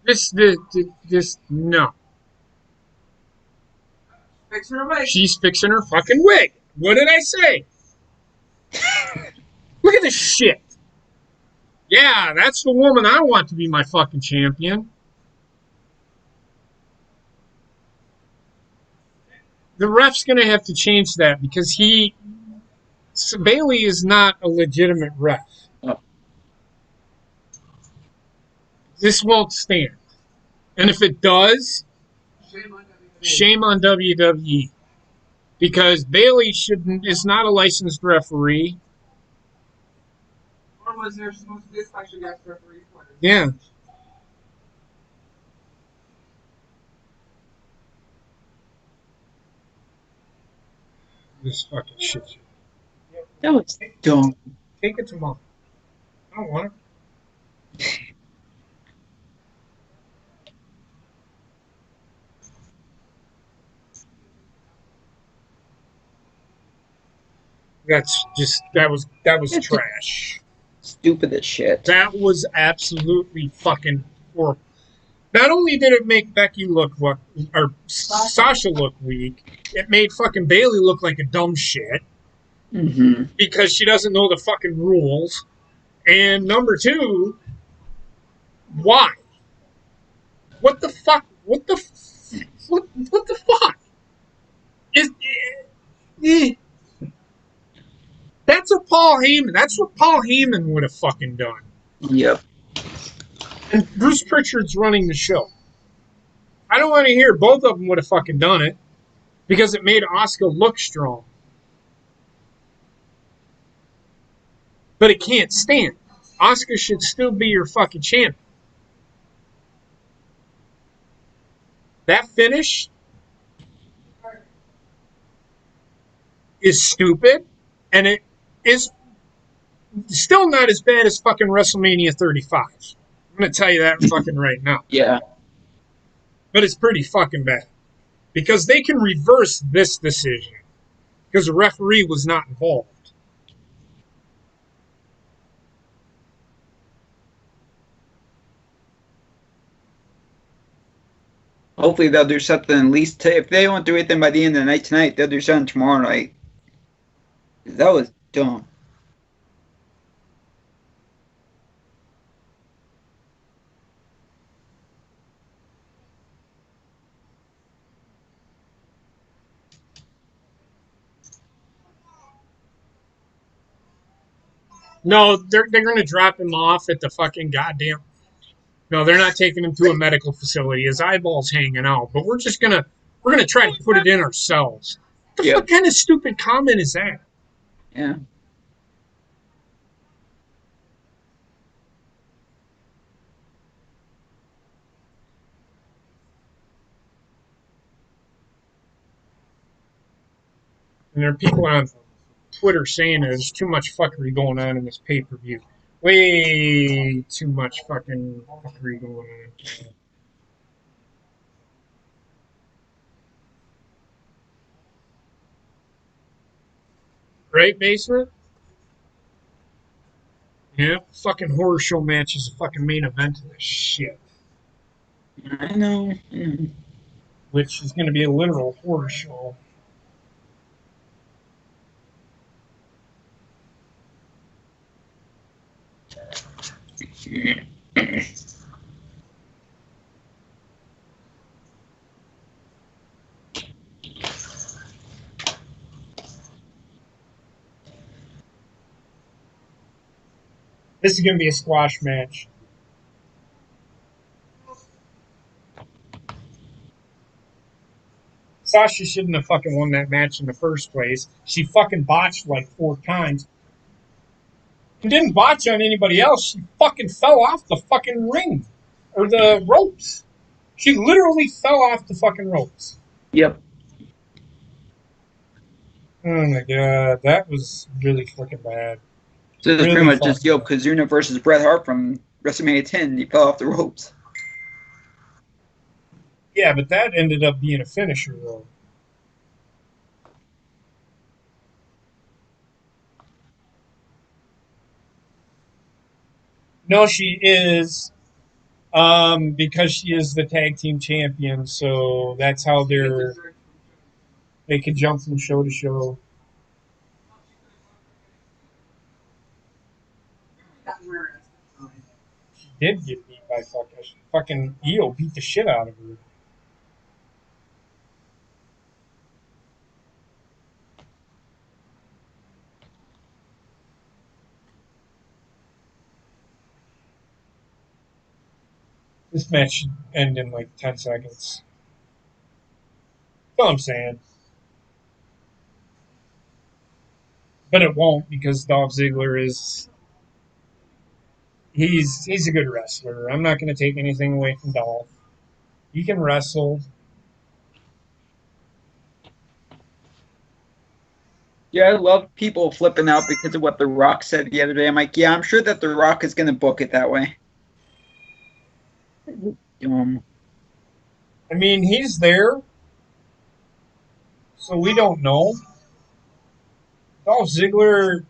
This, no. Fixing her wig. She's fixing her fucking wig. What did I say? Look at this shit. Yeah, that's the woman I want to be my fucking champion. The ref's gonna have to change that because Bailey is not a legitimate ref. Oh. This won't stand. And if it does, shame on WWE. Because Bailey is not a licensed referee. Or was there supposed to be a special guest referee for it? Yeah. This fucking shit. That was dumb. Take it to mom. I don't want it. That was trash. Stupid as shit. That was absolutely fucking horrible. Not only did it make Becky look or Sasha look weak, it made fucking Bailey look like a dumb shit because she doesn't know the fucking rules. And number two, why? What the fuck? What the fuck? That's a Paul Heyman. That's what Paul Heyman would have fucking done. Yep. And Bruce Pritchard's running the show. I don't want to hear both of them would have fucking done it because it made Asuka look strong. But it can't stand. Asuka should still be your fucking champion. That finish is stupid, and it is still not as bad as fucking WrestleMania 35. I'm going to tell you that fucking right now. Yeah. But it's pretty fucking bad. Because they can reverse this decision. Because the referee was not involved. Hopefully they'll do something at least. If they don't do anything by the end of the night tonight, they'll do something tomorrow night. That was dumb. No, they're going to drop him off at the fucking goddamn. No, they're not taking him to a medical facility. His eyeball's hanging out. But we're going to try to put it in ourselves. What the fuck kind of stupid comment is that? Yeah. And there are people on Twitter saying there's too much fuckery going on in this pay-per-view. Way too much fucking fuckery going on. Right, Basement? Yeah, fucking horror show match is a fucking main event of this shit. I know. Which is going to be a literal horror show. This is going to be a squash match. Sasha shouldn't have fucking won that match in the first place. She fucking botched like 4 times. And didn't botch on anybody else. She fucking fell off the fucking ring. Or the ropes. She literally fell off the fucking ropes. Yep. Oh my god, that was really fucking bad. So it's Really pretty much just fucking Yokozuna versus Bret Hart from WrestleMania 10. He fell off the ropes. Yeah, but that ended up being a finisher, though. No, she is, because she is the tag team champion. So that's how they can jump from show to show. She did get beat by fucking Io beat the shit out of her. This match should end in like 10 seconds. That's all I'm saying. But it won't because Dolph Ziggler is he's a good wrestler. I'm not going to take anything away from Dolph. He can wrestle. Yeah, I love people flipping out because of what The Rock said the other day. I'm like, yeah, I'm sure that The Rock is going to book it that way. I mean, he's there, so we don't know. Dolph Ziggler,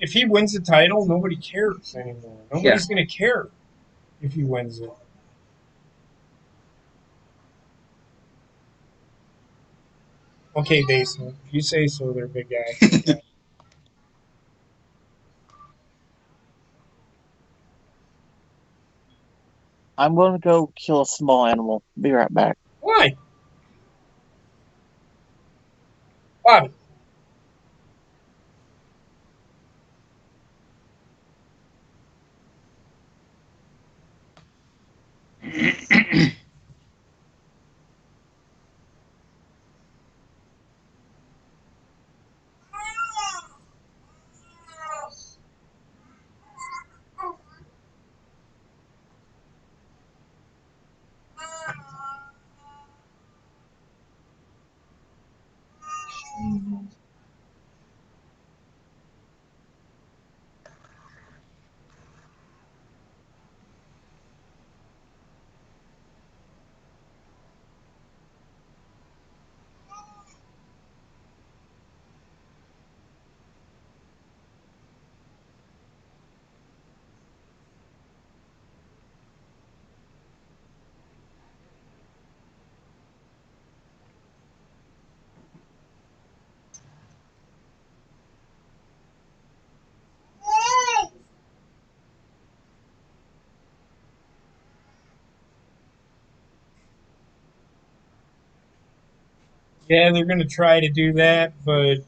if he wins the title, nobody cares anymore. Nobody's going to care if he wins it. Okay, Basement, if you say so, they're a big guy. I'm going to go kill a small animal. Be right back. Why? Bobby. Yeah, they're going to try to do that, but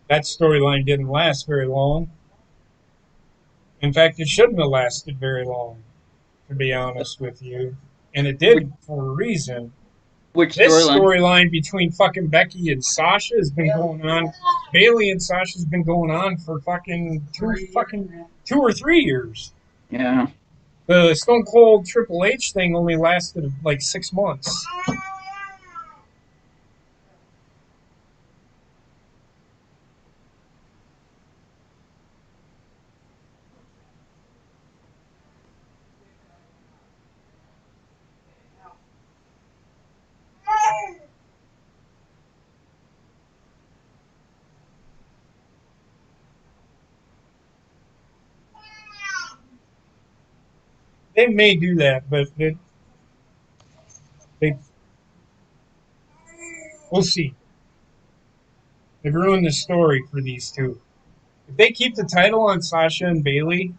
that storyline didn't last very long. In fact, it shouldn't have lasted very long, to be honest with you. And it didn't for a reason. Which This storyline? storyline between fucking Becky and Sasha has been going on. Bailey and Sasha's been going on for fucking 2 or 3 years. Yeah. The Stone Cold Triple H thing only lasted like 6 months. They may do that, but they we'll see. They've ruined the story for these two. If they keep the title on Sasha and Bailey,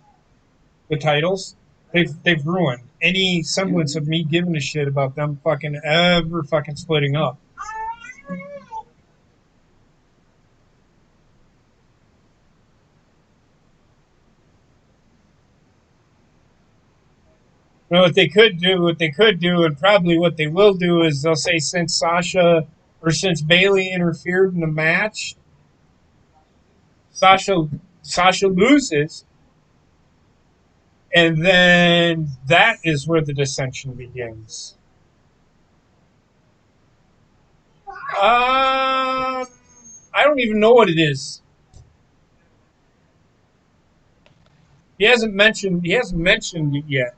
the titles, they've ruined any semblance of me giving a shit about them fucking ever fucking splitting up. Well, what they could do, and probably what they will do, is they'll say since Bailey interfered in the match, Sasha Sasha loses, and then that is where the dissension begins. I don't even know what it is. He hasn't mentioned it yet.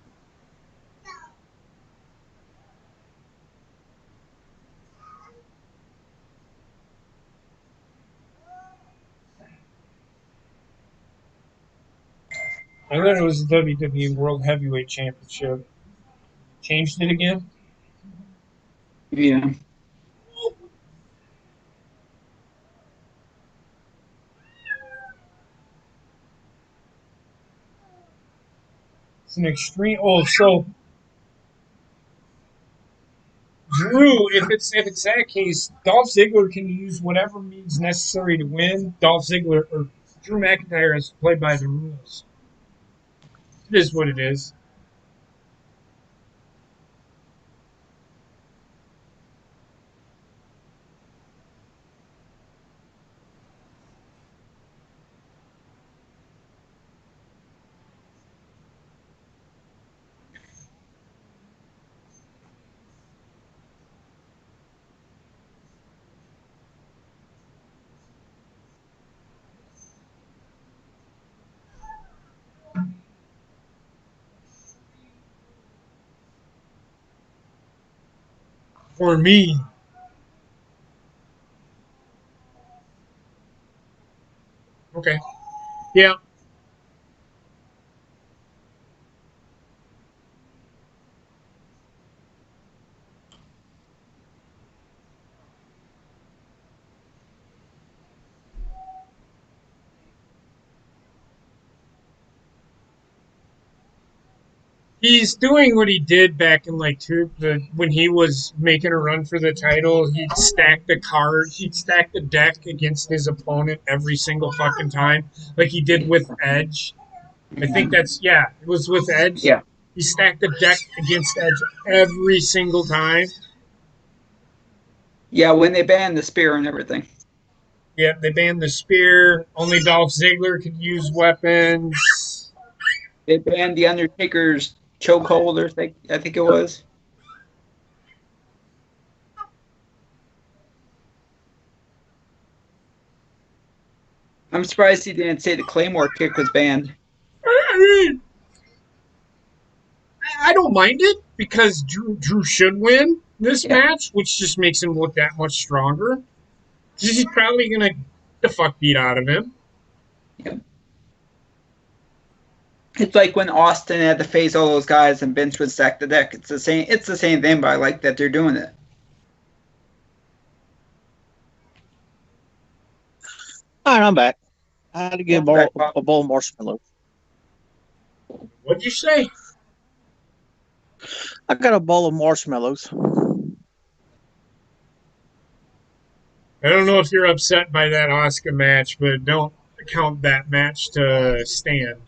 I thought it was the WWE World Heavyweight Championship. Changed it again? Yeah. It's an extreme. Oh, so Drew, if it's that case, Dolph Ziggler can use whatever means necessary to win. Dolph Ziggler or Drew McIntyre has to play by the rules. It is what it is. For me, okay, yeah. He's doing what he did back in when he was making a run for the title. He'd stack the cards, he'd stack the deck against his opponent every single fucking time, like he did with Edge. I think it was with Edge. Yeah. He stacked the deck against Edge every single time. Yeah, when they banned the spear and everything. Yeah, they banned the spear. Only Dolph Ziggler could use weapons. They banned the Undertaker's chokehold, I think it was. I'm surprised he didn't say the Claymore kick was banned. I mean, I don't mind it because Drew should win this Yeah. match, which just makes him look that much stronger. He's probably gonna get the fuck beat out of him. Yeah. It's like when Austin had to face all those guys and Vince would stack the deck. It's the same. It's the same thing, but I like that they're doing it. All right, I'm back. I had to get Welcome back, a Bob. bowl of marshmallow. What'd you say? I got a bowl of marshmallows. I don't know if you're upset by that Oscar match, but don't count that match to stand.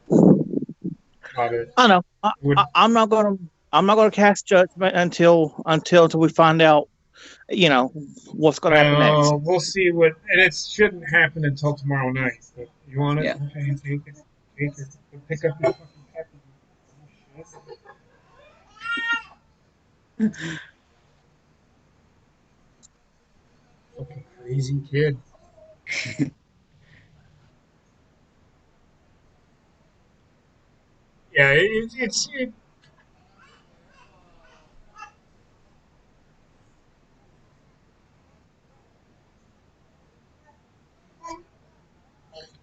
About it. I know. Would I'm not gonna. I'm not gonna cast judgment until we find out. You know what's gonna happen next. we'll see what, and it shouldn't happen until tomorrow night. But you want it? Yeah. Okay, take it. Take it. Pick up your fucking package. Fucking crazy kid.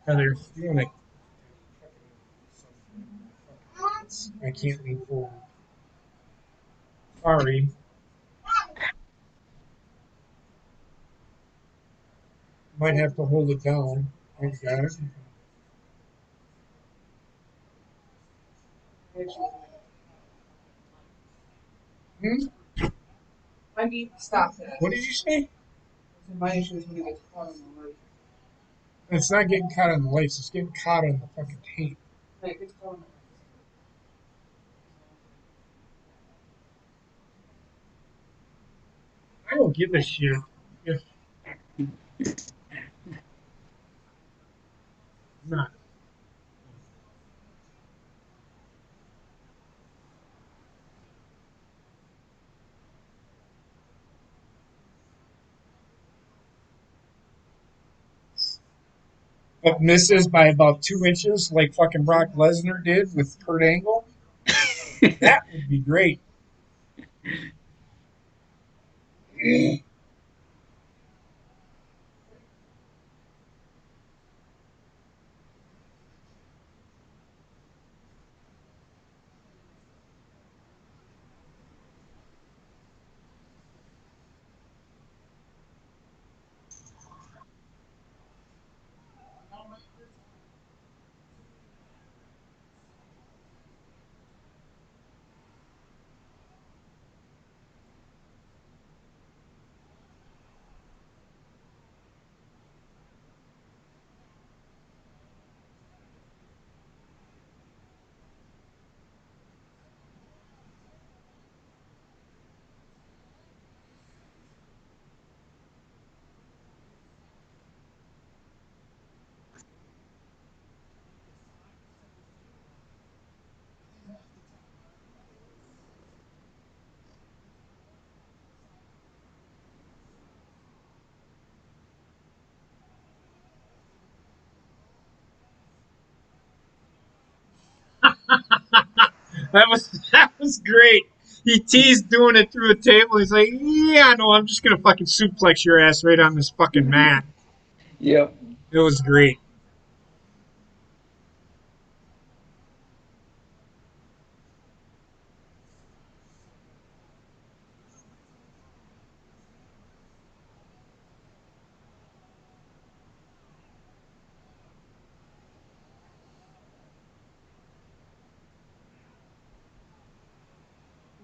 Yeah, they're doing it. I can't lean forward. Sorry. Might have to hold it down. I got it. Hmm? I need to stop that. What did you say? My issue is when it gets caught on the light. It's not getting caught on the lights. It's getting caught on the fucking tape. Like, it's caught on the I don't give a shit. If not. But misses by about 2 inches, like fucking Brock Lesnar did with Kurt Angle, that would be great. That was great. He teased doing it through a table. He's like, "Yeah, no, I'm just gonna fucking suplex your ass right on this fucking mat." Yep. It was great.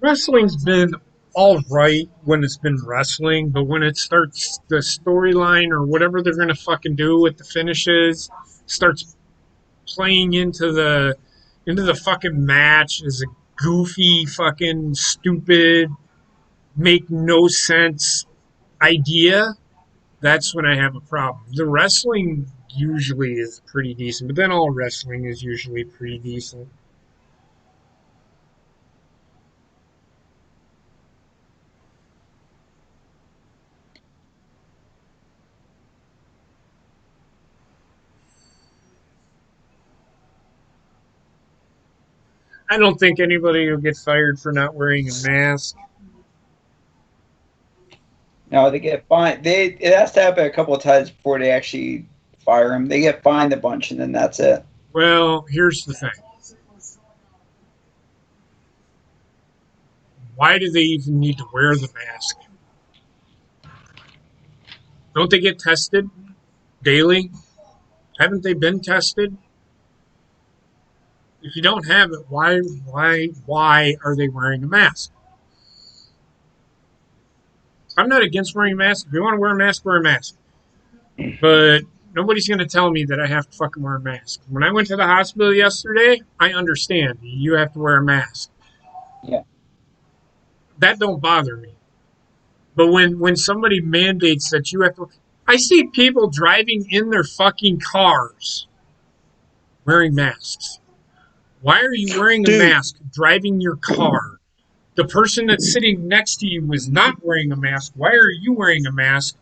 Wrestling's been all right when it's been wrestling, but when it starts the storyline or whatever they're gonna fucking do with the finishes starts playing into the fucking match as a goofy fucking stupid make no sense idea, that's when I have a problem. The wrestling usually is pretty decent, but then all wrestling is usually pretty decent. I don't think anybody will get fired for not wearing a mask. No, they get fined. It has to happen a couple of times before they actually fire him. They get fined a bunch, and then that's it. Well, here's the thing. Why do they even need to wear the mask? Don't they get tested daily? Haven't they been tested? If you don't have it, why are they wearing a mask? I'm not against wearing a mask. If you want to wear a mask, wear a mask. But nobody's going to tell me that I have to fucking wear a mask. When I went to the hospital yesterday, I understand you have to wear a mask. Yeah. That don't bother me. But when somebody mandates that you have to, I see people driving in their fucking cars wearing masks. Why are you wearing a Dude, mask driving your car? The person that's sitting next to you is not wearing a mask. Why are you wearing a mask?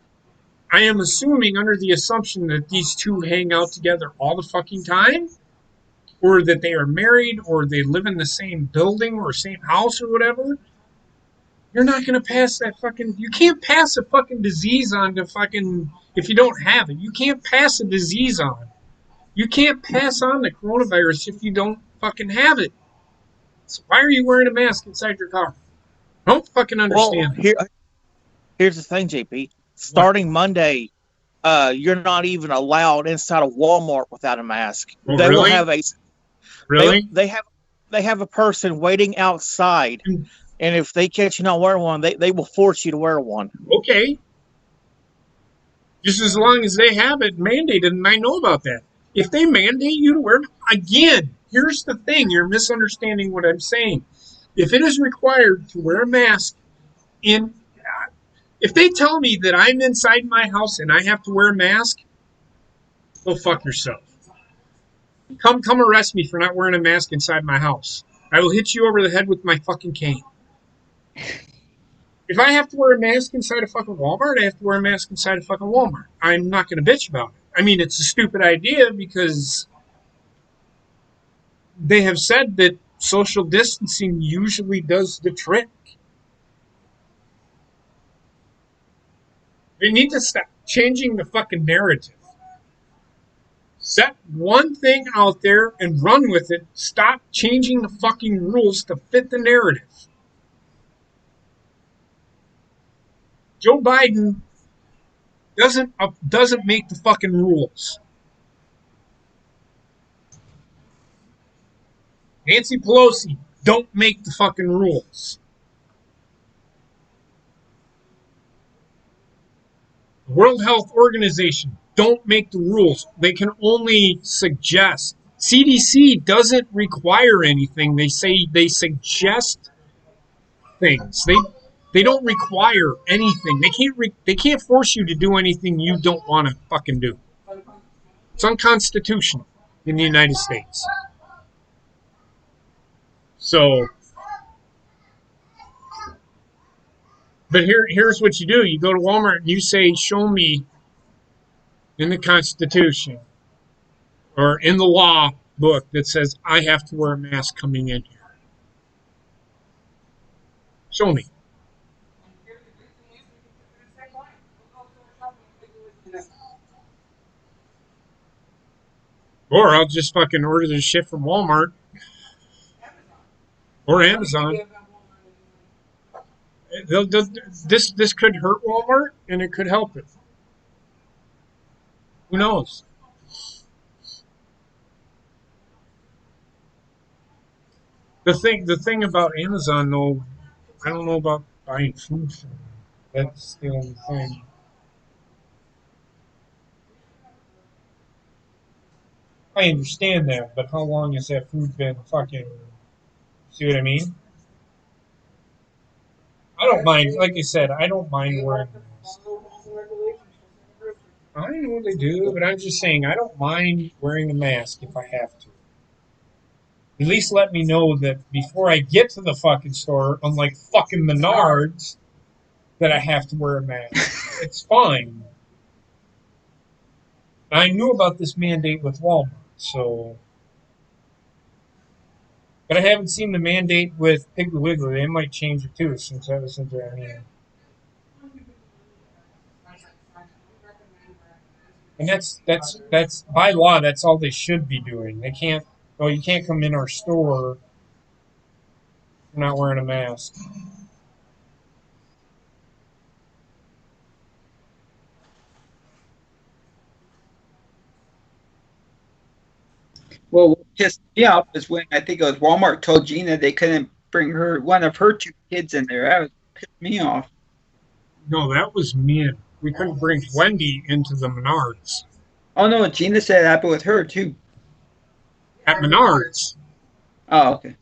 I am assuming under the assumption that these two hang out together all the fucking time, or that they are married, or they live in the same building or same house or whatever. You're not gonna pass that fucking. You can't pass a fucking disease on to fucking if you don't have it. You can't pass a disease on. You can't pass on the coronavirus if you don't fucking have it. So why are you wearing a mask inside your car? I don't fucking well, understand. here's the thing, JP. What? Starting Monday, you're not even allowed inside of Walmart without a mask. Oh, They will really? have a they Really? they have a person waiting outside, and if they catch you not wearing one, they will force you to wear one. Okay. Just as long as they have it mandated, and I know about that. If they mandate you to wear, again, here's the thing: you're misunderstanding what I'm saying. If it is required to wear a mask in If they tell me that I'm inside my house and I have to wear a mask, go fuck yourself. Come arrest me for not wearing a mask inside my house. I will hit you over the head with my fucking cane. If I have to wear a mask inside a fucking Walmart, I have to wear a mask inside a fucking Walmart. I'm not going to bitch about it. I mean, it's a stupid idea because they have said that social distancing usually does the trick. They need to stop changing the fucking narrative. Set one thing out there and run with it. Stop changing the fucking rules to fit the narrative. Joe Biden doesn't make the fucking rules. Nancy Pelosi don't make the fucking rules. The World Health Organization don't make the rules. They can only suggest. CDC doesn't require anything. They suggest things. They don't require anything. They can't force you to do anything you don't want to fucking do. It's unconstitutional in the United States. So, but here's what you do. You go to Walmart and you say, "Show me in the Constitution or in the law book that says I have to wear a mask coming in here. Show me." Or I'll just fucking order this shit from Walmart or Amazon. This could hurt Walmart and it could help it. Who knows? The thing about Amazon though, I don't know about buying food from them. That's the only thing. I understand that, but how long has that food been fucking? See what I mean? I don't mind. Like I said, I don't mind wearing masks. I know they do, but I'm just saying I don't mind wearing a mask if I have to. At least let me know that before I get to the fucking store, unlike fucking Menards, that I have to wear a mask. It's fine. I knew about this mandate with Walmart, so. But I haven't seen the mandate with Piggly Wiggly. They might change it too, since I mean. And that's by law. That's all they should be doing. They can't. Well, you can't come in our store if you're not wearing a mask. Well, what pissed me off is when I think it was Walmart told Gina they couldn't bring one of her two kids in there. That was pissed me off. No, that was me. We couldn't bring Wendy into the Menards. Oh no, Gina said it happened with her too. At Menards. Oh, okay.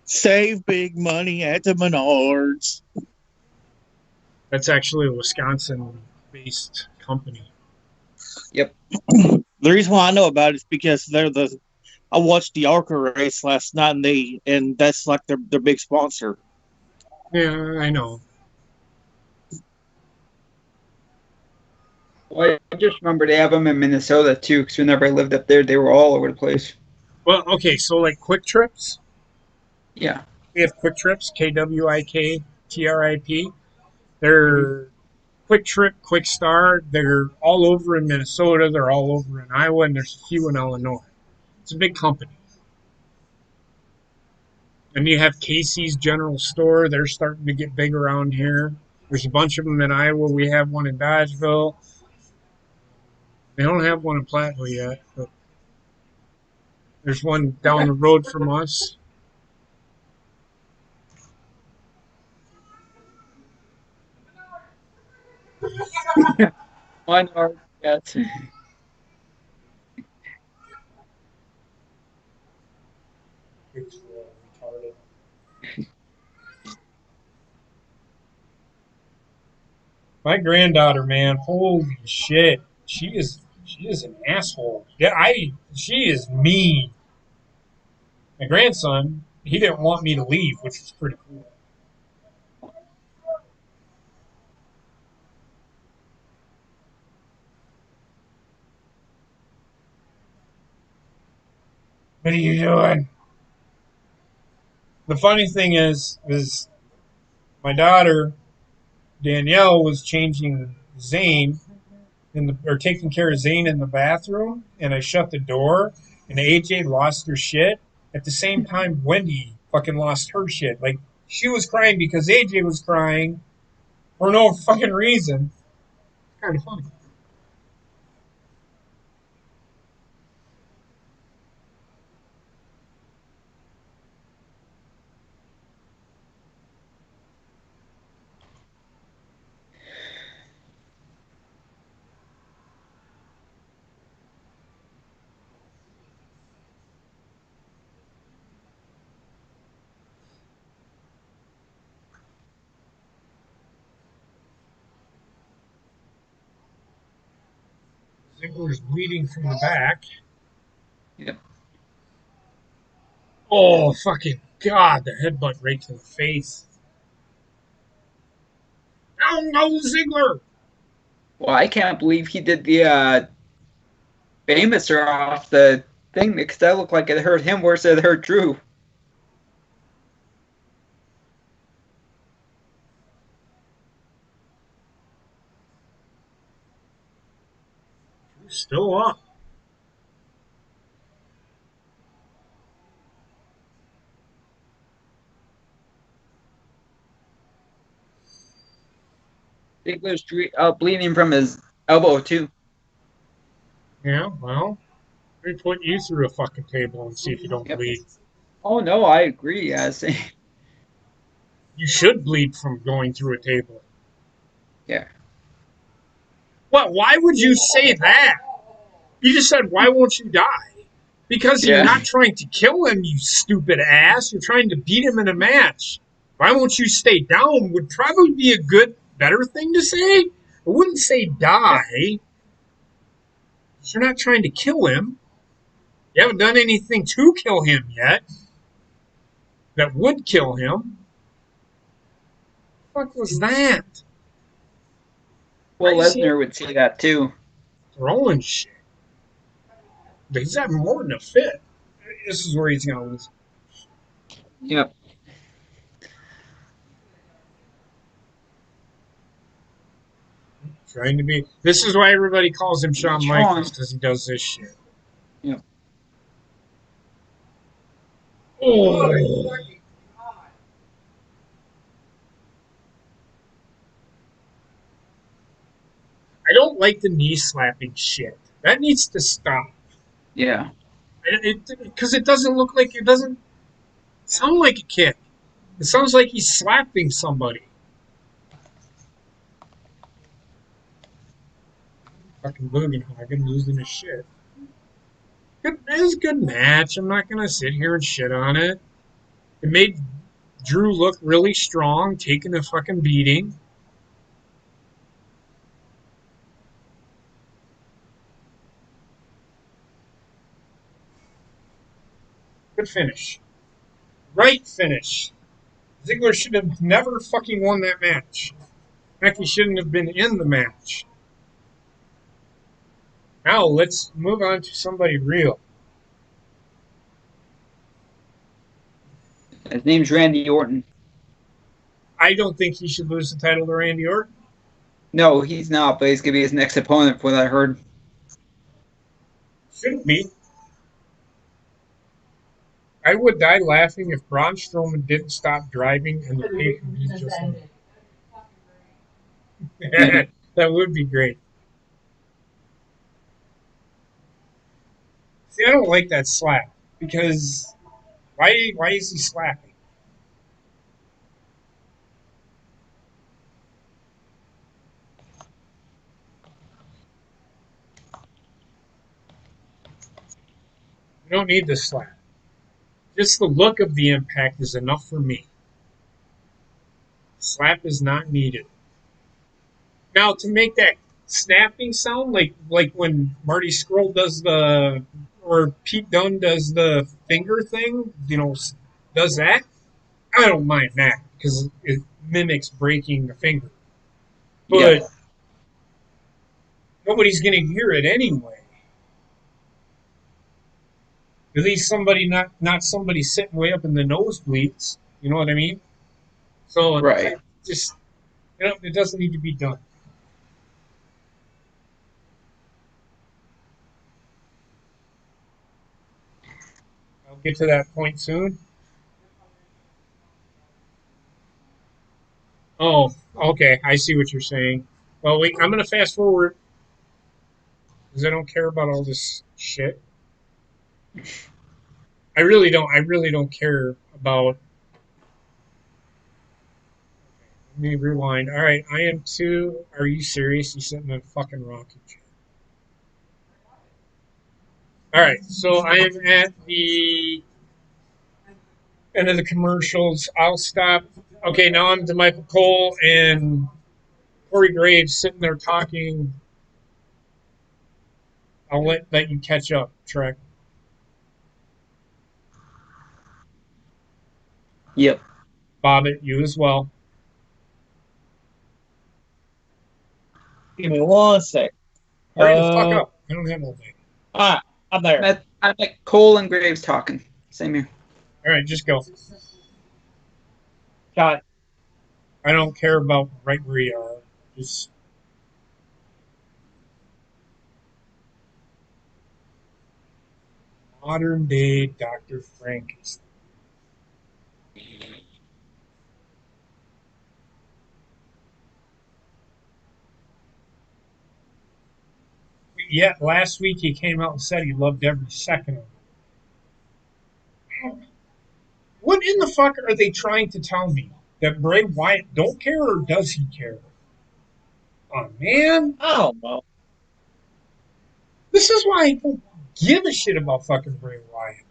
Save big money at the Menards. That's actually a Wisconsin-based company. Yep. The reason why I know about it is because I watched the ARCA race last night, and that's like their big sponsor. Yeah, I know. Well, I just remember they have them in Minnesota too, because whenever I lived up there, they were all over the place. Well, okay, so like Quick Trips, Yeah. we have Quick Trips, KWIKTRIP. They're Quick Trip, Quick Star. They're all over in Minnesota. They're all over in Iowa, and there's a few in Illinois. It's a big company. And you have Casey's General Store. They're starting to get big around here. There's a bunch of them in Iowa. We have one in Dodgeville. They don't have one in Platteville yet, but there's one down the road from us. One or yes. It's retarded. My granddaughter, man, holy shit, she is an asshole. Yeah, she is mean. My grandson, he didn't want me to leave, which was pretty cool. What are you doing? The funny thing is my daughter Danielle was changing Zane or taking care of Zane in the bathroom, and I shut the door, and AJ lost her shit. At the same time, Wendy fucking lost her shit. Like she was crying because AJ was crying for no fucking reason. It's kind of funny. Ziggler's bleeding from the back. Yep. Oh, fucking God, the headbutt right to the face. Oh, no, Ziggler! Well, I can't believe he did the Famouser off the thing because that looked like it hurt him worse than it hurt Drew. Still up. Ziggler's bleeding from his elbow too. Yeah, well, let me put you through a fucking table and see if you don't Yep. bleed. Oh no, I agree. Yes. You should bleed from going through a table. Yeah. What? Why would you say that? You just said, why won't you die? Because you're Yeah. not trying to kill him, you stupid ass. You're trying to beat him in a match. Why won't you stay down would probably be a better thing to say. I wouldn't say Yeah. die. You're not trying to kill him. You haven't done anything to kill him yet that would kill him. What the fuck was that? Why Well, is he Lesnar would say that too. throwing shit? He's having more than a fit. This is where he's going to lose. Yep. Trying to be. This is why everybody calls him Shawn Michaels, Shawn. because he does this shit. Yep. Oh. I don't like the knee slapping shit. That needs to stop. Yeah. Because it doesn't look like it doesn't sound like a kick. It sounds like he's slapping somebody. Fucking Bugenhagen losing his shit. It was a good match. I'm not gonna sit here and shit on it. It made Drew look really strong, taking a fucking beating. Good finish. Right finish. Ziggler should have never fucking won that match. In fact, he shouldn't have been in the match. Now let's move on to somebody real. His name's Randy Orton. I don't think he should lose the title to Randy Orton. No, he's not, but he's gonna be his next opponent for what I heard. Shouldn't be. I would die laughing if Braun Strowman didn't stop driving and the pay-per-view just ended. That would be great. See, I don't like that slap because why is he slapping? You don't need this slap. Just the look of the impact is enough for me. Slap is not needed. Now to make that snapping sound, like when Marty Scurll does the, or Pete Dunne does the finger thing, does that. I don't mind that because it mimics breaking the finger. Yep. But nobody's gonna hear it anyway. At least somebody not somebody sitting way up in the nosebleeds. You know what I mean? So Right. just it doesn't need to be done. I'll get to that point soon. Oh, okay. I see what you're saying. Well, wait. I'm gonna fast forward because I don't care about all this shit. I really don't. I really don't care about. Let me rewind. All right, I am too. Are you serious? You're sitting in a fucking rocket chair. All right, so I am at the end of the commercials. I'll stop. Okay, now I'm to Michael Cole and Corey Graves sitting there talking. I'll let you catch up, Trek. Yep. Bobbitt, you as well. Give me one sec. Hurry the fuck up. I don't have all day. All right, I'm there. I like Cole and Graves talking. Same here. All right, just go. Got it. I don't care about right where you are. Just modern day Dr. Frankenstein. Yet last week he came out and said he loved every second of it. What in the fuck are they trying to tell me? That Bray Wyatt don't care or does he care? Oh man, I don't know. this is why I don't give a shit about fucking Bray Wyatt.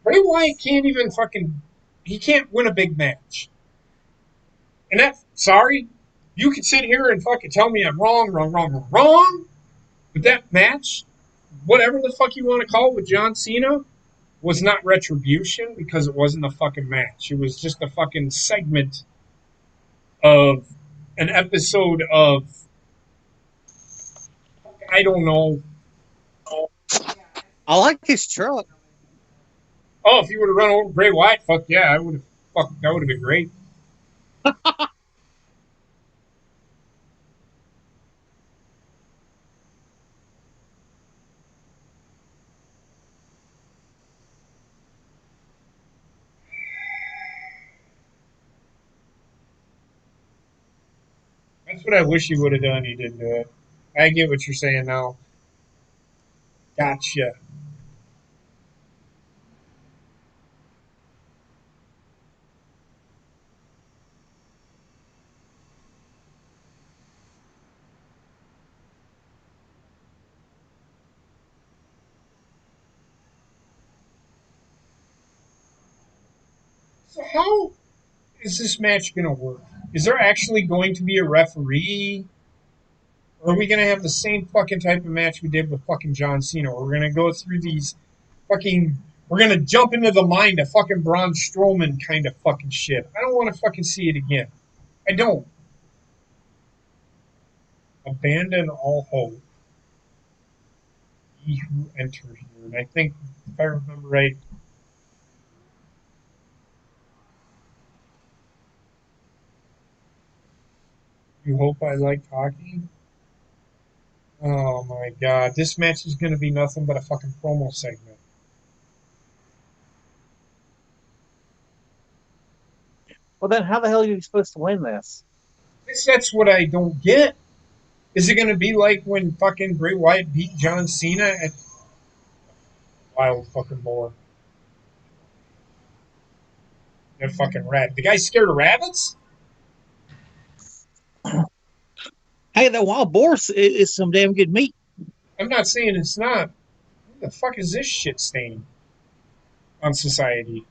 Bray Wyatt can't even fucking he can't win a big match. And that sorry, you can sit here and fucking tell me I'm wrong. But that match, whatever the fuck you want to call it with John Cena, was not retribution because it wasn't a fucking match. It was just a fucking segment of an episode of I don't know. I like his truck. Oh, if you would have run over Bray Wyatt, fuck yeah, I would have. Fuck, that would have been great. That's what I wish he would have done. He didn't do it. I get what you're saying now. Gotcha. So how is this match going to work? Is there actually going to be a referee? Or are we going to have the same fucking type of match we did with fucking John Cena? We're going to go through these fucking. We're going to jump into the mind of fucking Braun Strowman kind of fucking shit. I don't want to fucking see it again. I don't. Abandon all hope. He who enters here. And I think, if I remember right, you hope I like talking? Oh my god. This match is going to be nothing but a fucking promo segment. Well, then how the hell are you supposed to win this? That's what I don't get. Is it going to be like when fucking Bray Wyatt beat John Cena at Wild fucking Boar? That fucking rat. The guy's scared of rabbits? Hey, that wild boar is some damn good meat. I'm not saying it's not. What the fuck is this shit stain on society?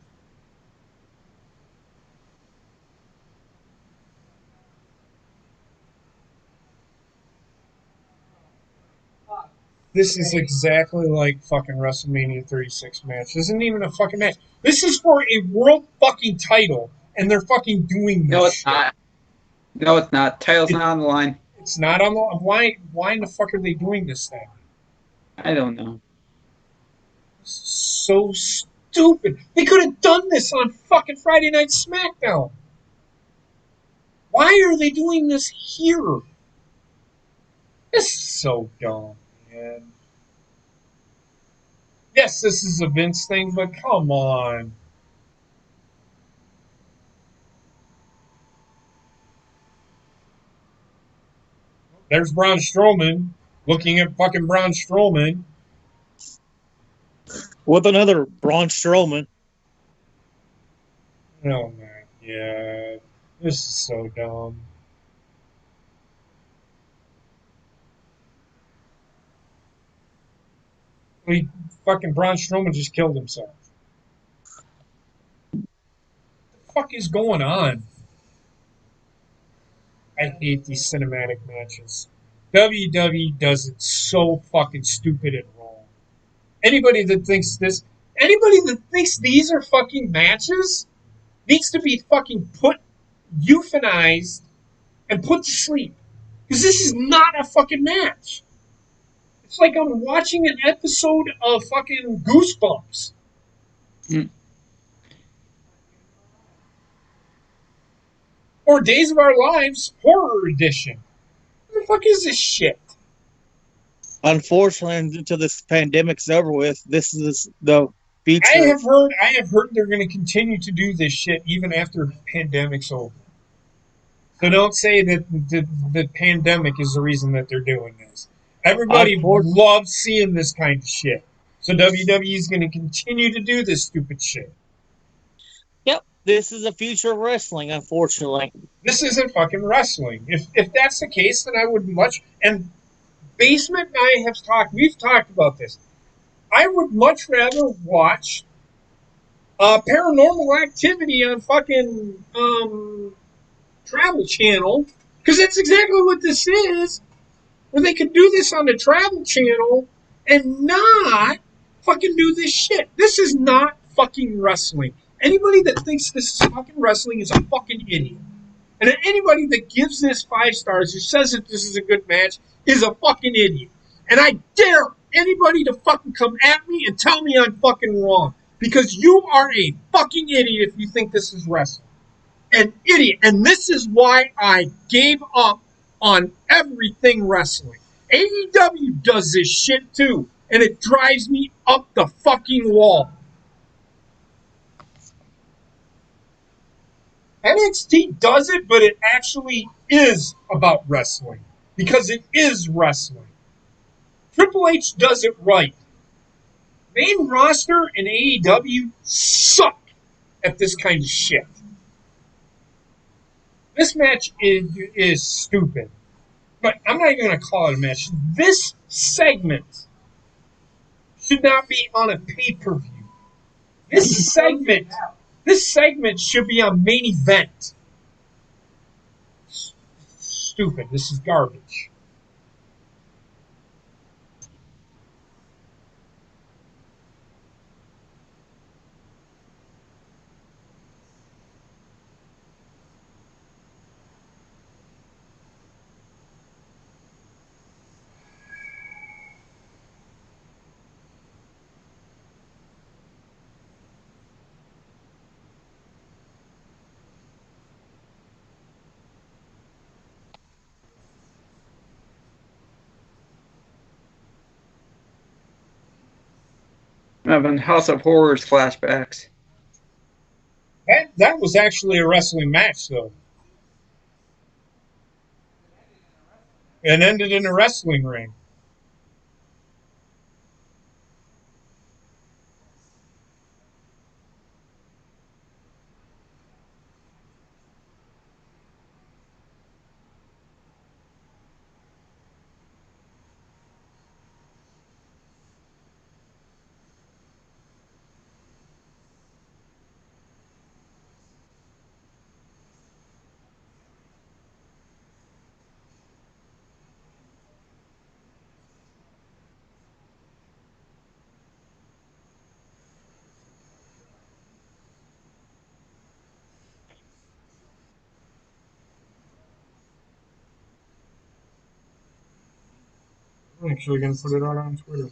This is exactly like fucking WrestleMania 36 match. This isn't even a fucking match. This is for a world fucking title, and they're fucking doing this. No, it's shit. not. No, it's not. Title's not on the line. It's not on the. Why in the fuck are they doing this thing? I don't know. So stupid. They could have done this on fucking Friday Night SmackDown. Why are they doing this here? This is so dumb, man. Yes, this is a Vince thing, but come on. There's Braun Strowman looking at fucking Braun Strowman. With another Braun Strowman. Oh man, yeah. This is so dumb. He fucking Braun Strowman just killed himself. What the fuck is going on? I hate these cinematic matches. WWE does it so fucking stupid and wrong. Anybody that thinks this, anybody that thinks these are fucking matches needs to be fucking euthanized and put to sleep. Because this is not a fucking match. It's like I'm watching an episode of fucking Goosebumps. Mm. Or Days of Our Lives Horror Edition. What the fuck is this shit? Unfortunately, until this pandemic's over with, this is the future. I have heard they're going to continue to do this shit even after the pandemic's over. So don't say that the pandemic is the reason that they're doing this. Everybody loves seeing this kind of shit. So WWE is going to continue to do this stupid shit. Yep, this is the future of wrestling, unfortunately. This isn't fucking wrestling. If that's the case, then I would much. And Basement and I have talked. We've talked about this. I would much rather watch Paranormal Activity on fucking Travel Channel, because that's exactly what this is. Where they could do this on the Travel Channel and not fucking do this shit. This is not fucking wrestling. Anybody that thinks this is fucking wrestling is a fucking idiot. And anybody that gives this 5 stars, who says that this is a good match, is a fucking idiot. And I dare anybody to fucking come at me and tell me I'm fucking wrong. Because you are a fucking idiot if you think this is wrestling. An idiot. And this is why I gave up on everything wrestling. AEW does this shit too. And it drives me up the fucking wall. NXT does it, but it actually is about wrestling. Because it is wrestling. Triple H does it right. Main roster and AEW suck at this kind of shit. This match is stupid. But I'm not even going to call it a match. This segment should not be on a pay-per-view. This segment should be on main event. Stupid. This is garbage. I'm having House of Horrors flashbacks. That was actually a wrestling match, though. It ended in a wrestling ring. I'm actually going to put it out on Twitter.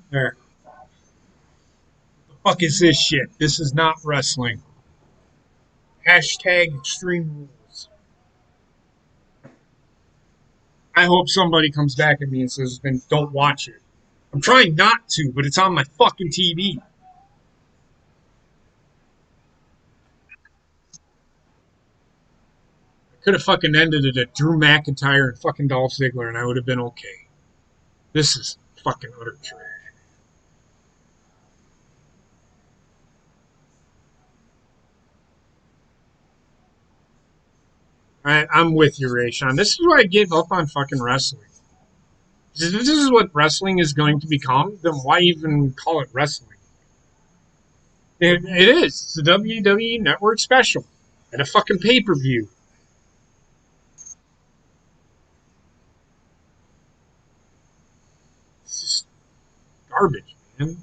There. What the fuck is this shit? This is not wrestling. Hashtag Extreme Rules. I hope somebody comes back at me and says, then don't watch it. I'm trying not to, but it's on my fucking TV. I could have fucking ended it at Drew McIntyre and fucking Dolph Ziggler, and I would have been okay. This is fucking utter trash. I'm with you, Ray Sean. This is why I gave up on fucking wrestling. If this is what wrestling is going to become, then why even call it wrestling? It is. It's the WWE Network special at a fucking pay-per-view. It's just garbage, man.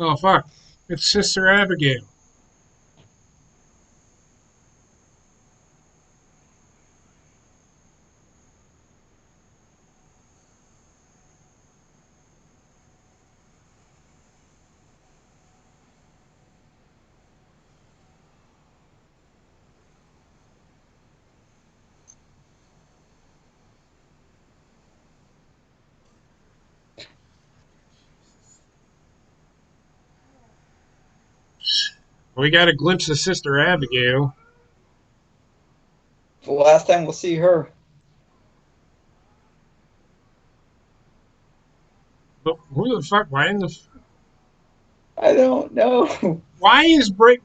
Oh, fuck. It's Sister Abigail. We got a glimpse of Sister Abigail. The last time we'll see her. But who the fuck? Why in the? I don't know. Why is Bray?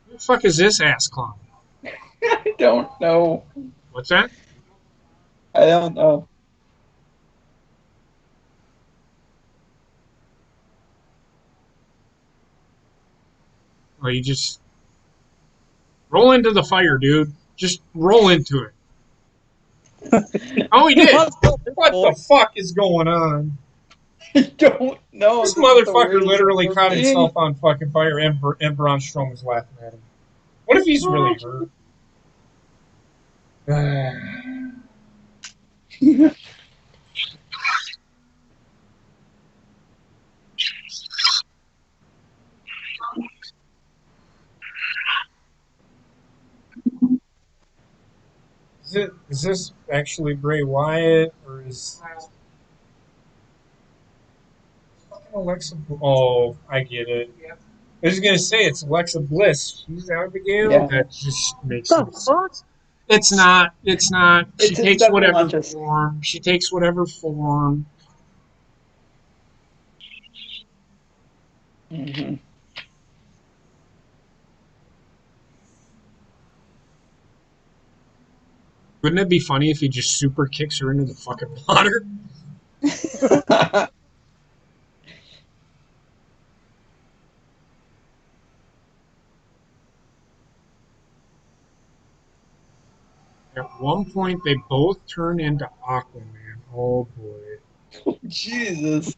Who the fuck is this ass clown? I don't know. What's that? I don't know. Well, you just roll into the fire, dude. Just roll into it. Oh, he did. What the fuck is going on? I don't know. This This is the motherfucker weirdest literally ever caught been. himself on fucking fire, and Braun Strowman's laughing at him. What if he's really hurt? Is this actually Bray Wyatt, or is fucking Alexa? Oh, I get it. I was gonna say it's Alexa Bliss. She's Abigail. Yeah. That just makes The sense. fuck? It's not. It's not. She It's his takes double whatever lunches. form. She takes whatever form. Mm-hmm. Wouldn't it be funny if he just super kicks her into the fucking water? At one point, they both turn into Aquaman. Oh boy. Jesus.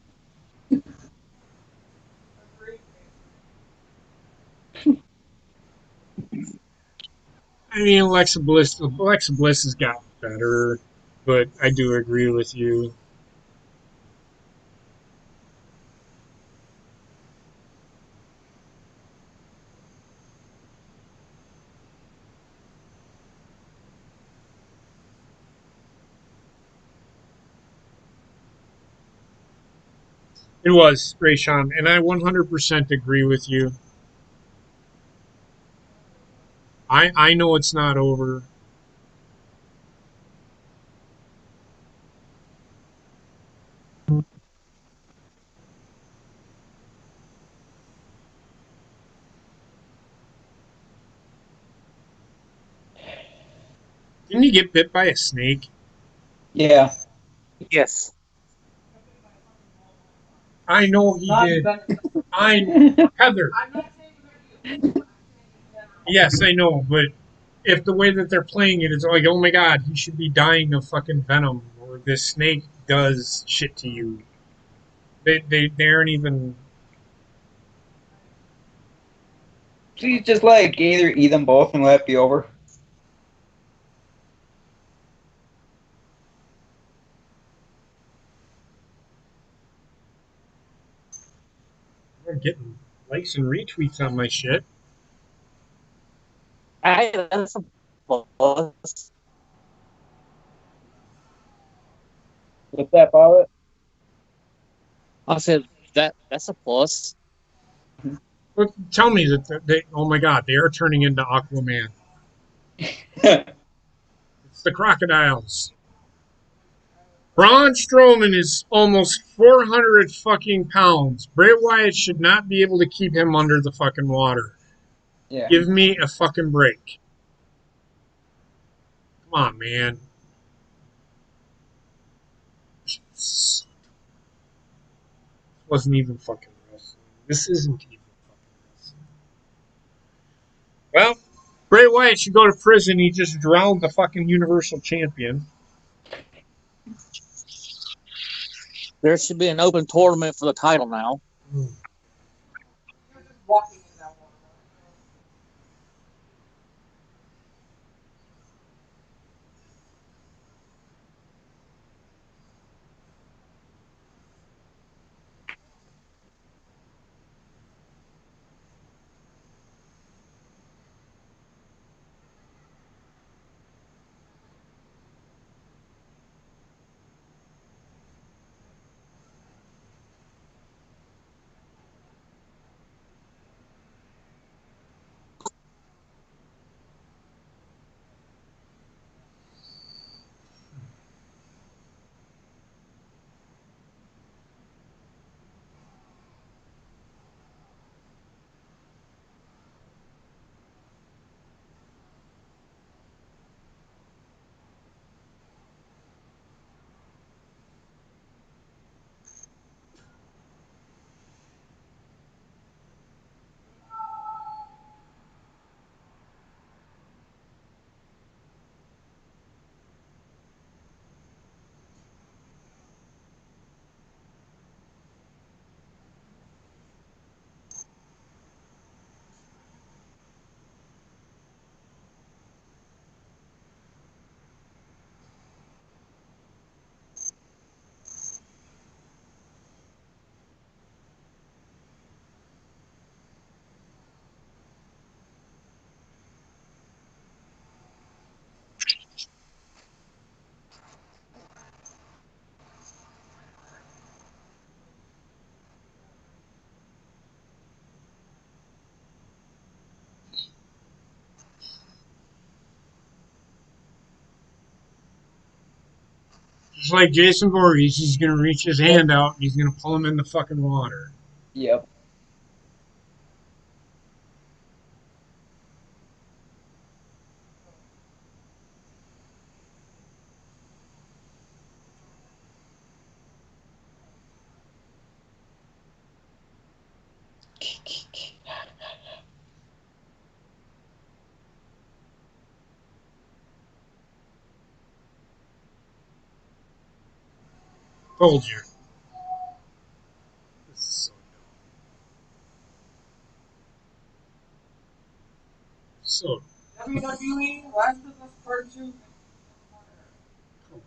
I mean, Alexa Bliss has gotten better, but I do agree with you. It was, Rayshawn, and I 100% agree with you. I know it's not over. Didn't he get bit by a snake? Yeah. Yes. I know he did. Heather. Yes, I know, but if the way that they're playing it is like, oh my god, he should be dying of fucking venom, or this snake does shit to you. They aren't even. Please just like either eat them both and let it be over. I'm getting likes and retweets on my shit. That's a plus. With that, Bobbitt? I said that's a plus. But tell me that oh my god, they are turning into Aquaman. It's the crocodiles. Braun Strowman is almost 400 fucking pounds. Bray Wyatt should not be able to keep him under the fucking water. Yeah. Give me a fucking break. Come on, man. This wasn't even fucking wrestling. This isn't even fucking wrestling. Well, Bray Wyatt should go to prison. He just drowned the fucking Universal Champion. There should be an open tournament for the title now. Walking in that water. Just like Jason Voorhees, he's going to reach his hand out and he's going to pull him in the fucking water. Yep. Told you. This is so dumb. So WWE Last of Us Part 2. come on.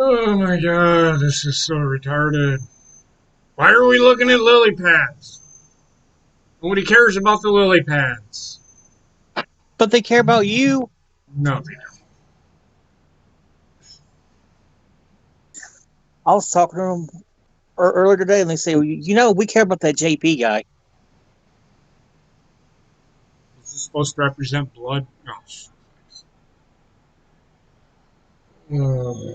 Oh my god, this is so retarded. Why are we looking at lily pads? Nobody cares about the lily pads. But they care about you. No, they don't. I was talking to them earlier today, and they say, well, we care about that JP guy. Is this supposed to represent blood? No. Oh.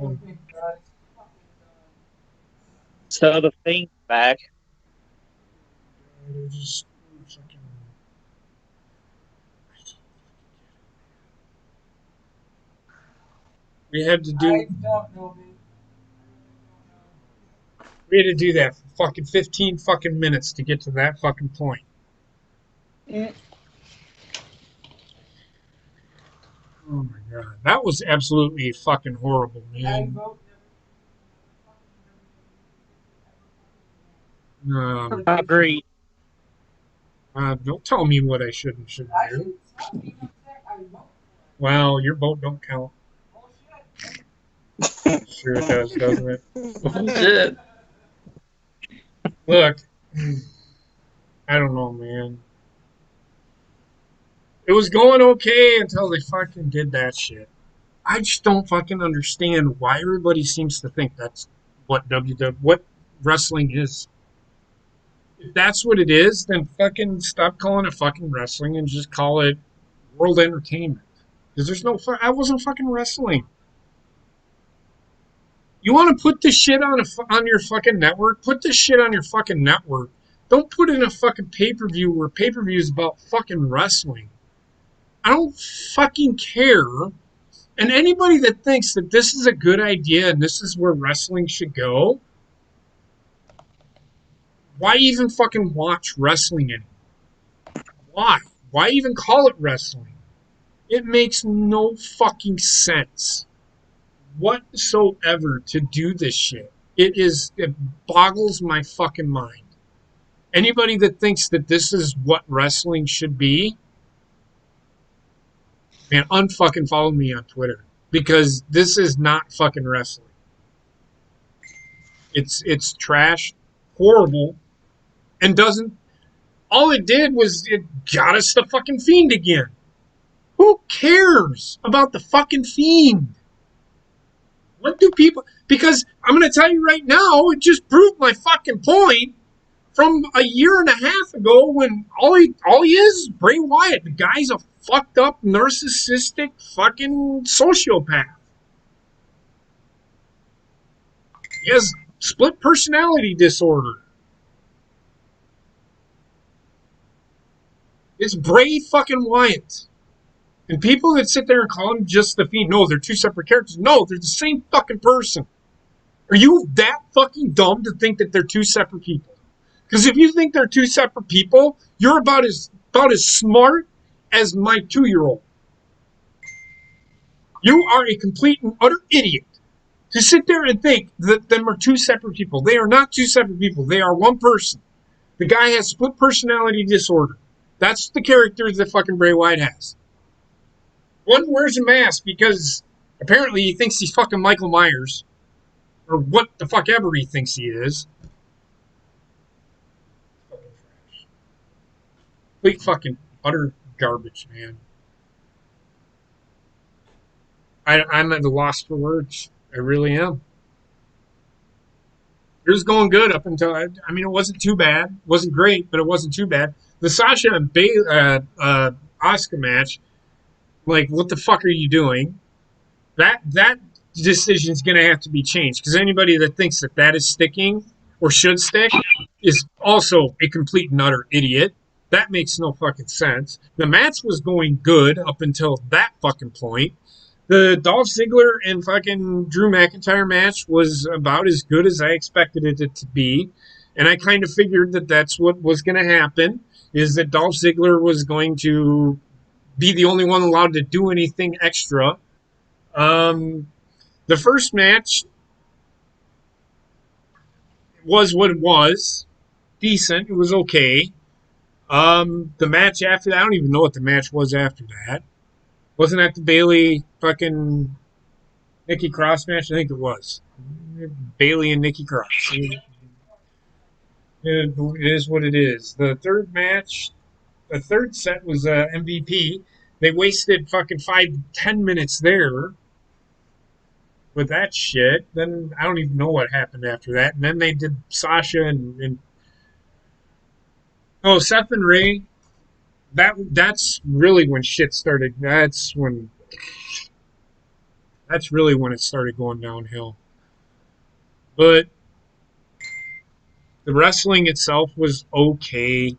Oh. So the thing's back. Just fucking... We had to do. We had to do that for fucking 15 fucking minutes to get to that fucking point. Mm. Oh my god, that was absolutely fucking horrible, man. I agree. Don't tell me what I should and shouldn't do. Well, your vote don't count. Sure it does, doesn't it? Shit. Look, I don't know, man. It was going okay until they fucking did that shit. I just don't fucking understand why everybody seems to think that's what what wrestling is. If that's what it is, then fucking stop calling it fucking wrestling and just call it world entertainment. Because there's no, I wasn't fucking wrestling. You want to put this shit on your fucking network? Put this shit on your fucking network. Don't put it in a fucking pay-per-view where pay-per-view is about fucking wrestling. I don't fucking care. And anybody that thinks that this is a good idea and this is where wrestling should go, why even fucking watch wrestling anymore? Why? Why even call it wrestling? It makes no fucking sense whatsoever to do this shit. It boggles my fucking mind. Anybody that thinks that this is what wrestling should be, man, unfucking follow me on Twitter. Because this is not fucking wrestling. It's trash, horrible, and doesn't. All it did was it got us the fucking Fiend again. Who cares about the fucking Fiend? What do people? Because I'm going to tell you right now, it just proved my fucking point from a year and a half ago when all he is Bray Wyatt. The guy's a fucked up, narcissistic, fucking sociopath. He has split personality disorder. It's Bray fucking Wyatt. And people that sit there and call him just the Fiend, no, they're two separate characters. No, they're the same fucking person. Are you that fucking dumb to think that they're two separate people? Because if you think they're two separate people, you're about as smart as my 2-year-old. You are a complete and utter idiot to sit there and think that them are two separate people. They are not two separate people. They are one person. The guy has split personality disorder. That's the character that fucking Bray Wyatt has. One wears a mask because apparently he thinks he's fucking Michael Myers. Or what the fuck ever he thinks he is. Fucking trash. Complete fucking utter garbage, man. I'm at a loss for words. I really am. It was going good up until, I mean, it wasn't too bad. It wasn't great, but it wasn't too bad. The Sasha and Asuka match, like, what the fuck are you doing? That decision's going to have to be changed because anybody that thinks that is sticking or should stick is also a complete and utter idiot. That makes no fucking sense. The match was going good up until that fucking point. The Dolph Ziggler and fucking Drew McIntyre match was about as good as I expected it to be. And I kind of figured that that's what was going to happen, is that Dolph Ziggler was going to be the only one allowed to do anything extra. The first match, was what it was. Decent. It was okay. The match after that, I don't even know what the match was after that. Wasn't that the Bailey fucking Nikki Cross match? I think it was. Bailey and Nikki Cross. It is what it is. The third set was MVP. They wasted fucking 5-10 minutes there with that shit. Then I don't even know what happened after that. And then they did Sasha and Seth and Ray. That's really when shit started. That's really when it started going downhill. But the wrestling itself was okay.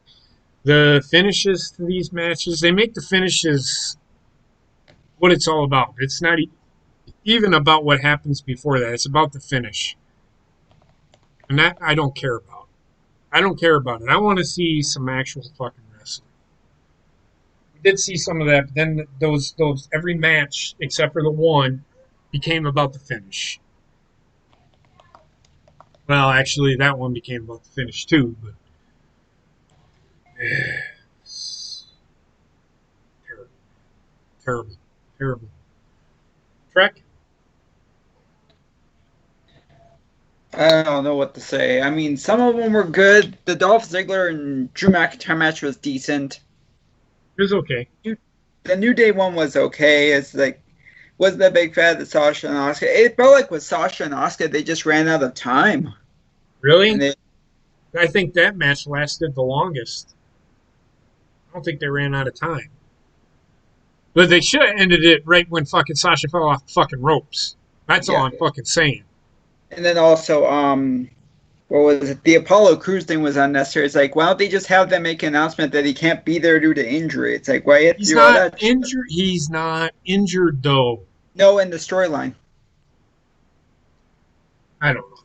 The finishes to these matches, they make the finishes what it's all about. It's not even about what happens before that. It's about the finish. And that I don't care about. I don't care about it. I want to see some actual fucking wrestling. We did see some of that, but then those every match except for the one became about the finish. Well, actually, that one became about the finish too, but terrible. Trek? I don't know what to say. I mean, some of them were good. The Dolph Ziggler and Drew McIntyre match was decent. It was okay. The New Day one was okay. It's like, wasn't that big fan of Sasha and Asuka. It felt like with Sasha and Asuka, they just ran out of time. Really? I think that match lasted the longest. I don't think they ran out of time. But they should have ended it right when fucking Sasha fell off the fucking ropes. That's all I'm fucking saying. And then also, what was it? The Apollo Crews thing was unnecessary. It's like, why don't they just have them make an announcement that he can't be there due to injury? It's like, why you have to do all that? He's not injured, though. No, in the storyline. I don't know.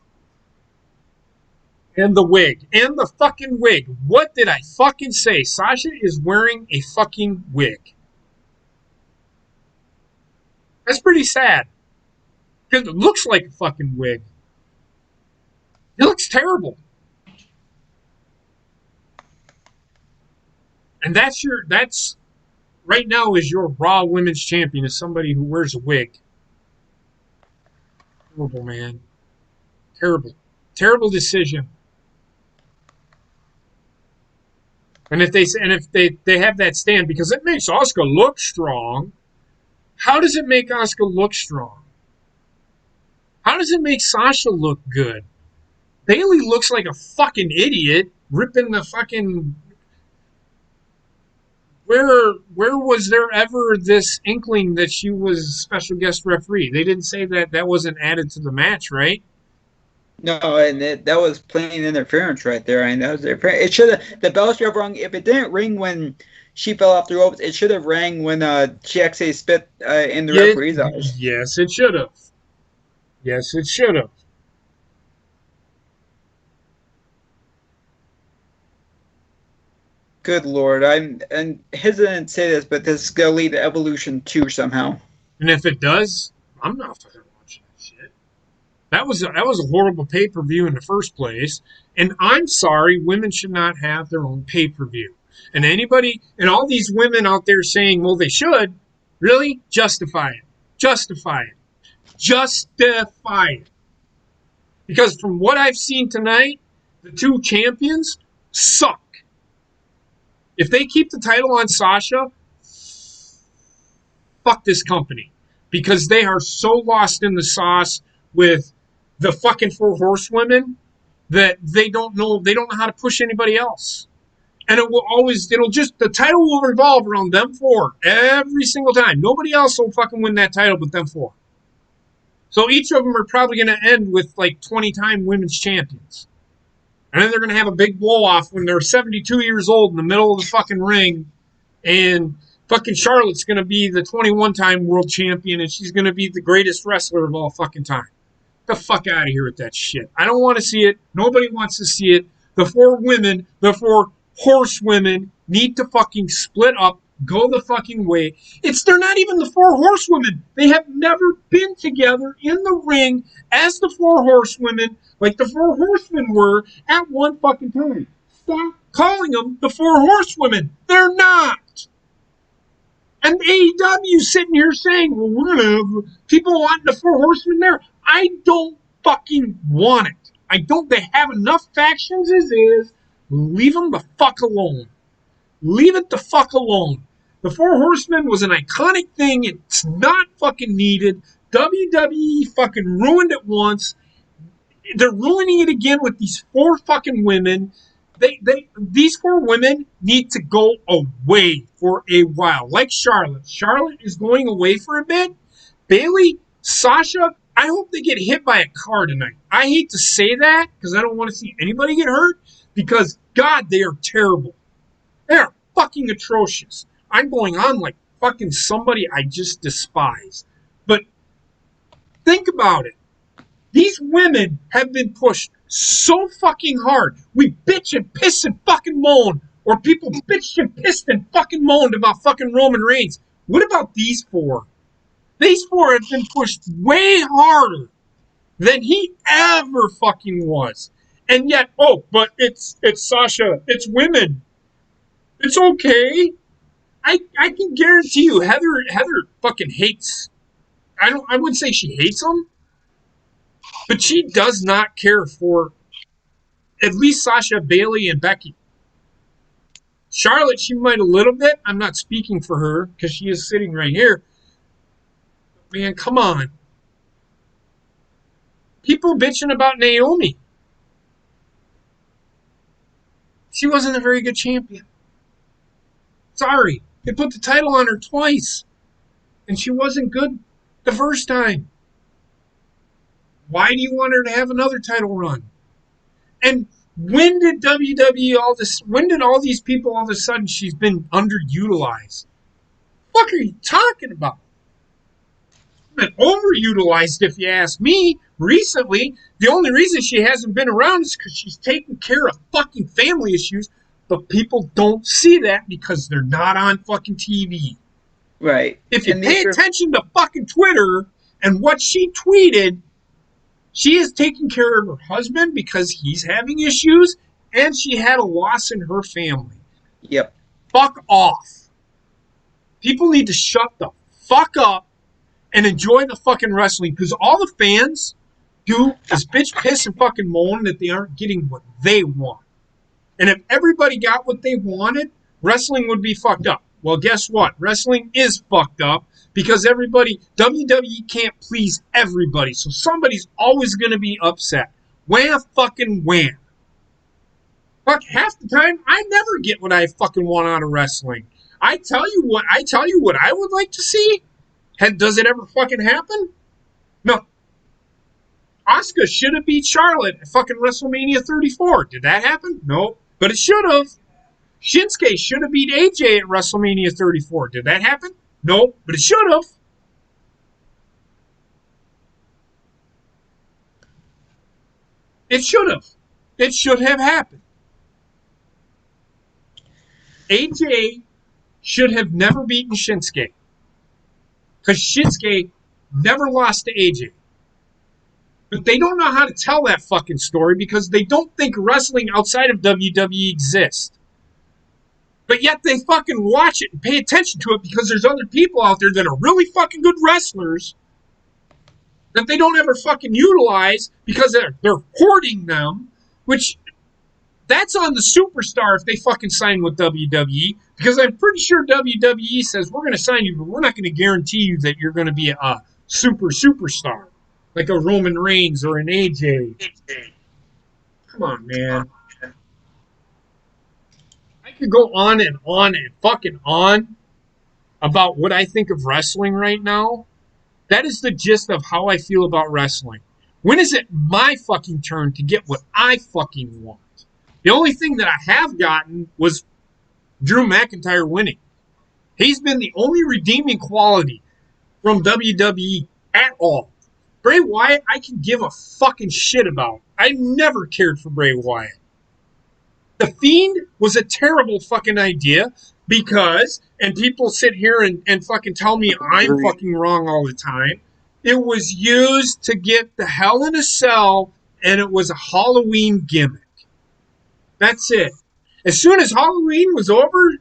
And the wig. And the fucking wig. What did I fucking say? Sasha is wearing a fucking wig. That's pretty sad. Because it looks like a fucking wig. It looks terrible. And that's right now is your Raw Women's Champion is somebody who wears a wig. Terrible, man. Terrible decision. And if they have that stand, because it makes Asuka look strong, how does it make Asuka look strong? How does it make Sasha look good? Bailey looks like a fucking idiot ripping the fucking... Where was there ever this inkling that she was special guest referee? They didn't say that wasn't added to the match, right? No, and that was plain interference right there. I mean, that was it should have, the bell should have rung. If it didn't ring when she fell off the ropes, it should have rang when she actually spit in the referee's eyes. Yes, it should have. Yes, it should have. Good Lord, I'm hesitant to say this, but this is going to lead to Evolution 2 somehow. And if it does, I'm not fucking watching that shit. That was a horrible pay-per-view in the first place. And I'm sorry, women should not have their own pay-per-view. And anybody, and all these women out there saying, well, they should, really? Justify it. Justify it. Justify it. Because from what I've seen tonight, the two champions suck. If they keep the title on Sasha, fuck this company. Because they are so lost in the sauce with the fucking four horsewomen that they don't know how to push anybody else. And the title will revolve around them four every single time. Nobody else will fucking win that title but them four. So each of them are probably going to end with like 20-time women's champions. And then they're going to have a big blow-off when they're 72 years old in the middle of the fucking ring. And fucking Charlotte's going to be the 21-time world champion, and she's going to be the greatest wrestler of all fucking time. Get the fuck out of here with that shit. I don't want to see it. Nobody wants to see it. The four horsewomen need to fucking split up go the fucking way. They're not even the four horsewomen. They have never been together in the ring as the four horsewomen like the four horsemen were at one fucking time. Stop calling them the four horsewomen. They're not. And AEW sitting here saying, well, we're gonna have people wanting the four horsemen there. I don't fucking want it. I don't. They have enough factions as is. Leave them the fuck alone. Leave it the fuck alone. The Four Horsemen was an iconic thing. It's not fucking needed. WWE fucking ruined it once. They're ruining it again with these four fucking women. These four women need to go away for a while. Like Charlotte. Charlotte is going away for a bit. Bayley, Sasha, I hope they get hit by a car tonight. I hate to say that because I don't want to see anybody get hurt because, God, they are terrible. They are fucking atrocious. I'm going on like fucking somebody I just despise. But think about it. These women have been pushed so fucking hard. We bitch and piss and fucking moan. Or people bitched and pissed and fucking moaned about fucking Roman Reigns. What about these four? These four have been pushed way harder than he ever fucking was. And yet, but it's Sasha. It's women. It's okay. I can guarantee you, Heather fucking hates. I wouldn't say she hates them, but she does not care for at least Sasha, Bayley, and Becky. Charlotte, she might a little bit. I'm not speaking for her because she is sitting right here. Man, come on. People bitching about Naomi. She wasn't a very good champion. Sorry. They put the title on her twice. And she wasn't good the first time. Why do you want her to have another title run? And when did when did all these people all of a sudden she's been underutilized? What are you talking about? Been overutilized, if you ask me. Recently, the only reason she hasn't been around is because she's taking care of fucking family issues, but people don't see that because they're not on fucking TV. Right. If you pay attention to fucking Twitter and what she tweeted, she is taking care of her husband because he's having issues, and she had a loss in her family. Yep. Fuck off. People need to shut the fuck up and enjoy the fucking wrestling because all the fans do is bitch, piss, and fucking moan that they aren't getting what they want. And if everybody got what they wanted, wrestling would be fucked up. Well, guess what? Wrestling is fucked up because WWE can't please everybody. So somebody's always going to be upset. Wham fucking wham. Fuck, half the time, I never get what I fucking want out of wrestling. I tell you what I would like to see. Does it ever fucking happen? No. Asuka should have beat Charlotte at fucking WrestleMania 34. Did that happen? No. But it should have. Shinsuke should have beat AJ at WrestleMania 34. Did that happen? No. But it should have. It should have. It should have happened. AJ should have never beaten Shinsuke. Because Shinsuke never lost to AJ. But they don't know how to tell that fucking story because they don't think wrestling outside of WWE exists. But yet they fucking watch it and pay attention to it because there's other people out there that are really fucking good wrestlers that they don't ever fucking utilize because they're hoarding them, which that's on the superstar if they fucking sign with WWE, because I'm pretty sure WWE says we're going to sign you, but we're not going to guarantee you that you're going to be a superstar like a Roman Reigns or an AJ. Come on, man. I could go on and fucking on about what I think of wrestling right now. That is the gist of how I feel about wrestling. When is it my fucking turn to get what I fucking want? The only thing that I have gotten was Drew McIntyre winning. He's been the only redeeming quality from WWE at all. Bray Wyatt, I can give a fucking shit about. I never cared for Bray Wyatt. The Fiend was a terrible fucking idea because, and people sit here and fucking tell me I'm fucking wrong all the time. It was used to get the Hell in a Cell, and it was a Halloween gimmick. That's it. As soon as Halloween was over,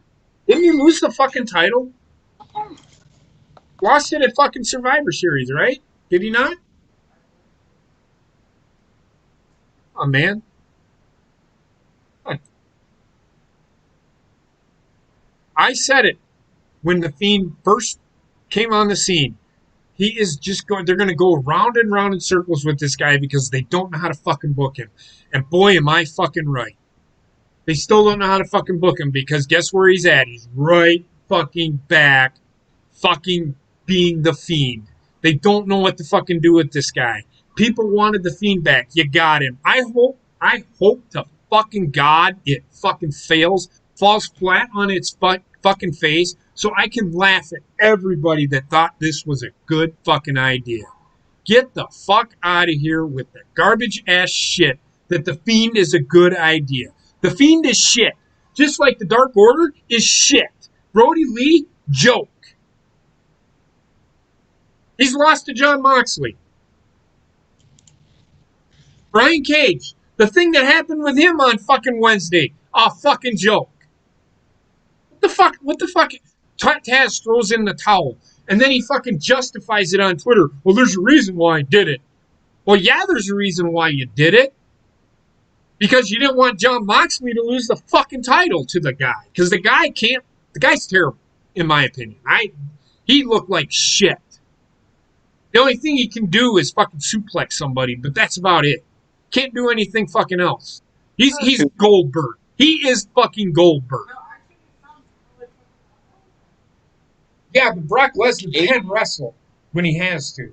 didn't he lose the fucking title? Lost it at fucking Survivor Series, right? Did he not? Oh, man. I said it when the Fiend first came on the scene. He is just going, they're going to go round and round in circles with this guy because they don't know how to fucking book him. And boy, am I fucking right. They still don't know how to fucking book him because guess where he's at? He's right fucking back, fucking being the Fiend. They don't know what to fucking do with this guy. People wanted the Fiend back. You got him. I hope to fucking God it fucking fails, falls flat on its fucking face, so I can laugh at everybody that thought this was a good fucking idea. Get the fuck out of here with the garbage ass shit that the Fiend is a good idea. The Fiend is shit. Just like the Dark Order is shit. Brody Lee, joke. He's lost to Jon Moxley. Brian Cage, the thing that happened with him on fucking Wednesday, a fucking joke. What the fuck? Taz throws in the towel, and then he fucking justifies it on Twitter. Well, there's a reason why I did it. Well, yeah, there's a reason why you did it. Because you didn't want Jon Moxley to lose the fucking title to the guy. Because the guy's terrible, in my opinion. He looked like shit. The only thing he can do is fucking suplex somebody, but that's about it. Can't do anything fucking else. He's Goldberg. He is fucking Goldberg. Yeah, but Brock Lesnar can wrestle when he has to.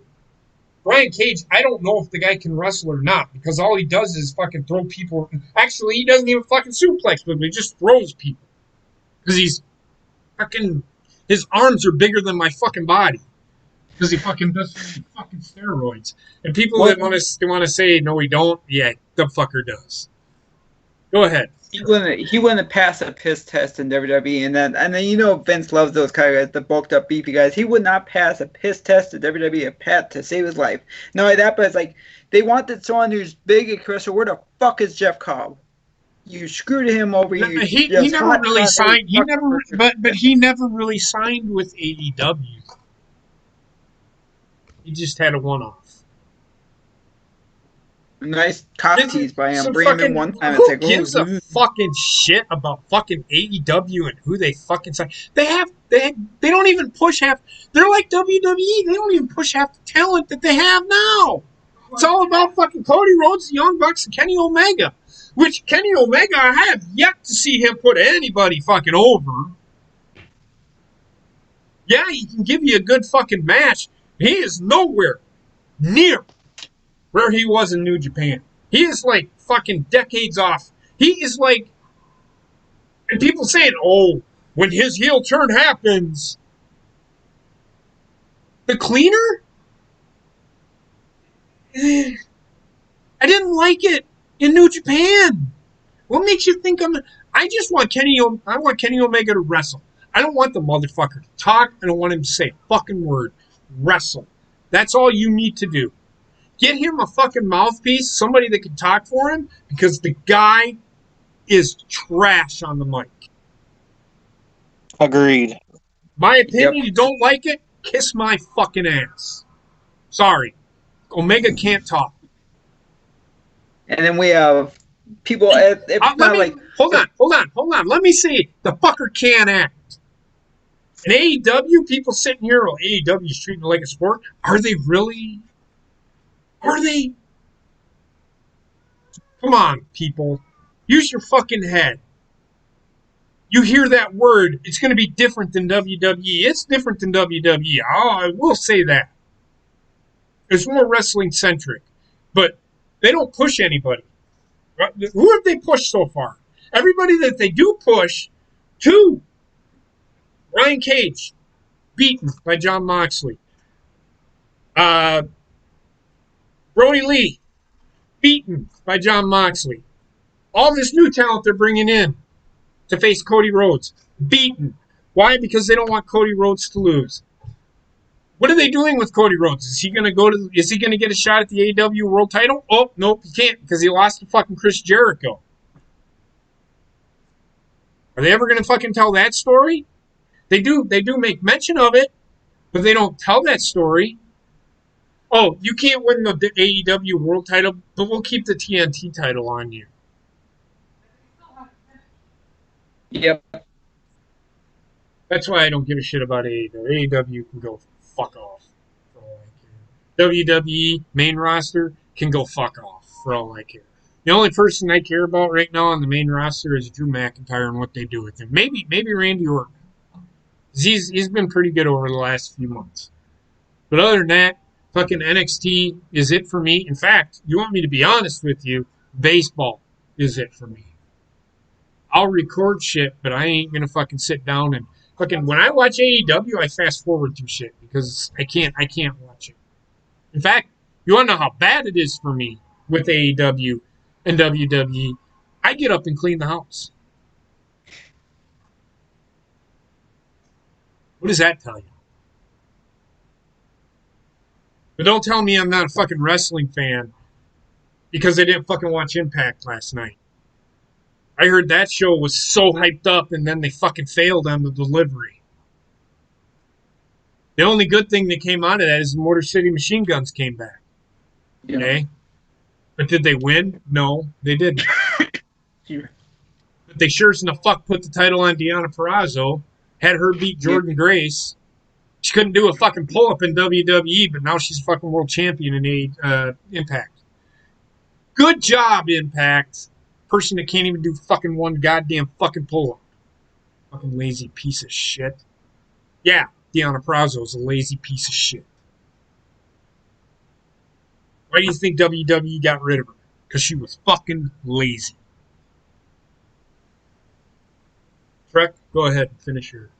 Brian Cage, I don't know if the guy can wrestle or not, because all he does is fucking throw people. Actually, he doesn't even fucking suplex with me. He just throws people. Because he's fucking, his arms are bigger than my fucking body. Because he fucking does fucking steroids. And people that want to say, no, he don't, yeah, the fucker does. Go ahead. He wouldn't pass a piss test in WWE, and then you know Vince loves those kind of guys, the bulked up beefy guys. He would not pass a piss test at WWE a pat to save his life. Not only that, but it's like they wanted someone who's big and Crystal. Where the fuck is Jeff Cobb? You screwed him over. He never really signed. But he never really signed with AEW. He just had a one-off. Nice cock tease by him. Bring him in one time. Who gives a fucking shit about fucking AEW and who they fucking sign? They don't even push half. They're like WWE. They don't even push half the talent that they have now. It's all about fucking Cody Rhodes, the Young Bucks, and Kenny Omega. Which Kenny Omega, I have yet to see him put anybody fucking over. Yeah, he can give you a good fucking match. He is nowhere near where he was in New Japan. He is like fucking decades off. He is like, and people saying, oh, when his heel turn happens, the cleaner? I didn't like it in New Japan. What makes you think I just want Kenny Omega to wrestle. I don't want the motherfucker to talk. I don't want him to say a fucking word. Wrestle. That's all you need to do. Get him a fucking mouthpiece, somebody that can talk for him, because the guy is trash on the mic. Agreed. My opinion, You don't like it, kiss my fucking ass. Sorry. Omega can't talk. And then we have people, hold on. Let me see. The fucker can't act. In AEW, people sitting here, well, AEW is treating it like a sport. Are they really? Are they? Come on, people. Use your fucking head. You hear that word, it's going to be different than WWE. It's different than WWE. Oh, I will say that. It's more wrestling-centric. But they don't push anybody. Who have they pushed so far? Everybody that they do push, two. Ryan Cage, beaten by Jon Moxley. Brody Lee, beaten by Jon Moxley. All this new talent they're bringing in to face Cody Rhodes. Beaten. Why? Because they don't want Cody Rhodes to lose. What are they doing with Cody Rhodes? Is he going to is he going to get a shot at the AEW World Title? Oh, nope, he can't because he lost to fucking Chris Jericho. Are they ever going to fucking tell that story? They do make mention of it, but they don't tell that story. Oh, you can't win the AEW World Title, but we'll keep the TNT title on you. Yep. That's why I don't give a shit about AEW. AEW can go fuck off for all I care. WWE main roster can go fuck off for all I care. The only person I care about right now on the main roster is Drew McIntyre and what they do with him. Maybe Randy Orton. He's been pretty good over the last few months. But other than that, fucking NXT is it for me. In fact, you want me to be honest with you, baseball is it for me. I'll record shit, but I ain't gonna fucking sit down and fucking when I watch AEW, I fast forward through shit because I can't watch it. In fact, you wanna know how bad it is for me with AEW and WWE? I get up and clean the house. What does that tell you? But don't tell me I'm not a fucking wrestling fan because I didn't fucking watch Impact last night. I heard that show was so hyped up and then they fucking failed on the delivery. The only good thing that came out of that is the Motor City Machine Guns came back. Yeah. Okay? But did they win? No, they didn't. Yeah. But they sure as enough fuck put the title on Deonna Purrazzo, had her beat Jordan Grace. She couldn't do a fucking pull-up in WWE, but now she's a fucking world champion in Impact. Good job, Impact. Person that can't even do fucking one goddamn fucking pull-up. Fucking lazy piece of shit. Yeah, Deonna Purrazzo's a lazy piece of shit. Why do you think WWE got rid of her? Because she was fucking lazy. Trek, go ahead and finish your...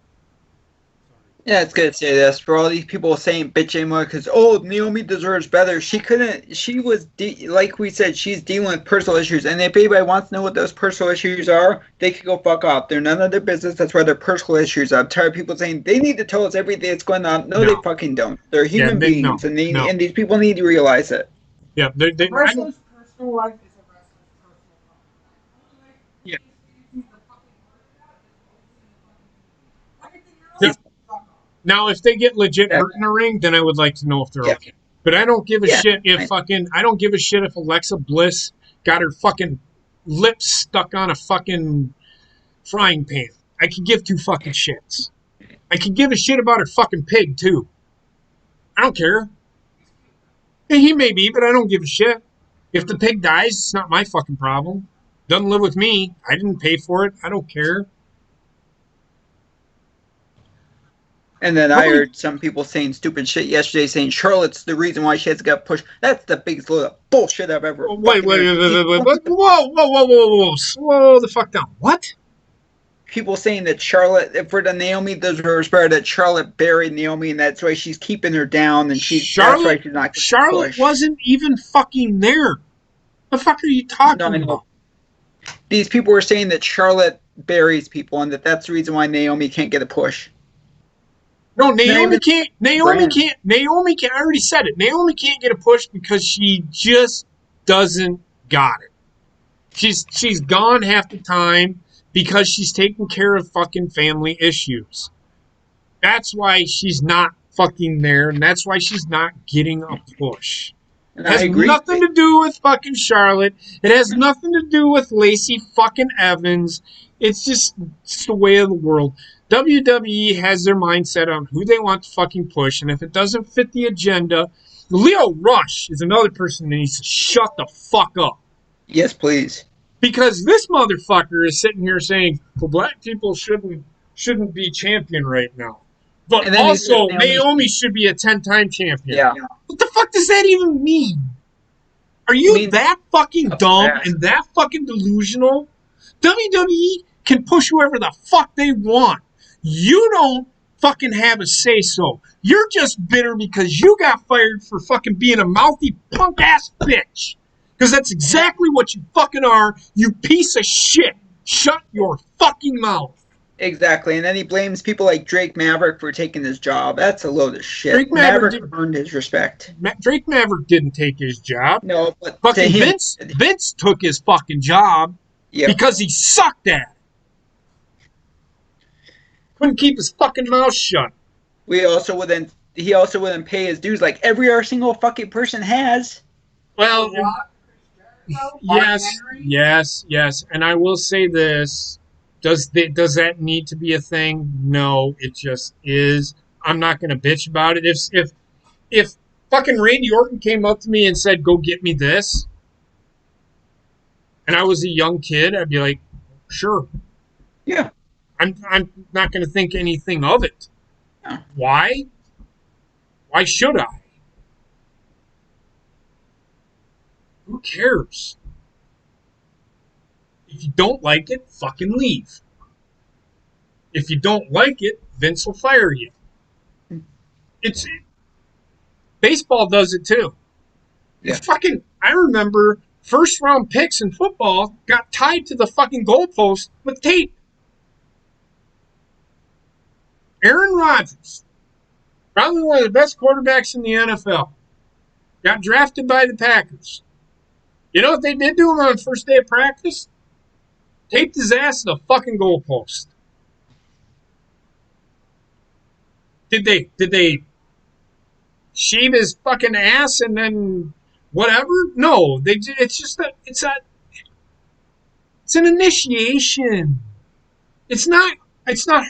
Yeah, it's good to say this. For all these people saying bitch anymore because, Naomi deserves better. She couldn't, she was, like we said, she's dealing with personal issues. And if anybody wants to know what those personal issues are, they can go fuck off. They're none of their business. That's why they're personal issues. I'm tired of people saying they need to tell us everything that's going on. No, they fucking don't. They're human beings. And these people need to realize it. Yeah, Wrestler's personal life is a wrestler's personal life. Yeah. Now, if they get legit hurt in a ring, then I would like to know if they're okay. But I don't give a shit if I don't give a shit if Alexa Bliss got her fucking lips stuck on a fucking frying pan. I could give two fucking shits. I could give a shit about her fucking pig too. I don't care. Yeah, he may be, but I don't give a shit. If the pig dies, it's not my fucking problem. Doesn't live with me. I didn't pay for it. I don't care. And then I heard some people saying stupid shit yesterday, saying Charlotte's the reason why she has to get pushed. That's the biggest load of bullshit I've ever. Wait. Whoa. Slow the fuck down. What? People saying that Charlotte, for the Naomi deserves better, that Charlotte buried Naomi, and that's why she's keeping her down, and that's why she's not. Charlotte wasn't even fucking there. The fuck are you talking about? These people were saying that Charlotte buries people, and that's the reason why Naomi can't get a push. No, Naomi can't. Naomi can't. I already said it. Naomi can't get a push because she just doesn't got it. She's gone half the time because she's taking care of fucking family issues. That's why she's not fucking there, and that's why she's not getting a push. It has nothing to do with fucking Charlotte. It has nothing to do with Lacey fucking Evans. It's just the way of the world. WWE has their mindset on who they want to fucking push, and if it doesn't fit the agenda, Leo Rush is another person that needs to shut the fuck up. Yes, please. Because this motherfucker is sitting here saying, well, black people shouldn't be champion right now. But also, Naomi should be a 10-time champion. Yeah. What the fuck does that even mean? Are you that fucking dumb and that fucking delusional? WWE can push whoever the fuck they want. You don't fucking have a say-so. You're just bitter because you got fired for fucking being a mouthy punk-ass bitch. Because that's exactly what you fucking are, you piece of shit. Shut your fucking mouth. Exactly, and then he blames people like Drake Maverick for taking his job. That's a load of shit. Drake Maverick earned his respect. Drake Maverick didn't take his job. No, but Fucking to him, Vince took his fucking job because he sucked at it. Couldn't keep his fucking mouth shut. He also wouldn't pay his dues like every other single fucking person has. Well, yes. And I will say this. Does that need to be a thing? No, it just is. I'm not going to bitch about it. If fucking Randy Orton came up to me and said, "Go get me this," and I was a young kid, I'd be like, "Sure." Yeah. I'm not going to think anything of it. No. Why? Why should I? Who cares? If you don't like it, fucking leave. If you don't like it, Vince will fire you. Baseball does it too. Yeah. I remember first round picks in football got tied to the fucking goalpost with tape. Aaron Rodgers, probably one of the best quarterbacks in the NFL, got drafted by the Packers. You know what they did to him on the first day of practice? Taped his ass to the fucking goalpost. Did they shave his fucking ass and then whatever? No, it's an initiation. It's not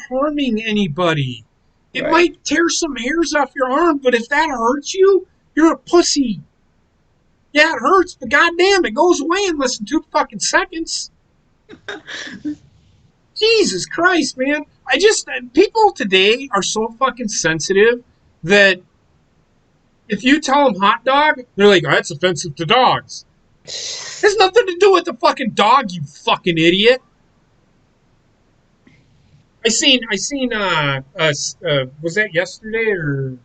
harming anybody. It might tear some hairs off your arm, but if that hurts you, you're a pussy. Yeah, it hurts, but goddamn, it goes away in less than 2 fucking seconds. Jesus Christ, man. People today are so fucking sensitive that if you tell them hot dog, they're like, oh, that's offensive to dogs. It has nothing to do with the fucking dog, you fucking idiot. I seen, was that yesterday or?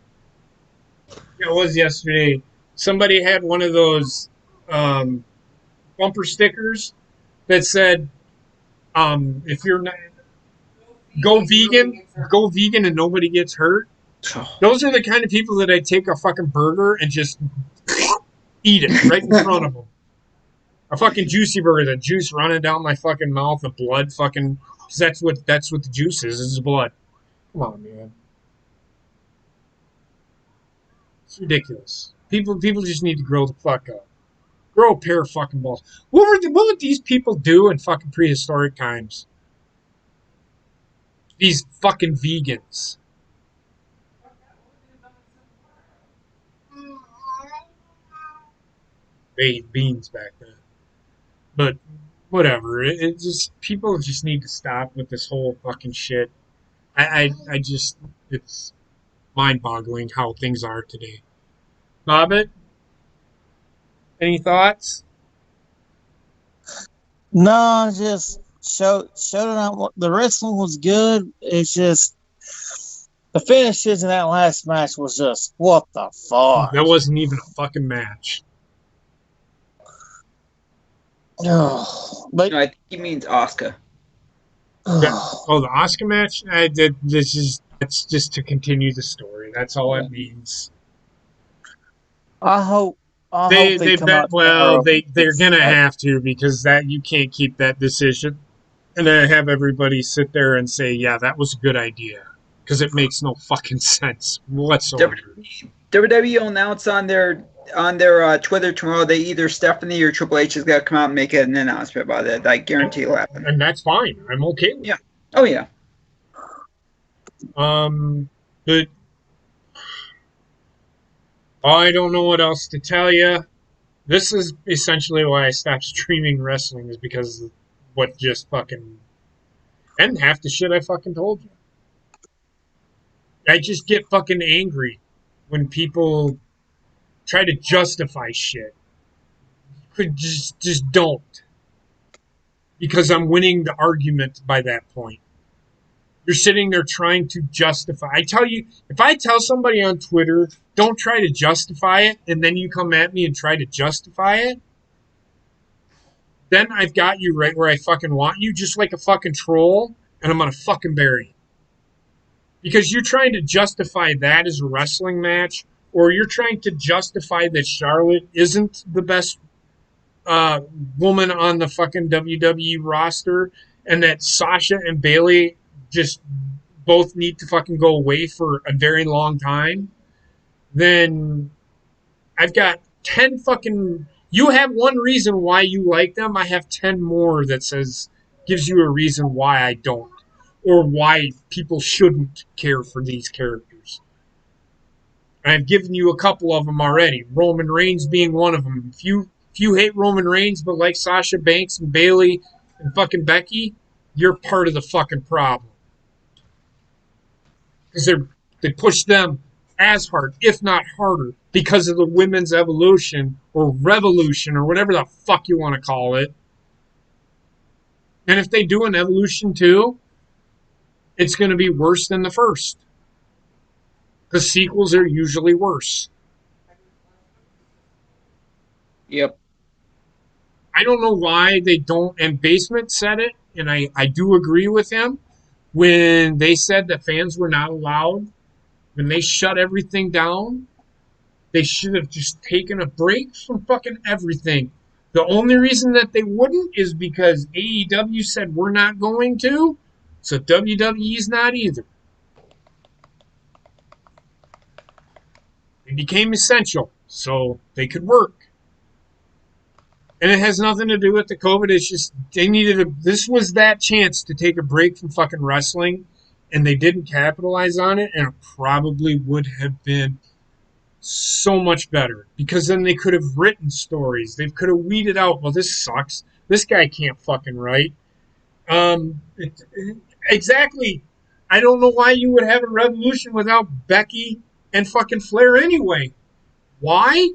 Yeah, it was yesterday. Somebody had one of those bumper stickers that said, if you're not, go vegan and nobody gets hurt. Those are the kind of people that I take a fucking burger and just eat it right in front of them. A fucking juicy burger, the juice running down my fucking mouth, the blood fucking, cause that's what the juice is blood. Come on, man. It's ridiculous. People just need to grow the fuck up. Grow a pair of fucking balls. What would these people do in fucking prehistoric times? These fucking vegans. They ate beans back then. But whatever. It just, people just need to stop with this whole fucking shit. I just, it's mind-boggling how things are today. Bobbitt? Any thoughts? No, just showed it. The wrestling was good. It's just the finishes in that last match was just what the fuck. That wasn't even a fucking match. But No, I think he means Asuka. The Asuka match? That's just to continue the story. That's all it means. I hope they're gonna have to, because that you can't keep that decision and then have everybody sit there and say, yeah, that was a good idea, because it makes no fucking sense whatsoever. WWE will announce on their Twitter tomorrow that either Stephanie or Triple H is gonna come out and make an announcement about it. I guarantee it'll happen. And that's fine. I'm okay with it. Oh yeah. But I don't know what else to tell you. This is essentially why I stopped streaming wrestling, is because of what just fucking, and half the shit I fucking told you. I just get fucking angry when people try to justify shit. Could just don't. Because I'm winning the argument by that point. You're sitting there trying to justify. I tell you, if I tell somebody on Twitter, don't try to justify it, and then you come at me and try to justify it, then I've got you right where I fucking want you, just like a fucking troll, and I'm gonna fucking bury you. Because you're trying to justify that as a wrestling match, or you're trying to justify that Charlotte isn't the best woman on the fucking WWE roster, and that Sasha and Bayley just both need to fucking go away for a very long time, then I've got 10 fucking. You have one reason why you like them. I have 10 more that gives you a reason why I don't, or why people shouldn't care for these characters. I've given you a couple of them already. Roman Reigns being one of them. If you hate Roman Reigns but like Sasha Banks and Bayley and fucking Becky, you're part of the fucking problem. Because they push them as hard, if not harder, because of the women's evolution or revolution or whatever the fuck you want to call it. And if they do an evolution too, it's going to be worse than the first. Because sequels are usually worse. Yep. I don't know why they don't, and Basement said it, and I do agree with him, when they said that fans were not allowed, when they shut everything down, they should have just taken a break from fucking everything. The only reason that they wouldn't is because AEW said we're not going to, so WWE's not either. They became essential, so they could work. And it has nothing to do with the COVID. It's just this was that chance to take a break from fucking wrestling, and they didn't capitalize on it, and it probably would have been so much better, because then they could have written stories. They could have weeded out, well, this sucks. This guy can't fucking write. Exactly. I don't know why you would have a revolution without Becky and fucking Flair anyway. Why?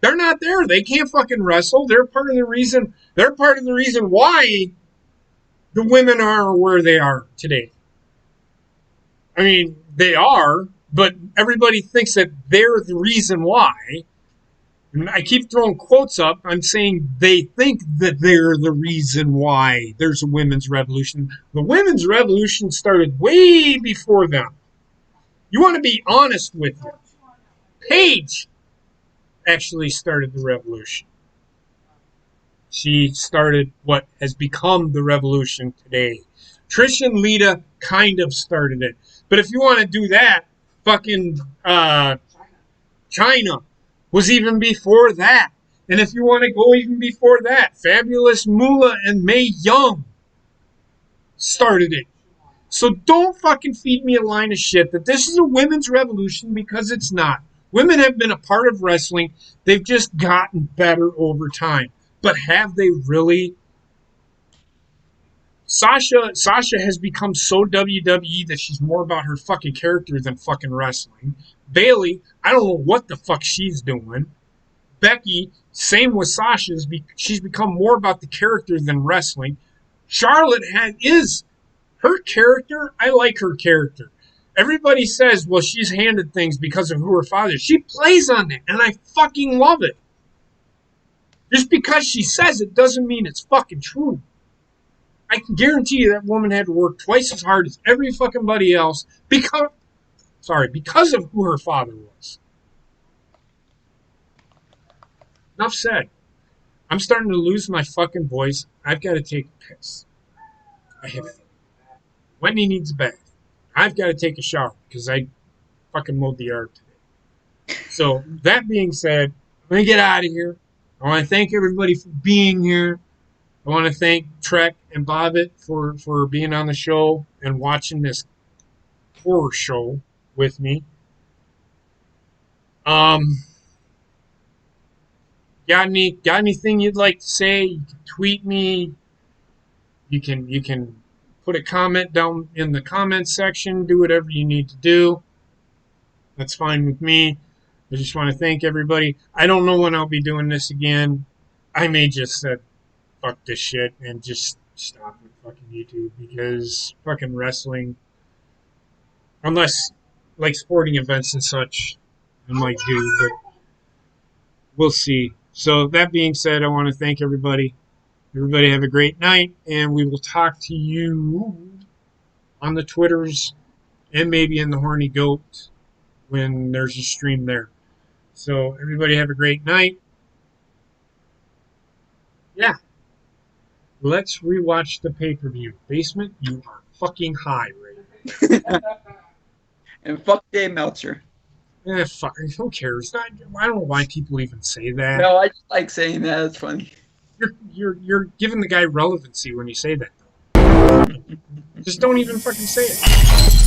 They're not there. They can't fucking wrestle. They're part of the reason. They're part of the reason why the women are where they are today. I mean, they are, but everybody thinks that they're the reason why. And I keep throwing quotes up. I'm saying they think that they're the reason why there's a women's revolution. The women's revolution started way before them. You want to be honest with you. Paige actually started the revolution. She started what has become the revolution today. Trish and Lita kind of started it. But if you want to do that, fucking China was even before that. And if you want to go even before that, Fabulous Moolah and Mae Young started it. So don't fucking feed me a line of shit that this is a women's revolution, because it's not. Women have been a part of wrestling. They've just gotten better over time. But have they really? Sasha has become so WWE that she's more about her fucking character than fucking wrestling. Bayley, I don't know what the fuck she's doing. Becky, same with Sasha. She's become more about the character than wrestling. Charlotte is her character. I like her character. Everybody says, well, she's handed things because of who her father is. She plays on it, and I fucking love it. Just because she says it doesn't mean it's fucking true. I can guarantee you that woman had to work twice as hard as every fucking buddy else because of who her father was. Enough said. I'm starting to lose my fucking voice. I've got to take a piss. Wendy needs a bath. I've got to take a shower because I fucking mowed the yard today. So, that being said, I'm going to get out of here. I want to thank everybody for being here. I want to thank Trek and Bobbitt for being on the show and watching this horror show with me. Got anything you'd like to say? You can tweet me. You can put a comment down in the comment section. Do whatever you need to do. That's fine with me. I just want to thank everybody. I don't know when I'll be doing this again. I may just say, fuck this shit and just stop with fucking YouTube, because fucking wrestling, unless like sporting events and such, I might do, but we'll see. So that being said, I want to thank everybody. Everybody have a great night, and we will talk to you on the Twitters and maybe in the Horny Goat when there's a stream there. So everybody have a great night. Yeah. Let's rewatch the pay-per-view. Basement, you are fucking high right now. And fuck Dave Meltzer. Fuck, who cares? I don't know why people even say that. No, I just like saying that. It's funny. You're giving the guy relevancy when you say that. Just don't even fucking say it.